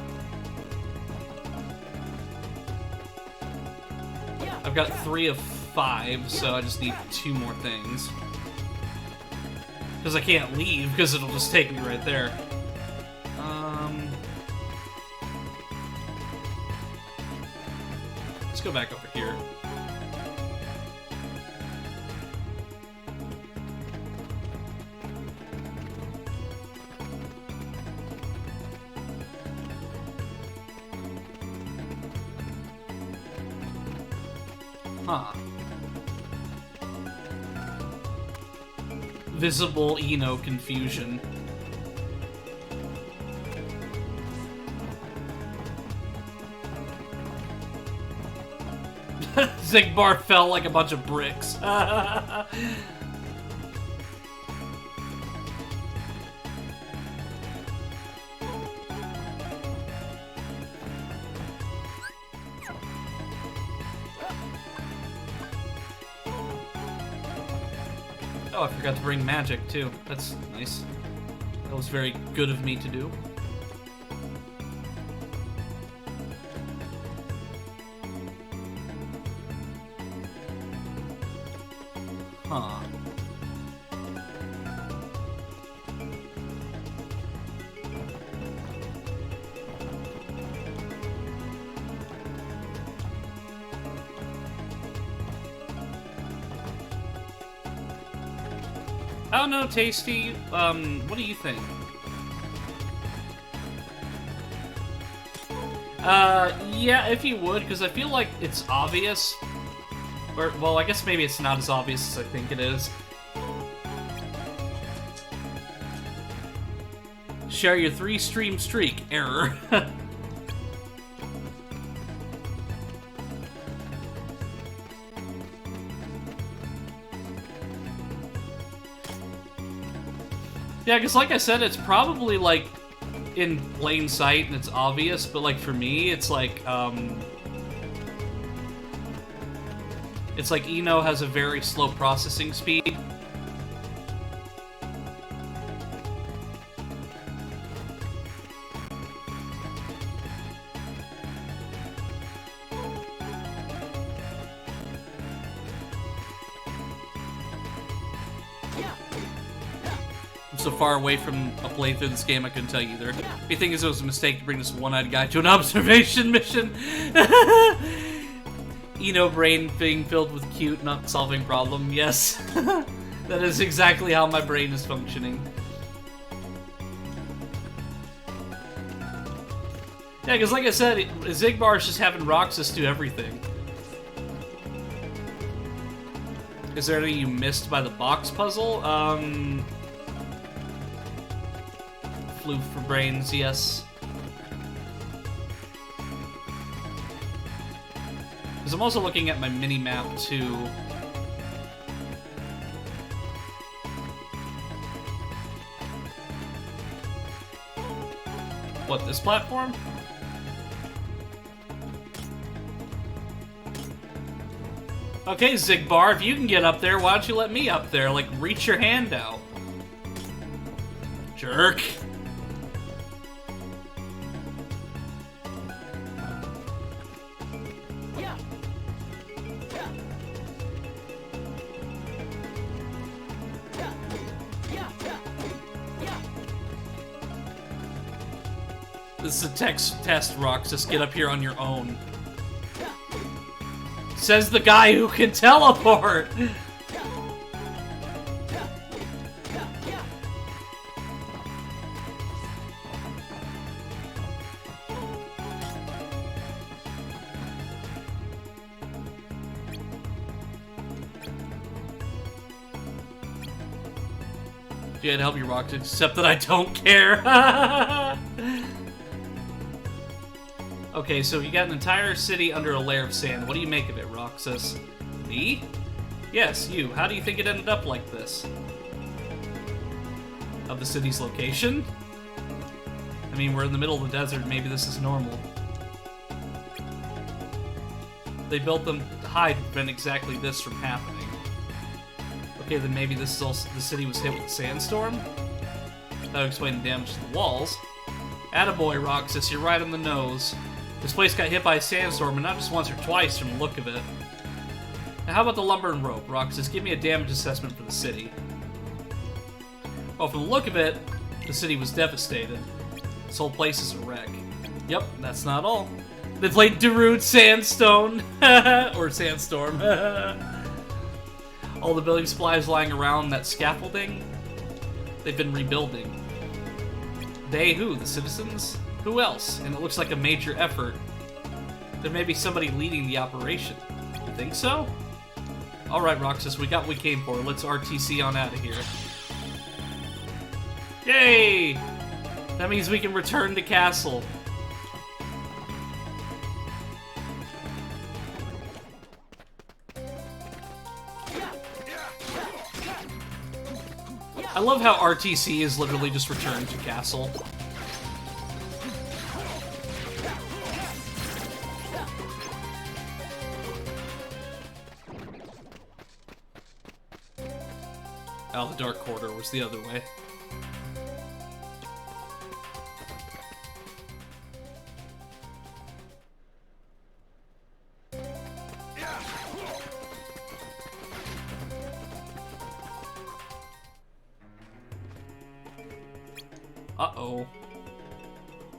I've got 3 of 5, so I just need 2 more things. Because I can't leave, because it'll just take me right there. Let's go back over here. Huh. Visible Eno confusion. Xigbar fell like a bunch of bricks. Oh, I forgot to bring magic, too. That's nice. That was very good of me to do. Huh. I don't know, Tasty. What do you think? Yeah, if you would, because I feel like it's obvious. Or, well, I guess maybe it's not as obvious as I think it is. Share your 3-stream streak. Error. Yeah, because like I said, it's probably, like, in plain sight and it's obvious, but, like, for me, it's like, it's like Eno has a very slow processing speed. So far away from a playthrough of this game, I couldn't tell you either. The thing is, it was a mistake to bring this one-eyed guy to an observation mission. Eno brain being filled with cute, not solving problem. Yes, that is exactly how my brain is functioning. Yeah, because like I said, Xigbar is just having Roxas do everything. Is there anything you missed by the box puzzle? Floof for brains, yes. Because I'm also looking at my mini-map, too. What, this platform? Okay, Zigbar, if you can get up there, why don't you let me up there? Like, reach your hand out. Jerk. This is a test, Rox. Just get up here on your own. Says the guy who can teleport! Yeah, to help you, Rox, except that I don't care. Okay, so you got an entire city under a layer of sand. What do you make of it, Roxas? Me? Yes, you. How do you think it ended up like this? Of the city's location? I mean, we're in the middle of the desert. Maybe this is normal. They built them to hide to prevent exactly this from happening. Okay, then maybe this is also the city was hit with a sandstorm? That would explain the damage to the walls. Attaboy, Roxas, you're right on the nose. This place got hit by a sandstorm, and not just once or twice from the look of it. Now how about the lumber and rope, Roxas? Give me a damage assessment for the city. Well, from the look of it, the city was devastated. This whole place is a wreck. Yep, that's not all. They played Darude Sandstone. Or Sandstorm. All the building supplies lying around that scaffolding, they've been rebuilding. They who? The citizens? Who else? And it looks like a major effort. There may be somebody leading the operation. You think so? Alright, Roxas, we got what we came for. Let's RTC on out of here. Yay! That means we can return to castle. I love how RTC is literally just return to castle. Oh, the Dark Quarter was the other way. Uh-oh.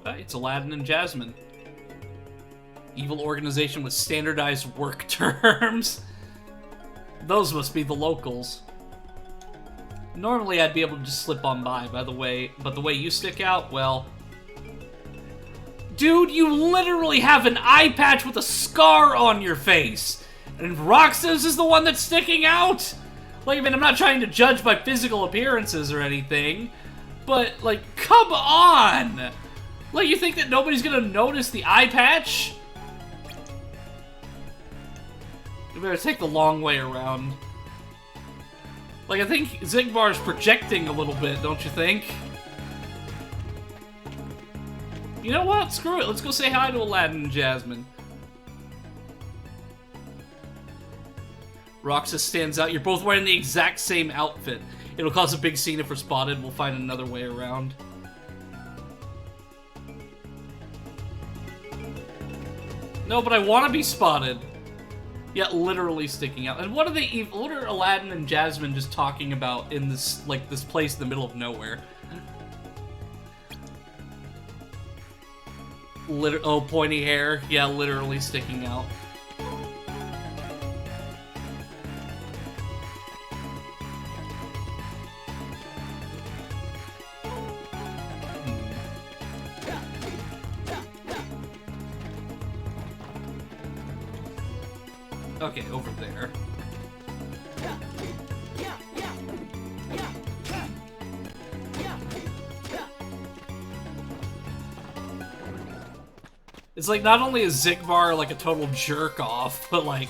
It's Aladdin and Jasmine. Evil organization with standardized work terms. Those must be the locals. Normally I'd be able to just slip on by the way, but the way you stick out, well... Dude, you literally have an eye patch with a scar on your face! And Roxas is the one that's sticking out? Like, I mean, I'm not trying to judge by physical appearances or anything, but, like, come on! Like, you think that nobody's gonna notice the eye patch? You better take the long way around. Like, I think Zigbar's projecting a little bit, don't you think? You know what? Screw it. Let's go say hi to Aladdin and Jasmine. Roxas stands out. You're both wearing the exact same outfit. It'll cause a big scene if we're spotted. We'll find another way around. No, but I want to be spotted. Yet literally sticking out. And what are Aladdin and Jasmine just talking about in this, like, this place in the middle of nowhere? Oh, pointy hair. Yeah, literally sticking out. Okay, over there. It's like, not only is Zigbar like a total jerk off, but like,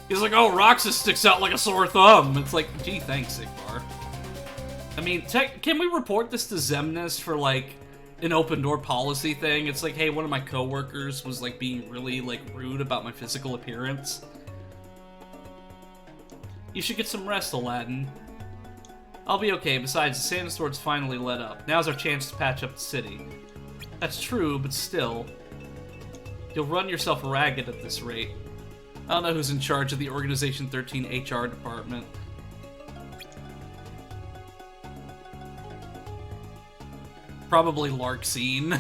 he's like, oh, Roxas sticks out like a sore thumb. It's like, gee, thanks, Zigbar. I mean, can we report this to Xemnas for like an open door policy thing? It's like, hey, one of my coworkers was like being really like rude about my physical appearance. You should get some rest, Aladdin. I'll be okay. Besides, the sandstorm's finally let up. Now's our chance to patch up the city. That's true, but still, you'll run yourself ragged at this rate. I don't know who's in charge of the Organization 13 HR department. Probably Larxene.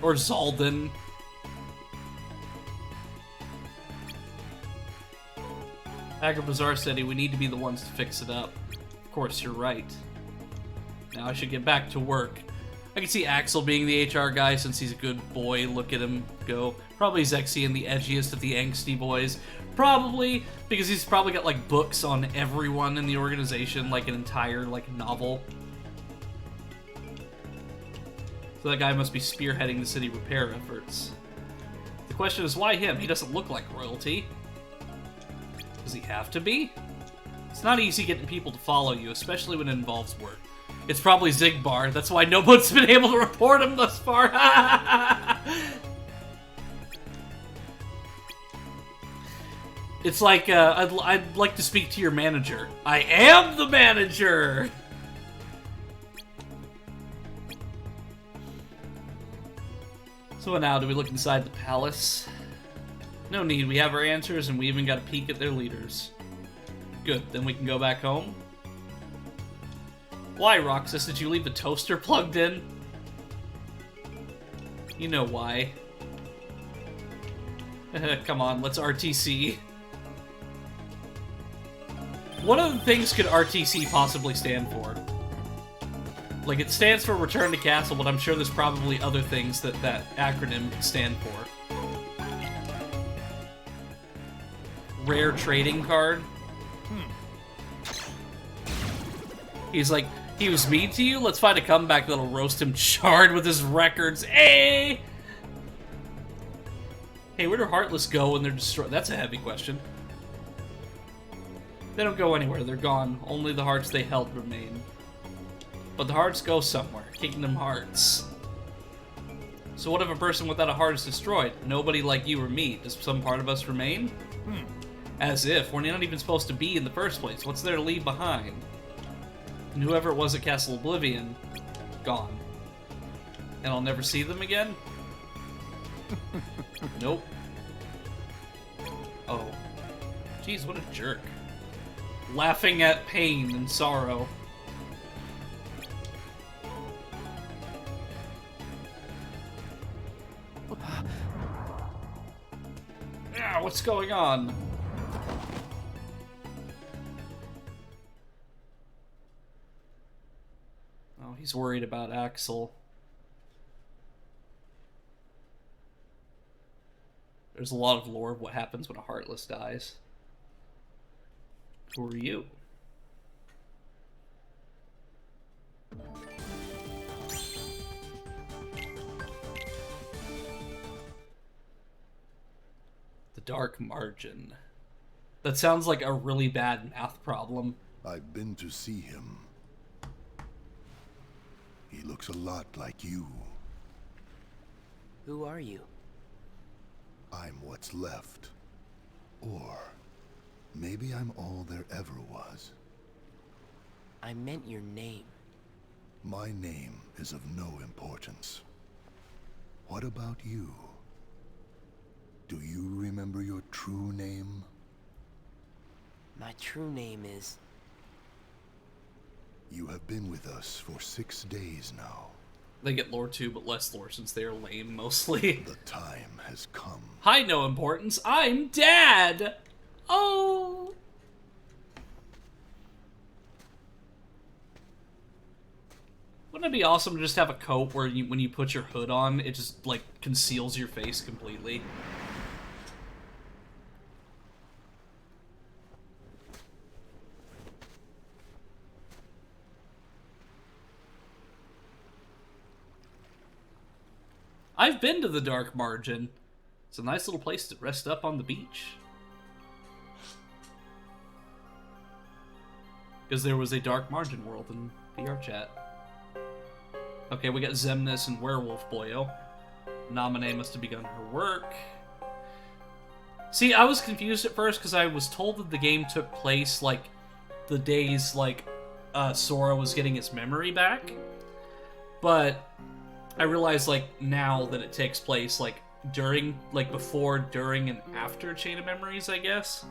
Or Zaldin. Agrabazar said we need to be the ones to fix it up. Of course, you're right. Now I should get back to work. I can see Axel being the HR guy since he's a good boy. Look at him go. Probably Zexion, the edgiest of the angsty boys. Probably because he's probably got like books on everyone in the organization, like an entire like novel. So that guy must be spearheading the city repair efforts. The question is, why him? He doesn't look like royalty. Does he have to be? It's not easy getting people to follow you, especially when it involves work. It's probably Zigbar. That's why no one's been able to report him thus far. It's like, I'd like to speak to your manager. I am the manager! So now, do we look inside the palace? No need, we have our answers and we even got a peek at their leaders. Good, then we can go back home. Why, Roxas? Did you leave the toaster plugged in? You know why. Come on, let's RTC. What other things could RTC possibly stand for? Like, it stands for Return to Castle, but I'm sure there's probably other things that that acronym could stand for. Rare trading card? He's like, he was mean to you? Let's find a comeback that'll roast him charred with his records. Hey! Hey, where do Heartless go when they're destroyed? That's a heavy question. They don't go anywhere, they're gone. Only the hearts they held remain. But the hearts go somewhere. Kingdom Hearts. So what if a person without a heart is destroyed? Nobody like you or me. Does some part of us remain? As if. We're not even supposed to be in the first place. What's there to leave behind? And whoever it was at Castle Oblivion, gone. And I'll never see them again? Nope. Oh. Jeez, what a jerk. Laughing at pain and sorrow. Yeah, what's going on? Oh, he's worried about Axel. There's a lot of lore of what happens when a Heartless dies. Who are you? The Dark Margin. That sounds like a really bad math problem. I've been to see him. He looks a lot like you. Who are you? I'm what's left. Or maybe I'm all there ever was. I meant your name. My name is of no importance. What about you? Do you remember your true name? My true name is... You have been with us for 6 days now. They get lore too, but less lore since they are lame mostly. The time has come. Hi, no importance. I'm Dad! Oh! Wouldn't it be awesome to just have a coat where when you put your hood on, it just, like, conceals your face completely? I've been to the Dark Margin. It's a nice little place to rest up on the beach. Because there was a Dark Margin world in VR chat. Okay, we got Xemnas and Werewolf Boyo. Naminé must have begun her work. See, I was confused at first because I was told that the game took place, like, the days, like, Sora was getting its memory back. But I realized, like, now that it takes place, like, during, like, before, during, and after Chain of Memories, I guess.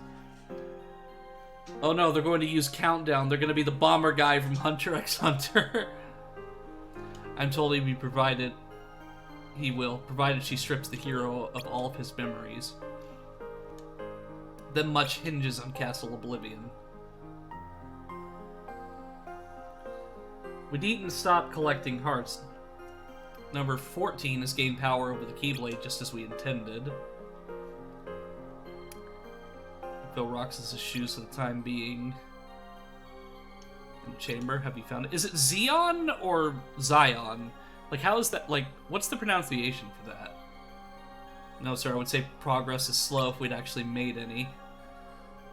Oh no, they're going to use Countdown. They're going to be the bomber guy from Hunter x Hunter. I'm told he will, provided she strips the hero of all of his memories. Then much hinges on Castle Oblivion. We needn't stop collecting hearts. Number 14 has gained power over the Keyblade just as we intended. Fill Roxas' shoes for the time being. In the chamber, have you found it? Is it Xeon or Zion? Like, how is that, like, what's the pronunciation for that? No, sir, I would say progress is slow if we'd actually made any.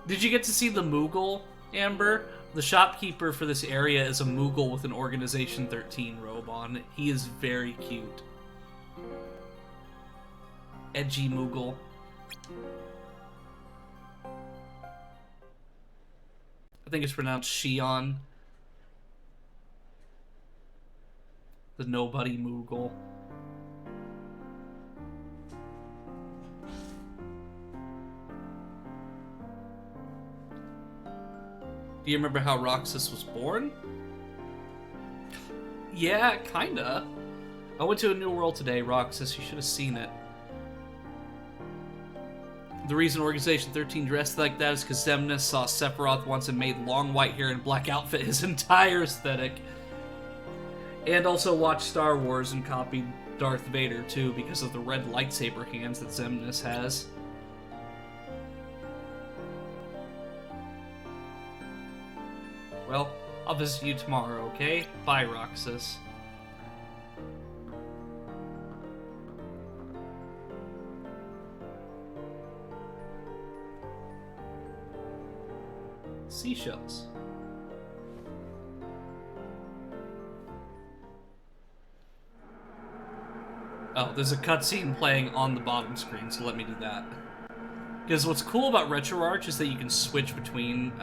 Did you get to see the Moogle, Amber? The shopkeeper for this area is a Moogle with an Organization 13 robe on. He is very cute. Edgy Moogle. I think it's pronounced Shion. The nobody Moogle. Do you remember how Roxas was born? Yeah, kinda. I went to a new world today, Roxas. You should have seen it. The reason Organization 13 dressed like that is because Xemnas saw Sephiroth once and made long white hair and black outfit his entire aesthetic. And also watched Star Wars and copied Darth Vader too because of the red lightsaber hands that Xemnas has. Well, I'll visit you tomorrow, okay? Bye, Roxas. Seashells. Oh, there's a cutscene playing on the bottom screen, so let me do that. Because what's cool about RetroArch is that you can switch between,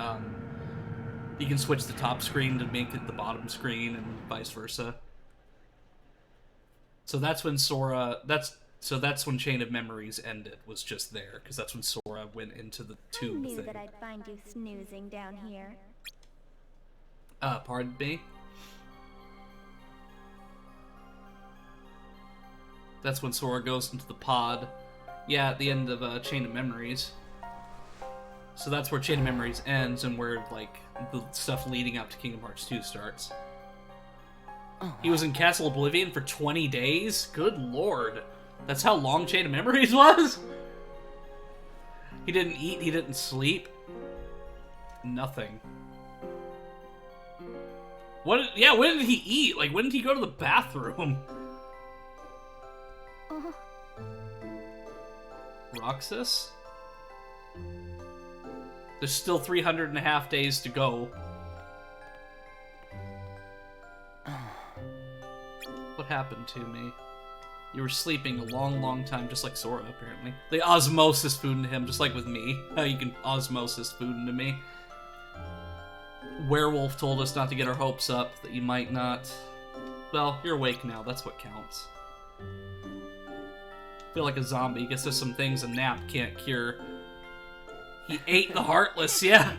you can switch the top screen to make it the bottom screen and vice versa. So that's when that's when Chain of Memories ended, was just there, because that's when Sora went into the tube I knew thing. that I'd find you snoozing down here. Pardon me? That's when Sora goes into the pod. Yeah, at the end of Chain of Memories. So that's where Chain of Memories ends and where, like, the stuff leading up to Kingdom Hearts 2 starts. He was in Castle Oblivion for 20 days? Good lord. That's how long Chain of Memories was? He didn't eat, he didn't sleep. Nothing. What? Yeah, when did he eat? Like, when did he go to the bathroom? Roxas? There's still 300.5 days to go. What happened to me? You were sleeping a long, long time, just like Sora, apparently. They osmosis food into him, just like with me. How you can osmosis food into me. Werewolf told us not to get our hopes up, that you might not... Well, you're awake now, that's what counts. Feel like a zombie. Guess there's some things a nap can't cure. He ate the Heartless, yeah.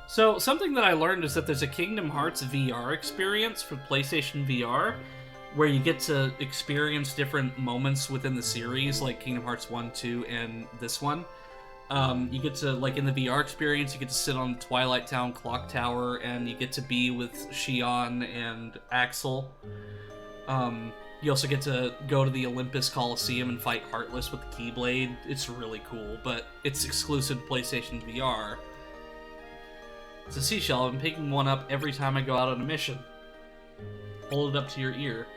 So, something that I learned is that there's a Kingdom Hearts VR experience for PlayStation VR, where you get to experience different moments within the series, like Kingdom Hearts 1, 2, and this one. You get to, like, in the VR experience, you get to sit on Twilight Town Clock Tower, and you get to be with Shion and Axel. You also get to go to the Olympus Coliseum and fight Heartless with the Keyblade. It's really cool, but it's exclusive to PlayStation VR. It's a seashell. I'm picking one up every time I go out on a mission. Hold it up to your ear.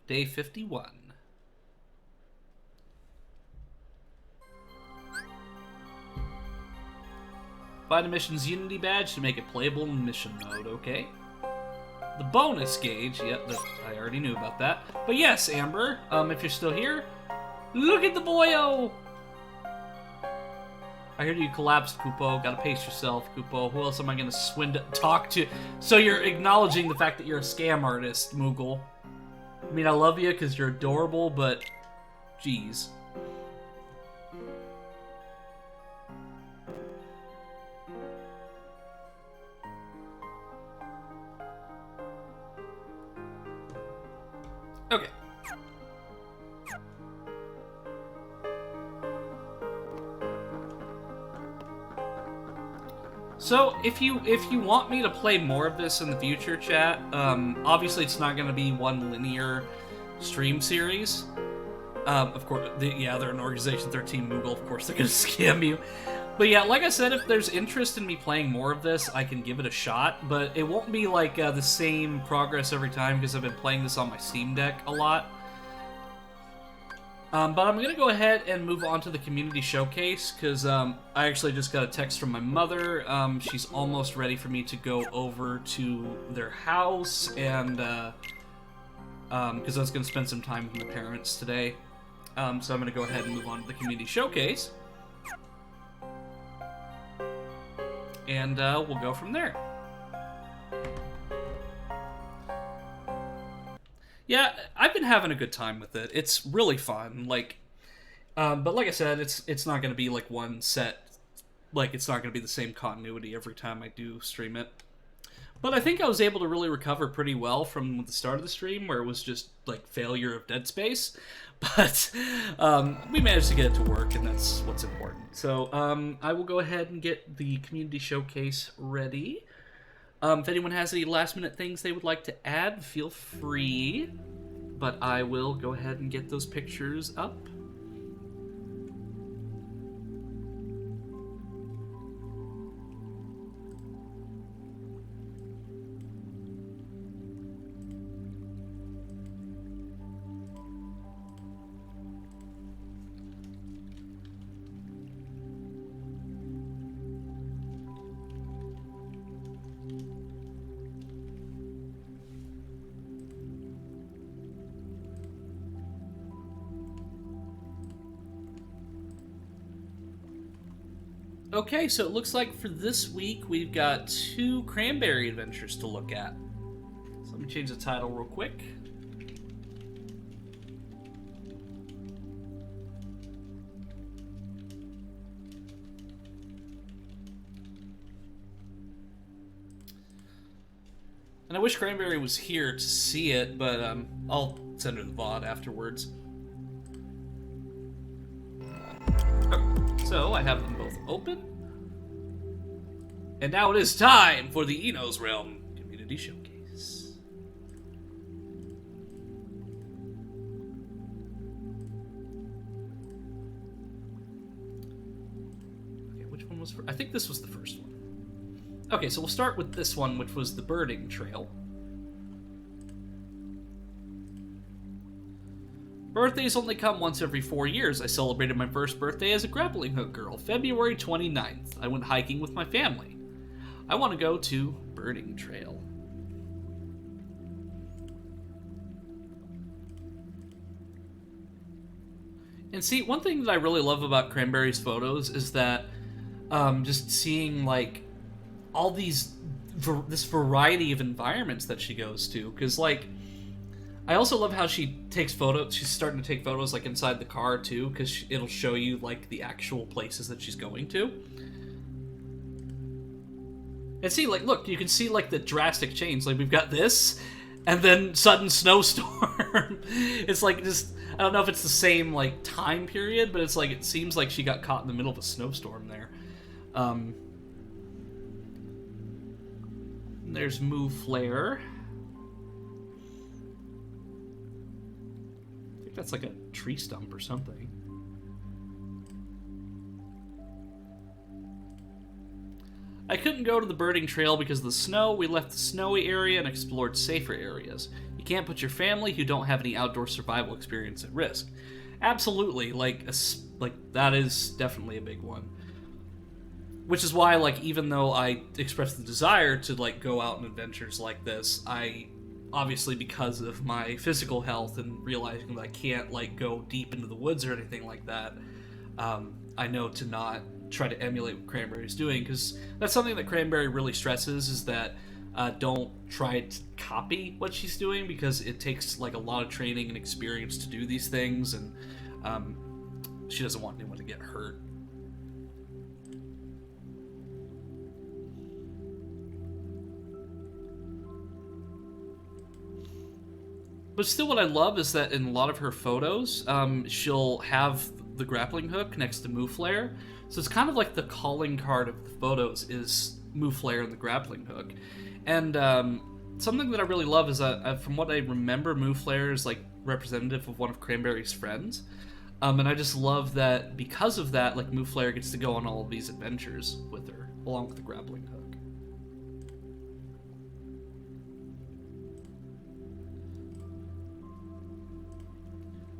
Day 51. Find a mission's Unity badge to make it playable in mission mode, okay? The bonus gauge, yep, I already knew about that. But yes, Amber, if you're still here, look at the boyo! I heard you collapsed, Kupo. Gotta pace yourself, Kupo. Who else am I gonna talk to? So you're acknowledging the fact that you're a scam artist, Moogle. I mean, I love you because you're adorable, but jeez. Okay. So, if you want me to play more of this in the future, chat, obviously it's not going to be one linear stream series. Of course, they're an Organization 13 Moogle, of course they're going to scam you. But yeah, like I said, if there's interest in me playing more of this, I can give it a shot, but it won't be like the same progress every time because I've been playing this on my Steam Deck a lot. But I'm going to go ahead and move on to the community showcase, because I actually just got a text from my mother. She's almost ready for me to go over to their house, and because I was going to spend some time with my parents today. So I'm going to go ahead and move on to the community showcase. And we'll go from there. Yeah, I've been having a good time with it. It's really fun. Like, but like I said, it's not going to be like one set. Like, it's not going to be the same continuity every time I do stream it. But I think I was able to really recover pretty well from the start of the stream, where it was just like failure of Dead Space. But we managed to get it to work, and that's what's important. So I will go ahead and get the community showcase ready. If anyone has any last-minute things they would like to add, feel free. But I will go ahead and get those pictures up. Okay, so it looks like for this week we've got 2 Cranberry adventures to look at. So let me change the title real quick. And I wish Cranberry was here to see it, but I'll send her the VOD afterwards. So I have them both open. And now it is time for the Eno's Realm Community Showcase. Okay, which one was first? I think this was the first one. Okay, so we'll start with this one, which was the Birding Trail. Birthdays only come once every 4 years. I celebrated my first birthday as a grappling hook girl, February 29th. I went hiking with my family. I want to go to Birding Trail. And see, one thing that I really love about Cranberry's photos is that just seeing like all this variety of environments that she goes to, because like I also love how she takes photos. She's starting to take photos like inside the car too, because it'll show you like the actual places that she's going to. And see, like, look, you can see, like, the drastic change. Like, we've got this, and then sudden snowstorm. It's like just, I don't know if it's the same, like, time period, but it's like, it seems like she got caught in the middle of a snowstorm there. There's Moo Flare. I think that's like a tree stump or something. I couldn't go to the birding trail because of the snow. We left the snowy area and explored safer areas. You can't put your family who don't have any outdoor survival experience at risk. Absolutely, like that is definitely a big one. Which is why, like, even though I expressed the desire to, like, go out on adventures like this, I, obviously because of my physical health and realizing that I can't, like, go deep into the woods or anything like that, I know to not try to emulate what Cranberry's doing, because that's something that Cranberry really stresses, is that don't try to copy what she's doing, because it takes, like, a lot of training and experience to do these things, and she doesn't want anyone to get hurt. But still, what I love is that in a lot of her photos, she'll have the grappling hook next to Moo Flare. So it's kind of like the calling card of the photos is Moo Flare and the grappling hook. And something that I really love is that, from what I remember, Moo Flare is like representative of one of Cranberry's friends. And I just love that because of that, like, Moo Flare gets to go on all of these adventures with her, along with the grappling hook.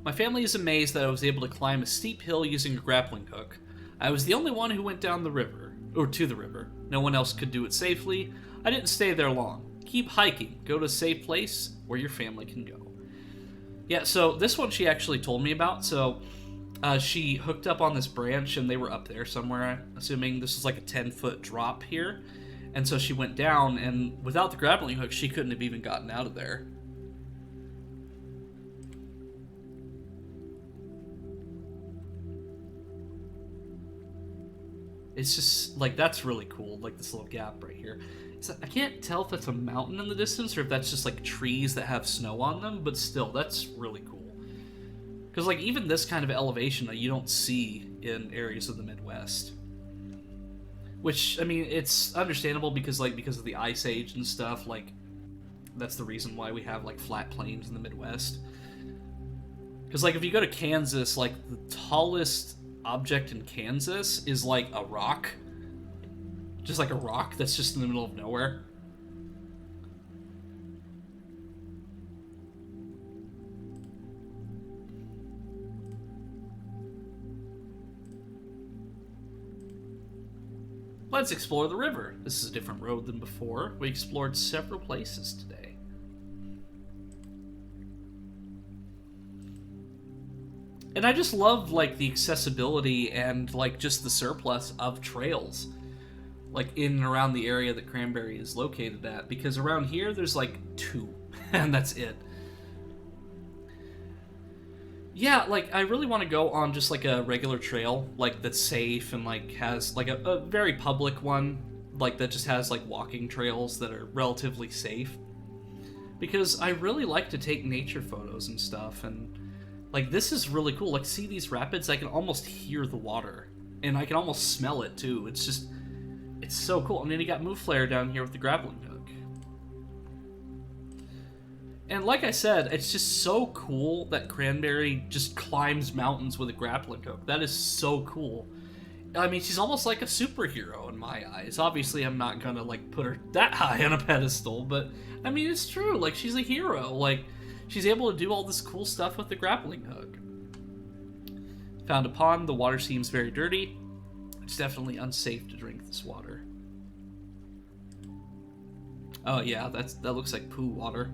My family is amazed that I was able to climb a steep hill using a grappling hook. I was the only one who went down the river, or to the river. No one else could do it safely. I didn't stay there long. Keep hiking. Go to a safe place where your family can go. Yeah, so this one she actually told me about. So she hooked up on this branch and they were up there somewhere. I'm assuming this is like a 10-foot drop here. And so she went down, and without the grappling hook, she couldn't have even gotten out of there. It's just, like, that's really cool, like, this little gap right here. I can't tell if that's a mountain in the distance or if that's just, like, trees that have snow on them, but still, that's really cool. Because, like, even this kind of elevation you don't see in areas of the Midwest. Which, I mean, it's understandable because, like, because of the Ice Age and stuff, like, that's the reason why we have, like, flat plains in the Midwest. Because, like, if you go to Kansas, like, the tallest object in Kansas is like a rock. Just like a rock that's just in the middle of nowhere. Let's explore the river. This is a different road than before. We explored several places today. And I just love, like, the accessibility and, like, just the surplus of trails, like, in and around the area that Cranberry is located at, because around here there's, like, 2, and that's it. Yeah, like, I really want to go on just, like, a regular trail, like, that's safe and, like, has, like, a very public one, like, that just has, like, walking trails that are relatively safe. Because I really like to take nature photos and stuff, and like, this is really cool. Like, see these rapids? I can almost hear the water. And I can almost smell it, too. It's just, it's so cool. And then you got Moo Flare down here with the grappling hook. And like I said, it's just so cool that Cranberry just climbs mountains with a grappling hook. That is so cool. I mean, she's almost like a superhero in my eyes. Obviously, I'm not gonna, like, put her that high on a pedestal, but, I mean, it's true. Like, she's a hero. Like, she's able to do all this cool stuff with the grappling hook. Found a pond. The water seems very dirty. It's definitely unsafe to drink this water. Oh yeah, that looks like poo water.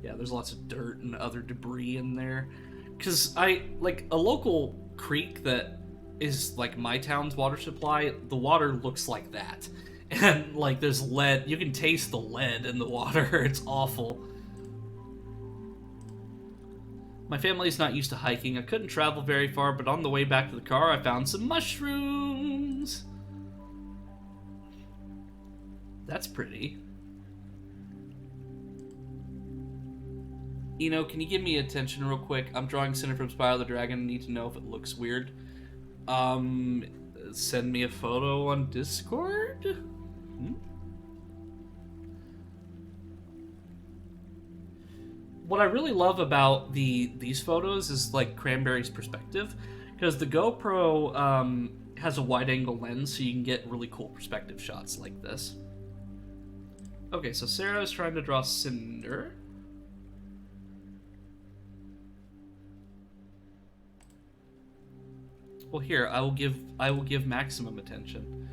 Yeah, there's lots of dirt and other debris in there. Because like, a local creek that is, like, my town's water supply, the water looks like that. And, like, there's lead. You can taste the lead in the water. It's awful. My family's not used to hiking. I couldn't travel very far, but on the way back to the car, I found some mushrooms. That's pretty. Can you give me attention real quick? I'm drawing Cinder from Spyro the Dragon. I need to know if it looks weird. Send me a photo on Discord? What I really love about these photos is, like, Cranberry's perspective, because the GoPro has a wide-angle lens, so you can get really cool perspective shots like this. Okay, so Sarah is trying to draw Cinder. Well, here, I will give maximum attention.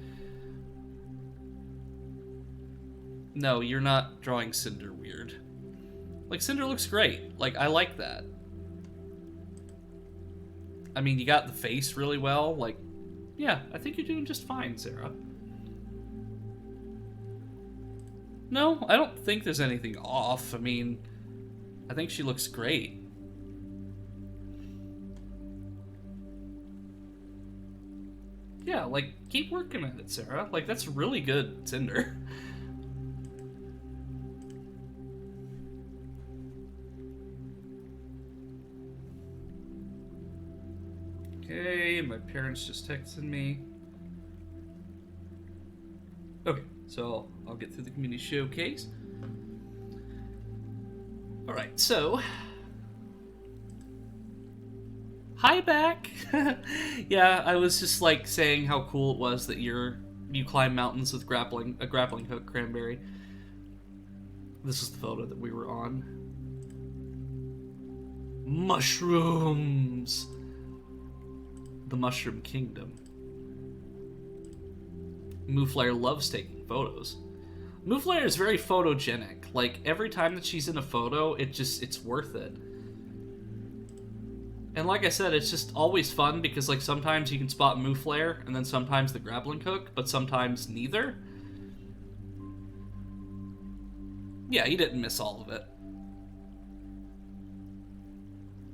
No, you're not drawing Cinder weird. Like, Cinder looks great. Like, I like that. I mean, you got the face really well. Like, yeah, I think you're doing just fine, Sarah. No, I don't think there's anything off. I mean, I think she looks great. Yeah, like, keep working at it, Sarah. Like, that's really good, Cinder. Okay, my parents just texted me. Okay, so I'll get through the community showcase. Alright, so... Hi back! Yeah, I was just like saying how cool it was that you climb mountains with a grappling hook, Cranberry. This is the photo that we were on. Mushrooms! The Mushroom Kingdom. Mooflare loves taking photos. Mooflare is very photogenic. Like, every time that she's in a photo, it's worth it. And like I said, it's just always fun because, like, sometimes you can spot Mooflare and then sometimes the grappling hook, but sometimes neither. Yeah, you didn't miss all of it.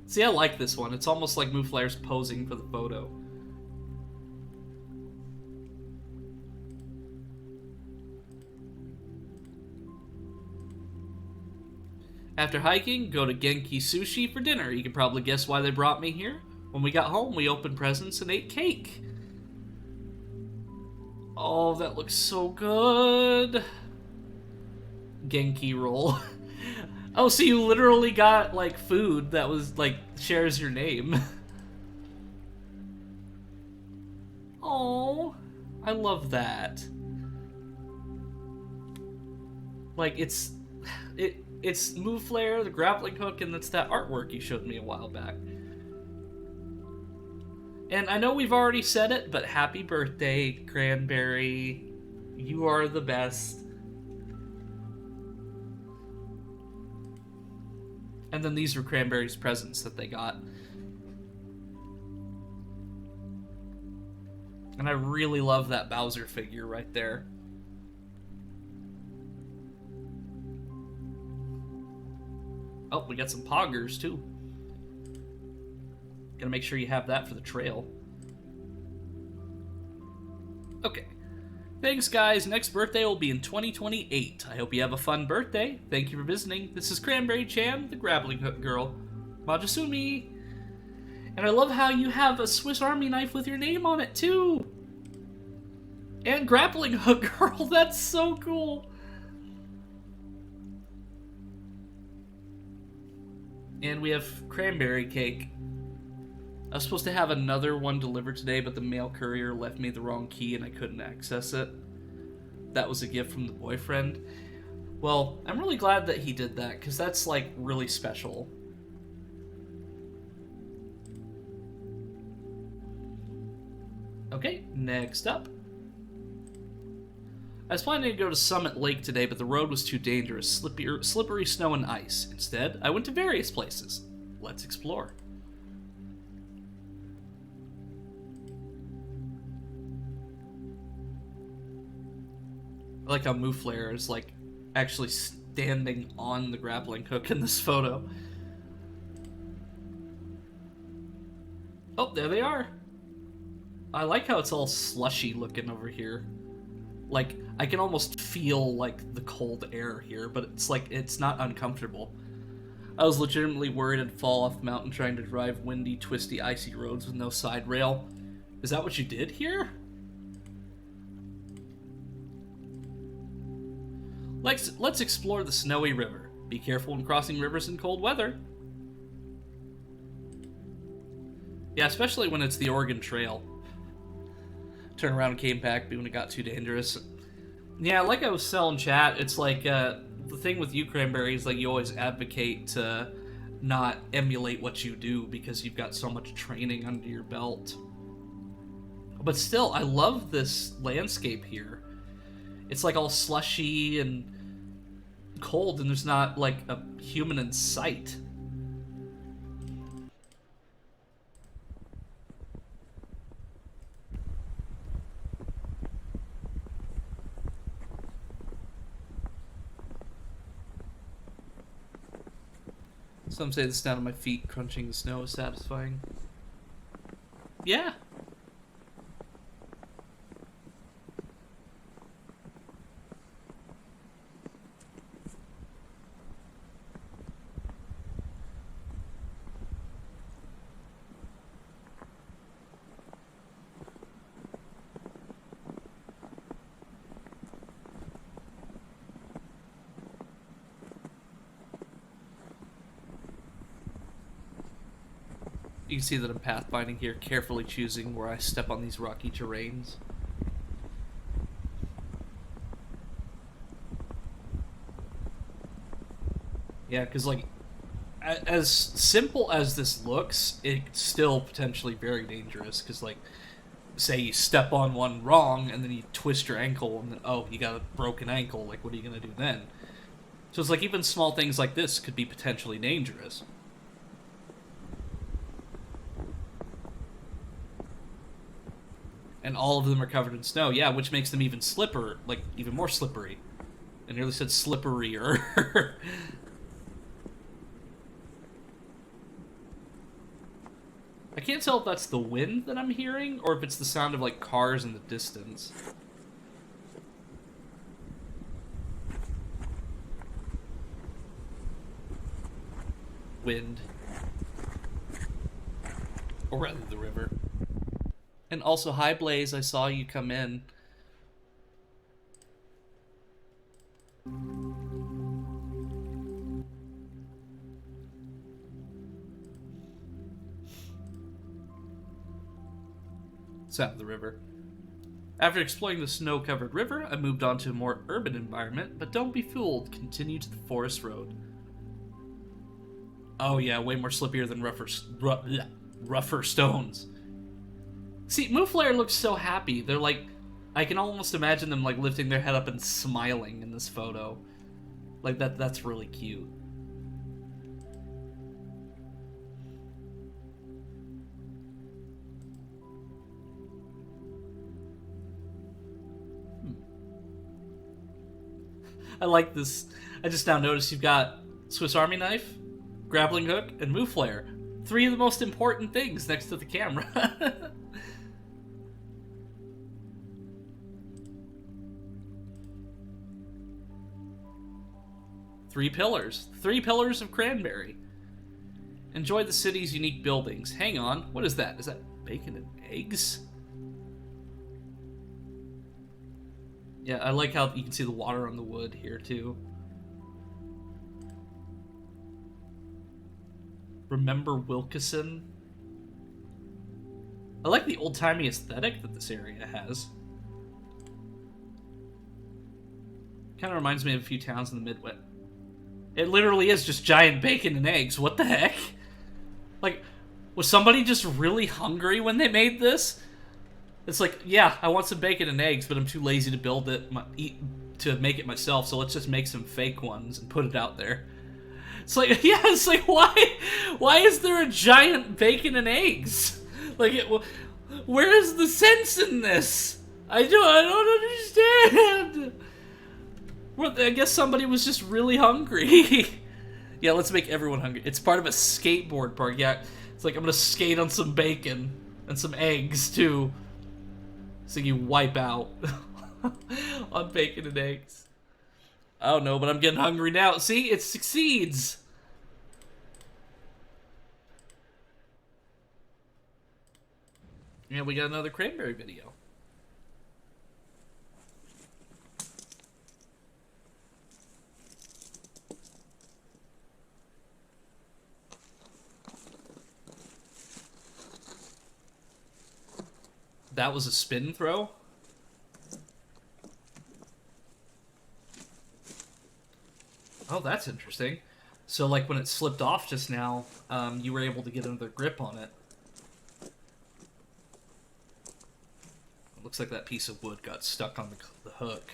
See, I like this one. It's almost like Mooflare's posing for the photo. After hiking, go to Genki Sushi for dinner. You can probably guess why they brought me here. When we got home, we opened presents and ate cake. Oh, that looks so good. Genki roll. Oh, so you literally got, like, food that was, like, shares your name. Oh, I love that. Like, it's Mooflare, the grappling hook, and it's that artwork you showed me a while back. And I know we've already said it, but happy birthday, Cranberry. You are the best. And then these were Cranberry's presents that they got. And I really love that Bowser figure right there. Oh, we got some poggers, too. Gotta make sure you have that for the trail. Okay. Thanks, guys. Next birthday will be in 2028. I hope you have a fun birthday. Thank you for visiting. This is Cranberry-chan, the grappling hook girl. Majasumi. And I love how you have a Swiss Army knife with your name on it, too. And grappling hook girl. That's so cool. And we have cranberry cake. I was supposed to have another one delivered today, but the mail courier left me the wrong key and I couldn't access it. That was a gift from the boyfriend. Well, I'm really glad that he did that, because that's, like, really special. Okay, next up. I was planning to go to Summit Lake today, but the road was too dangerous, slippery snow and ice. Instead, I went to various places. Let's explore. I like how Mooflare is, like, actually standing on the grappling hook in this photo. Oh, there they are. I like how it's all slushy looking over here. Like, I can almost feel, like, the cold air here, but it's like, it's not uncomfortable. I was legitimately worried I'd fall off the mountain trying to drive windy, twisty, icy roads with no side rail. Is that what you did here? Let's explore the snowy river. Be careful when crossing rivers in cold weather. Yeah, especially when it's the Oregon Trail. Turn around and came back when it got too dangerous. Yeah, like I was telling chat, it's like, the thing with you, Cranberry, is like you always advocate to not emulate what you do because you've got so much training under your belt. But still, I love this landscape here. It's like all slushy and cold, and there's not like a human in sight. Some say the sound of my feet crunching the snow is satisfying. Yeah. You can see that I'm pathfinding here, carefully choosing where I step on these rocky terrains. Yeah, because, like, as simple as this looks, it's still potentially very dangerous, because, like, say you step on one wrong, and then you twist your ankle, and then, oh, you got a broken ankle, like, what are you going to do then? So it's like, even small things like this could be potentially dangerous. And all of them are covered in snow, yeah, which makes them even even more slippery. I nearly said slipperier. I can't tell if that's the wind that I'm hearing, or if it's the sound of, like, cars in the distance. Wind. Or rather, the river. And also, hi Blaze, I saw you come in. Sound of the river. After exploring the snow-covered river, I moved on to a more urban environment, but don't be fooled, continue to the forest road. Oh yeah, way more slippier than rougher stones. See, Mouflare looks so happy. They're like, I can almost imagine them like lifting their head up and smiling in this photo. Like that's really cute. I like this. I just now noticed you've got Swiss Army knife, grappling hook, and Mouflare. 3 of the most important things next to the camera. 3 pillars. 3 pillars of Cranberry. Enjoy the city's unique buildings. Hang on, what is that? Is that bacon and eggs? Yeah, I like how you can see the water on the wood here, too. Remember Wilkeson? I like the old-timey aesthetic that this area has. Kind of reminds me of a few towns in the Midwest. It literally is just giant bacon and eggs. What the heck? Like, was somebody just really hungry when they made this? It's like, yeah, I want some bacon and eggs, but I'm too lazy to build it, to make it myself, so let's just make some fake ones and put it out there. It's like, yeah, it's like, why is there a giant bacon and eggs? Like, where is the sense in this? I don't understand. Well, I guess somebody was just really hungry. Yeah, let's make everyone hungry. It's part of a skateboard park. Yeah, it's like I'm gonna skate on some bacon and some eggs too, so you wipe out. on bacon and eggs. I don't know, but I'm getting hungry now. See, it succeeds. And we got another cranberry video. That was a spin throw? Oh, that's interesting. So, like, when it slipped off just now, you were able to get another grip on it. It looks like that piece of wood got stuck on the hook.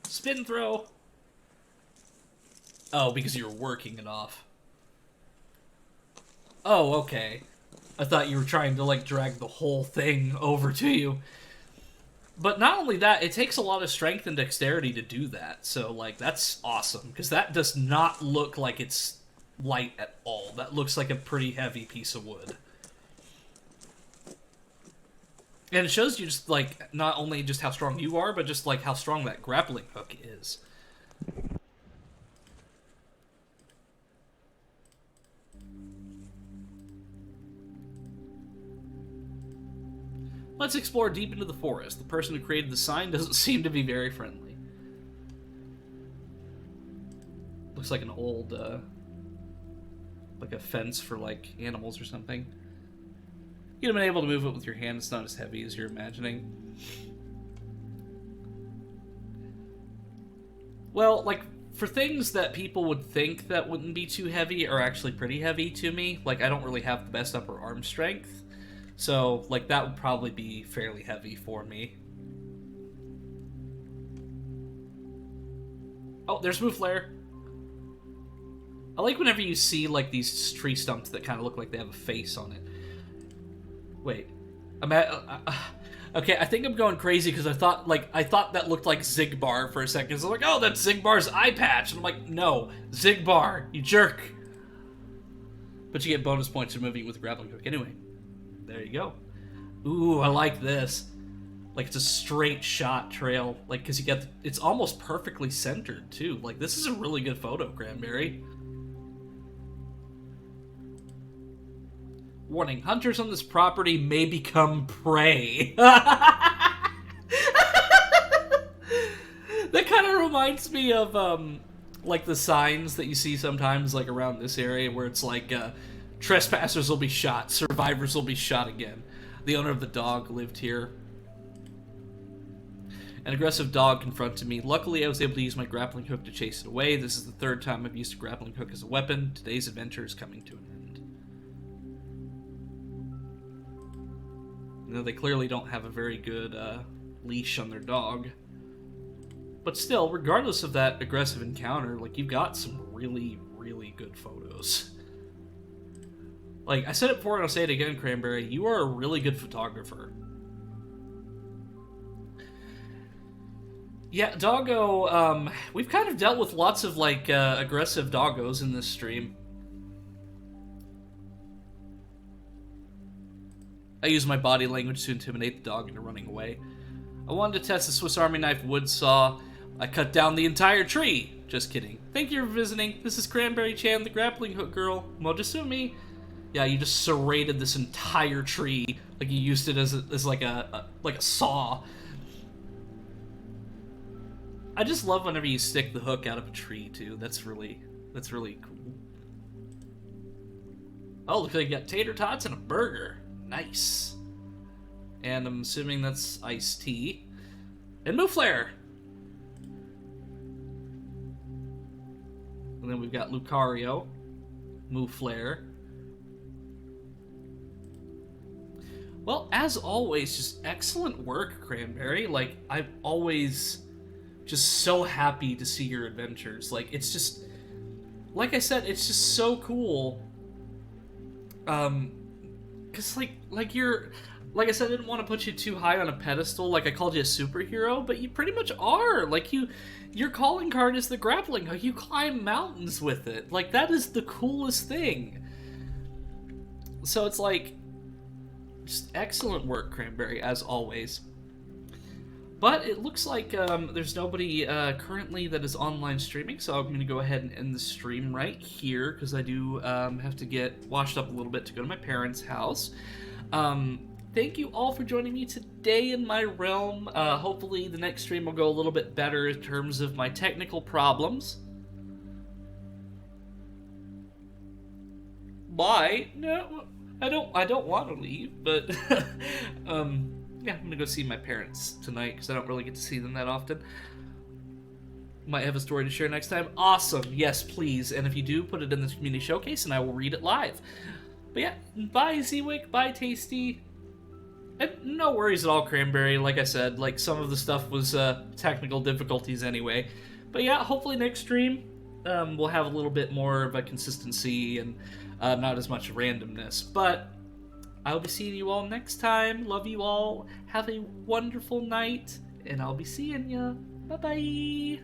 Spin throw! Oh, because you were working it off. Oh, okay. I thought you were trying to, like, drag the whole thing over to you. But not only that, it takes a lot of strength and dexterity to do that. So, like, that's awesome. Because that does not look like it's light at all. That looks like a pretty heavy piece of wood. And it shows you just, like, not only just how strong you are, but just, like, how strong that grappling hook is. Let's explore deep into the forest. The person who created the sign doesn't seem to be very friendly. Looks like an old, like a fence for, like, animals or something. You'd have been able to move it with your hand. It's not as heavy as you're imagining. Well, like, for things that people would think that wouldn't be too heavy are actually pretty heavy to me. Like, I don't really have the best upper arm strength. So, like, that would probably be fairly heavy for me. Oh, there's Mouflare. I like whenever you see, like, these tree stumps that kind of look like they have a face on it. Wait. I'm at... okay, I think I'm going crazy because I thought that looked like Xigbar for a second. So I'm like, oh, that's Xigbar's eye patch. And I'm like, no, Xigbar, you jerk. But you get bonus points for moving with the grappling hook anyway. There you go. Ooh, I like this. Like, it's a straight shot trail. Like, because you get... It's almost perfectly centered, too. Like, this is a really good photo, Cranberry. Warning, hunters on this property may become prey. That kind of reminds me of, like, the signs that you see sometimes, like, around this area where it's like, trespassers will be shot, survivors will be shot again. The owner of the dog lived here. An aggressive dog confronted me. Luckily, I was able to use my grappling hook to chase it away. This is the third time I've used a grappling hook as a weapon. Today's adventure is coming to an end. You know, they clearly don't have a very good leash on their dog. But still, regardless of that aggressive encounter, like, you've got some really, really good photos. Like, I said it before and I'll say it again, Cranberry, you are a really good photographer. Yeah, doggo, we've kind of dealt with lots of, like, aggressive doggos in this stream. I use my body language to intimidate the dog into running away. I wanted to test the Swiss Army knife wood saw. I cut down the entire tree. Just kidding. Thank you for visiting. This is Cranberry Chan, the grappling hook girl. Mojasumi. Yeah, you just serrated this entire tree, like you used it as like a saw. I just love whenever you stick the hook out of a tree too. That's really cool. Oh, looks like you got tater tots and a burger. Nice. And I'm assuming that's iced tea. And Mouflare. And then we've got Lucario, Mouflare. Well, as always, just excellent work, Cranberry. Like, I'm always just so happy to see your adventures. Like, it's just... Like I said, it's just so cool. Because, like you're... Like I said, I didn't want to put you too high on a pedestal. Like, I called you a superhero, but you pretty much are. Like, your calling card is the grappling hook. You climb mountains with it. Like, that is the coolest thing. So it's like, just excellent work, Cranberry, as always. But it looks like there's nobody currently that is online streaming, so I'm going to go ahead and end the stream right here, because I do have to get washed up a little bit to go to my parents' house. Thank you all for joining me today in my realm. Hopefully the next stream will go a little bit better in terms of my technical problems. Bye. No, I don't want to leave, but yeah, I'm gonna go see my parents tonight because I don't really get to see them that often. Might have a story to share next time. Awesome. Yes, please. And if you do, put it in the community showcase and I will read it live. But yeah, bye Zewick, bye Tasty. And no worries at all, Cranberry. Like I said, like some of the stuff was technical difficulties anyway. But yeah, hopefully next stream we'll have a little bit more of a consistency and not as much randomness. But I'll be seeing you all next time. Love you all. Have a wonderful night. And I'll be seeing ya. Bye-bye.